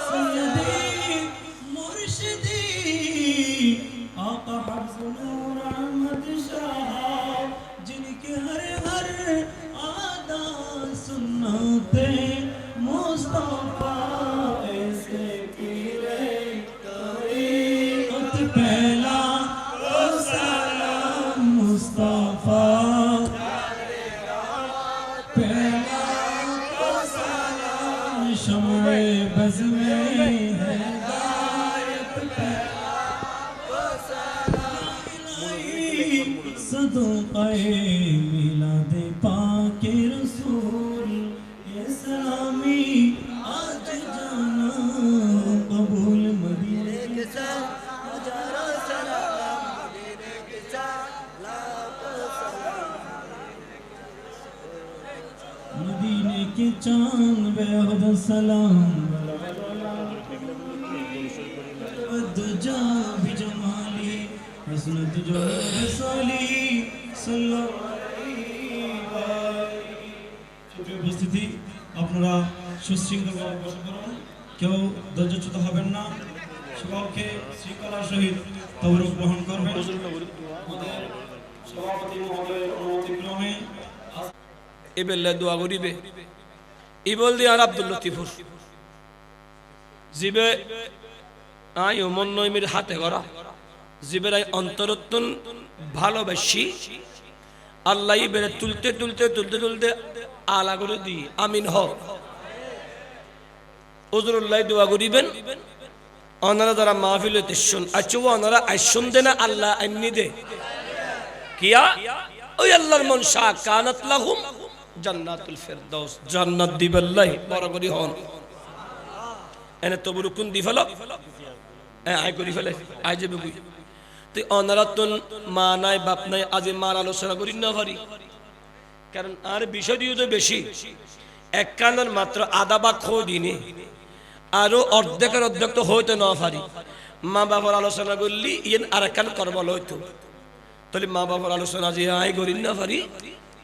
C: सैयदी मुर्शिदी आका हफ्ज़ नूर अहमद शाह जिनके हर हर आदा सुन्नते मुस्तफा ऐसे पीरे तरीक़त पहला ओ सलाम मुस्तफा पहला ओ सलाम शम्ए बज़ में हिदायत पहला ओ सलाम सदक़े मिलाद पाक रसूल ये सलामी आज जाना कबूल मदीने के साथ हजारों सलाम मदीने के साथ लाखों सलाम मदीने के चांद बेहद सलाम वद्जा बिजमाली हसनत जो रसूली सल्लल्लाहु अलैहि वसल्लम उपस्थिति আপনারা সুশৃঙ্খলভাবে বসে পড়ুন কেউ ধৈর্যচ্যুত হবেন না সকলকে শৃঙ্খলার সহিত তবরুক গ্রহণ করবেন আমাদের সভাপতি মহোদয়ের অনুমতিক্রমে
B: এবেলে দোয়া করিবে ইবল দি আর আব্দুল লতিফুর জিবে আই ওমন নইমির হাতে গড়া জিবের আই অন্তরত্বন ভালোবাসি আল্লাহ ইবেরে তুলতে তুলতে তুলতে তুলতে আলা করে দি আমিন হ হুজুরুল্লাহ দোয়া করিবেন ওনারা যারা মাহফিলেতে শুন আচ্ছা ওনারা আইসুন দে না আল্লাহ আইনি দে কিয়া ওই আল্লাহর মন শাহ কানাত লাহুম জান্নাতুল ফিরদাউস জান্নাত দিবাল্লাহি বড় করি হন এনে তবরুকুন দি ফেলো আই করি ফেলে আই যাবে বুই তুই অনারাতন মা নাই বাপ নাই আজ মার আলোচনা করি না পারি কারণ আর বিষয় দিয়ে তো বেশি এক কানের মাত্র আধা বা খো দিনে আরো অর্ধেকের অর্ধেক তো হইতে না পারি মা বাবার আলোচনা করলি ইয়েন আর এক কান করবল হইতো তাহলে মা বাবার আলোচনা যে আই করি না পারি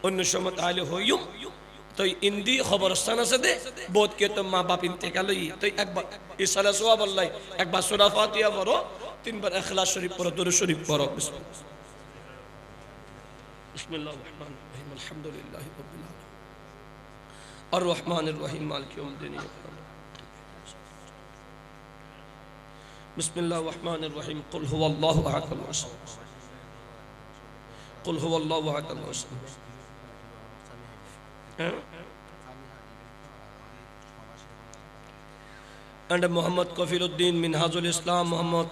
B: অন্য সময় তাহলে হইম তো ইন্দি খবরস্থান আছে দে বোধ কে তো মা বাপ ইন্তেকাল তো একবার ইসালা সোয়াব আল্লাহ একবার সূরা ফাতিহা পড়ো তিনবার ইখলাস শরীফ পড়ো দরুদ শরীফ পড়ো বিসমিল্লাহির রহমানির রহিম আলহামদুলিল্লাহি রাব্বিল আলামিন আর রহমানির রহিম মালিকি ইয়াউমিদ্দিন বিসমিল্লাহির রহমানির রহিম কুল হুয়াল্লাহু আহাদ কুল হুয়াল্লাহু আহাদ and Muhammad Kafiruddin Minhajul Islam, Muhammad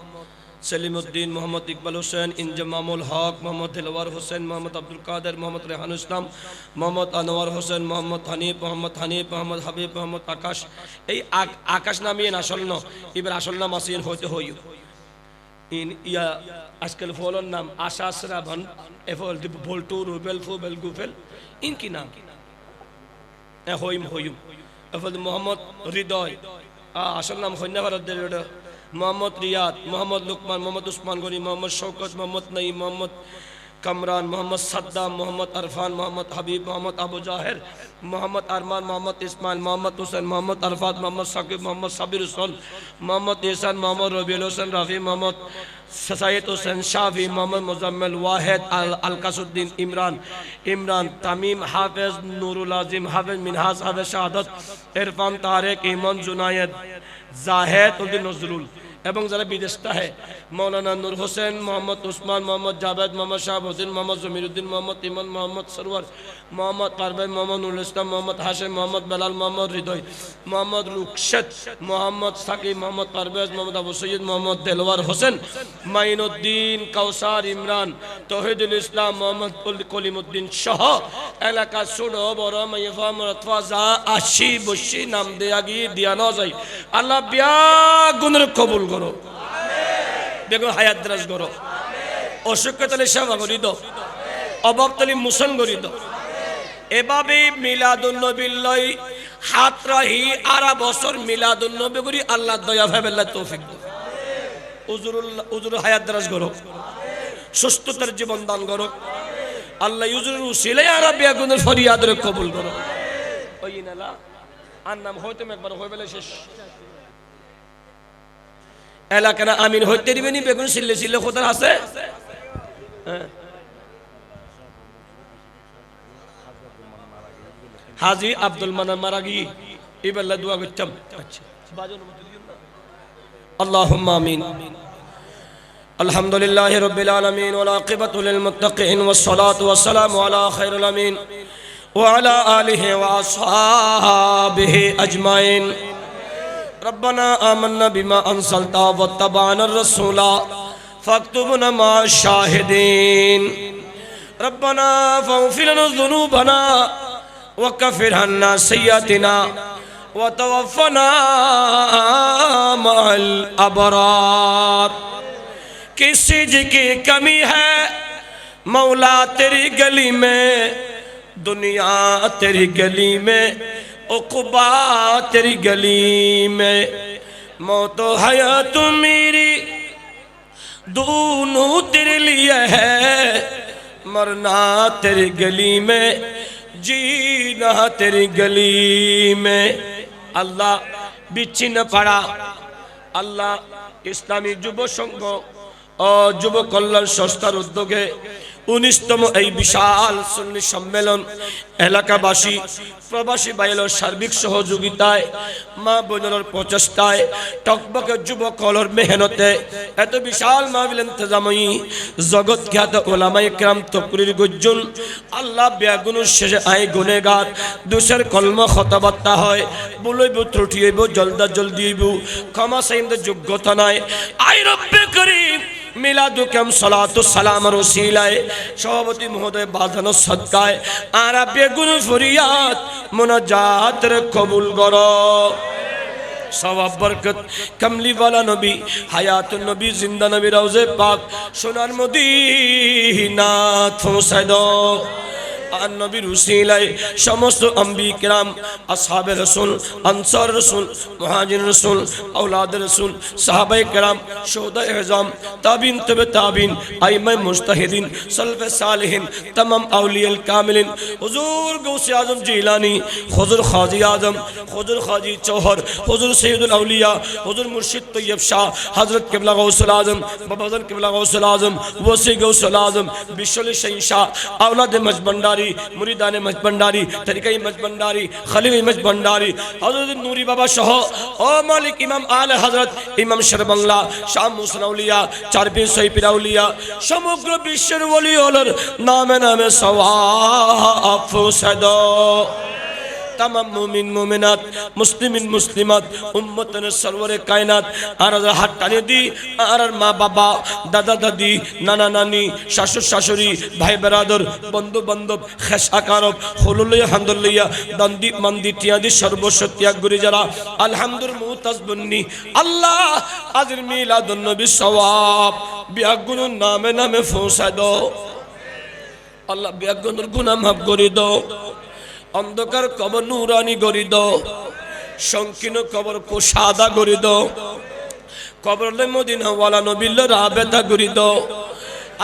B: Salimuddin, Muhammad Iqbal Hussain, Injamamul Haq, Muhammad Dilwar Hussain, Muhammad Abdul Qadir, Muhammad Rehanul Islam, Muhammad Anwar Hussain, Muhammad Hanif, Muhammad Habib, Muhammad Akash. এই আকাশ নামিয়ে আসল ন এবার আসল নাম আসিন হইতে হইও ইন ইয়া আজকাল ফলন নাম আশা শ্রাবণ এফল দি বলটু রুবেল ফুবেল গুফেল ইন কি নাম হইম হইম এফল মোহাম্মদ হৃদয় আসল নাম খন্যা ভারত মোহাম্মদ রিয়াদ, মোহাম্মদ লুকমান, মোহাম্মদ উসমান গনি, মোহাম্মদ শৌকত, মোহাম্মদ নঈম, মোহাম্মদ কামরান, মোহাম্মদ সাদ্দাম, মোহাম্মদ আরফান, মোহাম্মদ হাবিব, মোহাম্মদ আবু জাহের, মোহাম্মদ আরমান, মোহাম্মদ ইসমাইল, মোহাম্মদ হুসেন, মোহাম্মদ আরফাত, মোহাম্মদ সাকিব, মোহাম্মদ সাবির হোসেন, মোহাম্মদ ইহসান, মোহাম্মদ রবিউল হোসেন রাফি, মোহাম্মদ সৈয়দ হোসেন শাফি, মোহাম্মদ মুজাম্মেল ওয়াহেদ, আলকাসুদ্দিন, ইমরান তামিম, হাফেজ নুরুল আজিম, হাফেজ মিনহাজ, হাফেজ শাহাদত, ইরফান তারেক, ইমন জুনায়েদ, জাহেদ উদ্দিন নজরুল এবং যারা বিদেশটা है मौलाना नूर हुसैन, मोहम्मद उस्मान, मोहम्मद जावेद, मोहम्मद शाहबुद्दीन, मोहम्मद जमीरुद्दीन, मोहम्मद इमन, मोहम्मद सरवर, मोहम्मद परवेज, मोहम्मद नुरुल इस्लाम, मोहम्मद हाशिम, मोहम्मद बेलाल, मोहम्मद हृदय, मोहम्मद रुखसत, मोहम्मद साकिब, मोहम्मद परवेज, मोहम्मद अबू सैयद, मोहम्मद दिलवर हुसैन, माइनुद्दीन, कौसार, इमरान, तौहीदुल इस्लाम, मोहम्मद कलीमुद्दीन शाह এলাকা ছোট বড় মাইফা মরতফা যা আশি বসি নাম দেয়া গিয়ে দিয়া না যায় আল্লাহ বিয়া গুণের কবুল করো বেগম হায়াত দারাজ করো অসুখতালে সেবা করি দাও অভাবতালি মুসন করি দাও এভাবে মিলাদুন নবীল্লাই হাত রাহি আরা বছর মিলাদুন নবী করি আল্লাহ দয়া ভাবেল্লাহ তৌফিক দাও হুজুর হায়াত দারাজ করো সুস্থতার জীবন দান করো আল্লাহ হুজুরের উসিলায় আরা বিয়া গুণের ফরিয়াদ কবুল করো ওই নালা আর নাম হয়তো একবার হয়ে গেলে শেষ এলাকা না আমিন হইতে দিবেনি বেগুন সিল্লে সিল্লে কোথায় আছে হাজি আব্দুল মান্নান মারা গিয়ে এবেলা দোয়া করতাম আচ্ছা اللهم آمين الحمد لله رب العالمين والعاقبة للمتقين والصلاة والسلام على خير الأمين وعلى آله وأصحابه أجمعين ربنا آمنا بما أنزلت واتبعنا الرسول فاكتبنا مع الشاهدين ربنا فاغفر لنا ذنوبنا وكفر عنا سيئاتنا وتوفنا مع الابرار کس چیز کی کمی ہے مولا تیری گلی میں دنیا تیری گلی میں عقبا تیری گلی میں موت و حیات میری دونوں تیرے لیے ہے مرنا تیری گلی میں جینا تیری گلی میں اللہ বিচ্ছিন্ন পাড়া আল্লাহ ইসলামী যুব সংঘ ও যুব কল্যাণ সংস্থার উদ্যোগে 19তম এই বিশাল সুন্নি সম্মেলন এলাকাবাসী প্রবাসী বাইরের সার্বিক সহযোগিতায় মা বোনের প্রচেষ্টায় টকবকে যুব কলর মেহনতে এত বিশাল মাহফিল ইন্তজামী জগৎ খ্যাত উলামায়ে কেরাম তকরির গুজ্জন আল্লাহ বেগুন শেষে আয় গুনেগার দুসের কলমা খতাবার্তা হয় বলইব ত্রুটি হইব জলদা জলদি হইব ক্ষমা চাইতে যোগ্যতা নাই আই রব্বে করিম মিলাদুকাম সালাতু সালাম রসিলায় সভাপতি মহোদয় বাঁধানো সদকায় আর বেগুন ফরিয়াদ মুনাজাত রে কবুল করো সওয়াব বরকত কমলি ওয়ালা নবী হায়াতুন নবী জিন্দা নবী রওজে পাক সোনার মদিনা পৌঁছায় দাও আর নবীর উসিলায় সমস্ত আম্বি কিরাম আসহাবে রাসূল আনসার রাসূল মুহাজির রাসূল আওলাদ রাসূল সাহাবায়ে কিরাম শুহাদায়ে আযম তাবিন তবে তাবিন আইমা মুজতাহিদিন সালফে সালেহিন तमाम আউলিয়াল কামিলিন হুজুর গৌসে আজম জিলানী হুজুর খাজি আজম হুজুর খাজি চৌহর হুজুর সৈয়দুল আউলিয়া হুজুর মুর্শিদ তৈয়ব শাহ হযরত কিবলা গৌসুল আজম বাবাজান কিবলা গৌসুল আজম ওসি গৌসুল আজম বিশ্বলি শাহ আওলাদ মজবন্ডারি মুরিদানে মজবন্ডারি তরিকাই মজবন্ডারি খলিল মজবন্ডারি হযরত নূরি বাবা সহ ও মালিক ইমাম আলে হযরত ইমাম শেরবাংলা শাহ মুহসিন আউলিয়া চার পীর ছয় পীর আউলিয়া সমগ্র বিশ্বের ওলি ওলর নামে নামে সওয়াব পৌঁছায় দাও तमाम मुमिन मुमिनात मुस्लिमिन मुस्लिमात उम्मतन सरवरे कायनात আর হাত টানে দি আর মা বাবা দাদা দাদি নানা নানি শাশুড় শাশুড়ি ভাই বেরাদর বন্ধু বান্ধব খেসা কারব হলুলিয়া হামদুলিয়া দান্দি মান্দি টিয়াদি সর্বস্ব ত্যাগ করে যারা আলহামদুলিল্লাহ মুতাজ বন্নি আল্লাহ আজের মিলাদুন নবী সওয়াব বিয়াগুন নামে নামে পৌঁছায় দাও আল্লাহ বিয়াগুনের গুনাহ মাফ করে দাও অন্ধকার কবর নুরানি গড়ি দাও সংকীর্ণ কবর কোষাদা গড়ি দাও কবরলে মদিনা ওয়ালা নবিল্লা রাবেতা গড়ি দাও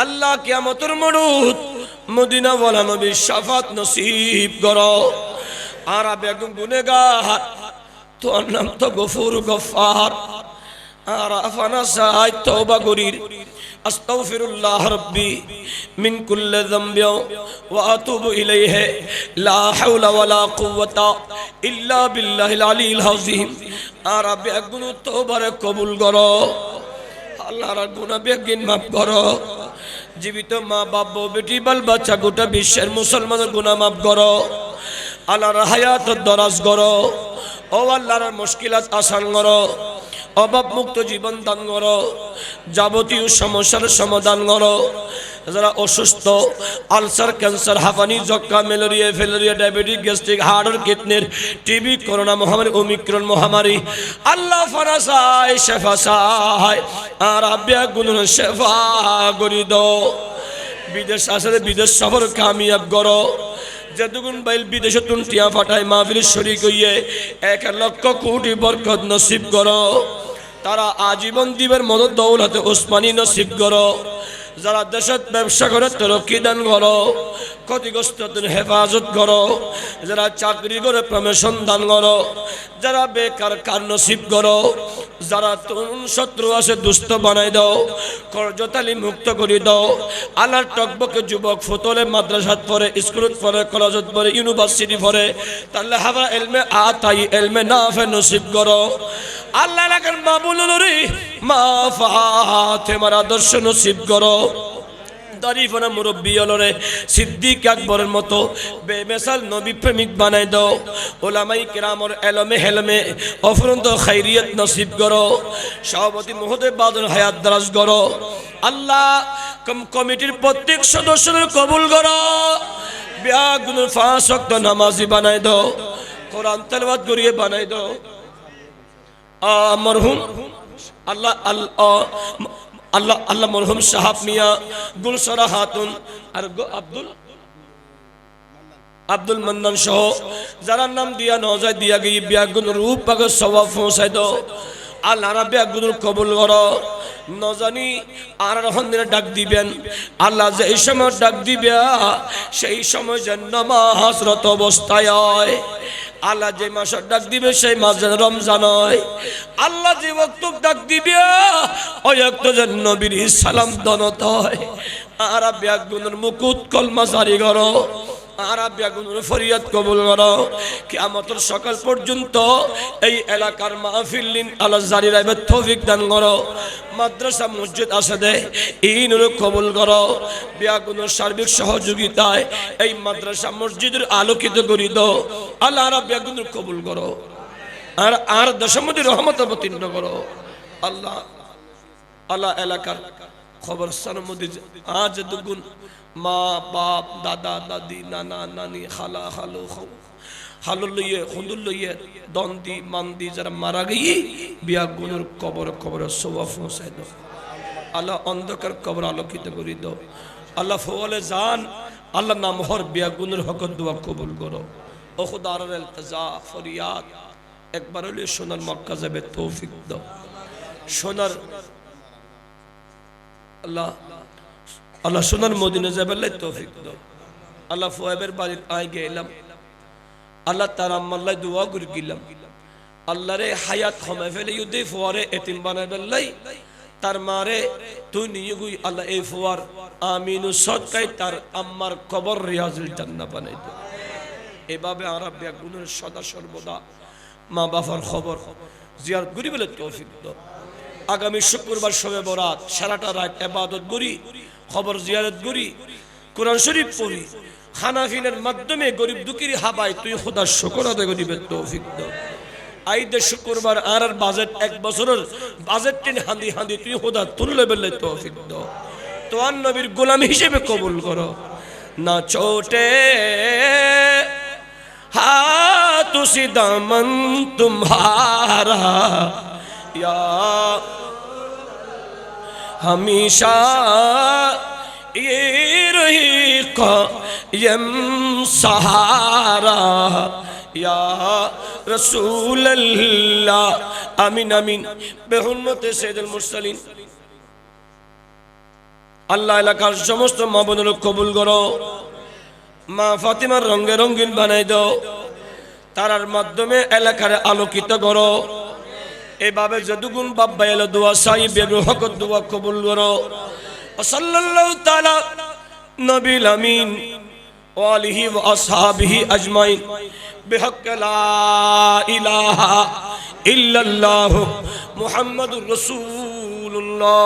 B: আল্লাহ কিয়ামতের মরুত মদিনা ওয়ালা নবীর শাফাত নসিব করো আর বেগুন গুনেগার তোর নাম তো গফুর গফার আর আফানা সাহায় তওবা করির আস্তাগফিরুল্লাহ রাব্বি মিন কুল্লি যামবি ওয়া আতুবু ইলাইহি লা হাওলা ওয়ালা কুওয়াতা ইল্লা বিল্লাহিল আলিয়্যিল আযীম আর বেগুন তওবার কবুল করো আল্লাহর গুনাহ বেগিন মাফ করো জীবিত মা বাপ বেটি বাল বাচ্চা গোটা বিশ্বের মুসলমানের গুনাহ মাফ করো আল্লাহর হায়াত দরাজ করো ও আল্লাহর মুশকিলাত আসান করো অভাব মুক্ত জীবন দান করো যাবতীয় সমস্যার সমাধান করো যারা অসুস্থ আলসার ক্যান্সার হাঁপানি যক্কা ম্যালেরিয়া ফ্যালেরিয়া ডায়াবেটিস গ্যাস্ট্রিক হার্টের কিডনির টিবি করোনা মহামারী ওমিক্রন মহামারী আল্লাহ ফারাসায় শেফা চাই আর আব্বা গুণ শেফা করি দাও বিদেশ আসলে বিদেশ সফর কামিয়াব করো যতগুণ বাইল বিদেশে তুন টিয়া ফাটায় মাহফিল শরীক হইয়ে 1 লক্ষ কোটি বরকত নসিব করো তারা আজীবন দিবের মদত দৌলতে ওসমানী নসিব করো যারা দেশত ব্যবসা করে তরক্কি দান করো ক্ষতিগ্রস্তদের হেফাজত করো যারা চাকরি করে প্রমোশন দান করো যারা বেকার কার নসিব করো, যারা তরুণ শত্রু আছে দুষ্ট বানাই দাও, কর্জতালি মুক্ত করে দাও। আল্লাহর টকবকে যুবক ফুতলে মাদ্রাসাত পড়ে, স্কুলত পড়ে, কলেজত পড়ে, ইউনিভার্সিটি পড়ে, তাহলে হাবা এলমে আতাই এলমে নাফে নসিব করো। আল্লাহ লাগান বাবুলুরি মা ফাতেমার আদর্শ নসিব করো। দারিফানা মুরব্বী হলরে সিদ্দিক আকবরের মতো বেমেসাল নবী প্রেমিক বানাই দাও। ওলামাই কিরামর এলমে হেলমে অফরন্ত খাইরিয়ত নসিব করো। সভাপতি মহোদয় বাদল হায়াত দারাজ করো। আল্লাহ কমিটির প্রত্যেক সদস্যদের কবুল করো। বিয়াগুলোর 5 ওয়াক্ত নামাজি বানাই দাও। কোরআন তেলাওয়াত করিয়ে বানাই দাও। মরহুম আল্লাহ আল্লাহ আল্লাহ মরহুম সাহাব মিয়া, গুলসরা খাতুন আর আব্দুল মান্নান সহ যারা নাম দিয়া নজায় দিয়া গিয়ে বিয়াগুন রূপ পাকে সওয়াব পৌঁছাই দাও। আল্লাহ বিয়াগুন কবুল করো। নজানি আর দিনে ডাক দিবেন। আল্লাহ যে এই সময় ডাক দিবে সেই সময় যেন হাসরত অবস্থায় হয়। আল্লাহ যে মাস ডাক দিবে সেই মাস যেন রমজান হয়। আল্লাহ যে ওয়াক্ত ডাক দিবে ওই ওয়াক্ত যেন নবীর সালাম দনত হয়। আর বিয়াগুনের মুকুত কলমা জারি করো। আর বিয়াগুনের ফরিয়াদ কবুল করো। কিয়ামতের সকাল পর্যন্ত এই এলাকার মাহফিল আল্লাহ জারি রাখবে তৌফিক দান করো। মাদ্রাসা মসজিদ আছে দে ইনুর কবুল করো। বিয়াগুনের সার্বিক সহযোগিতায় এই মাদ্রাসা মসজিদের আলোকিত করি দাও। আল্লাহ আর বিয়াগুনের কবুল করো। আর দশমতি রহমত অবতীর্ণ করো। আল্লাহ আল্লাহ এলাকার খবরস্থান মধ্যে আজ দুগুণ মা বাপ দাদা দাদি নানা নানি খালা খালু খালু লইয়ে খুন্দুর লইয়ে দন্দি মান্দি যারা মারা গিয়ে বিয়া গুনুর কবর সওয়াব পৌঁছাই দাও। আল্লাহ অন্ধকার কবর আলোকিত করে দাও। আল্লাহ ফওয়ালে জান আল্লাহ নাম হর বিয়া গুনুর হক দোয়া কবুল করো। ও খুদার ইলতিজা ফরিয়াদ একবার হলে সোনার মক্কা যাবে তৌফিক দাও। সোনার আল্লাহ আল্লাহ সোনার মদিনা যাবে তৌফিক দাও। আল্লাহ ফুয়াবের বাড়িতে আই গেলাম। আল্লাহ তার আম্মাল্লাহ দোয়া করে গেলাম। আল্লাহ রে হায়াত কমায় ফেলে ইউদে ফুয়ারে এতিম বানায় ফেললাই। তার মারে তুই নিয়ে গুই আল্লাহ এই ফুয়ার আমিনু সদকায় তার আম্মার কবর রিয়াজুল জান্নাহ বানাই দাও। এভাবে আরব গুণের সদা সর্বদা মা বাবার খবর জিয়ারত করি বলে তৌফিক দাও। আগামী শুক্রবার শবে বরাত সারাটা রাত ইবাদত করি, খবর জিয়ারত করি, কোরআন শরীফ পড়ি, খানাফিনের মাধ্যমে গরিব দুঃখীর হাবায় তুই খোদার শুকর আদায় করিবের তৌফিক দাও। আইদে শুক্রবার আর বাজেট 1 বছরের বাজেট টিন হাঁদি হাঁদি তুই খোদা তুললে বেলে তৌফিক দাও। তোয়ার নবীর গোলাম হিসেবে কবুল করো। না ছোটে হাত সি দামন तुम्हारा या हमेशा ये रही कायम सहारा या रसूल अल्लाह आमीन आमीन बेहुरमते सैयदुल मुरसलिन। আল্লাহ এলাকার সমস্ত মা বোনেরা কবুল করো। মা ফাতিমার রঙে রঙিন বানাই দাও। তারার মাধ্যমে এলাকার আলোকিত করো। এভাবে যদুগুণ বাব্বা এলো দোয়া সাই বেগু হক দোয়া কবুল করো। সাল্লাল্লাহু তাআলা নবিল আমিন ওয়া আলিহি ওয়া আসহাবিহি আজমাইন বিহক লা ইলাহা ইল্লাল্লাহু মুহাম্মাদুর রাসূলুল্লাহ।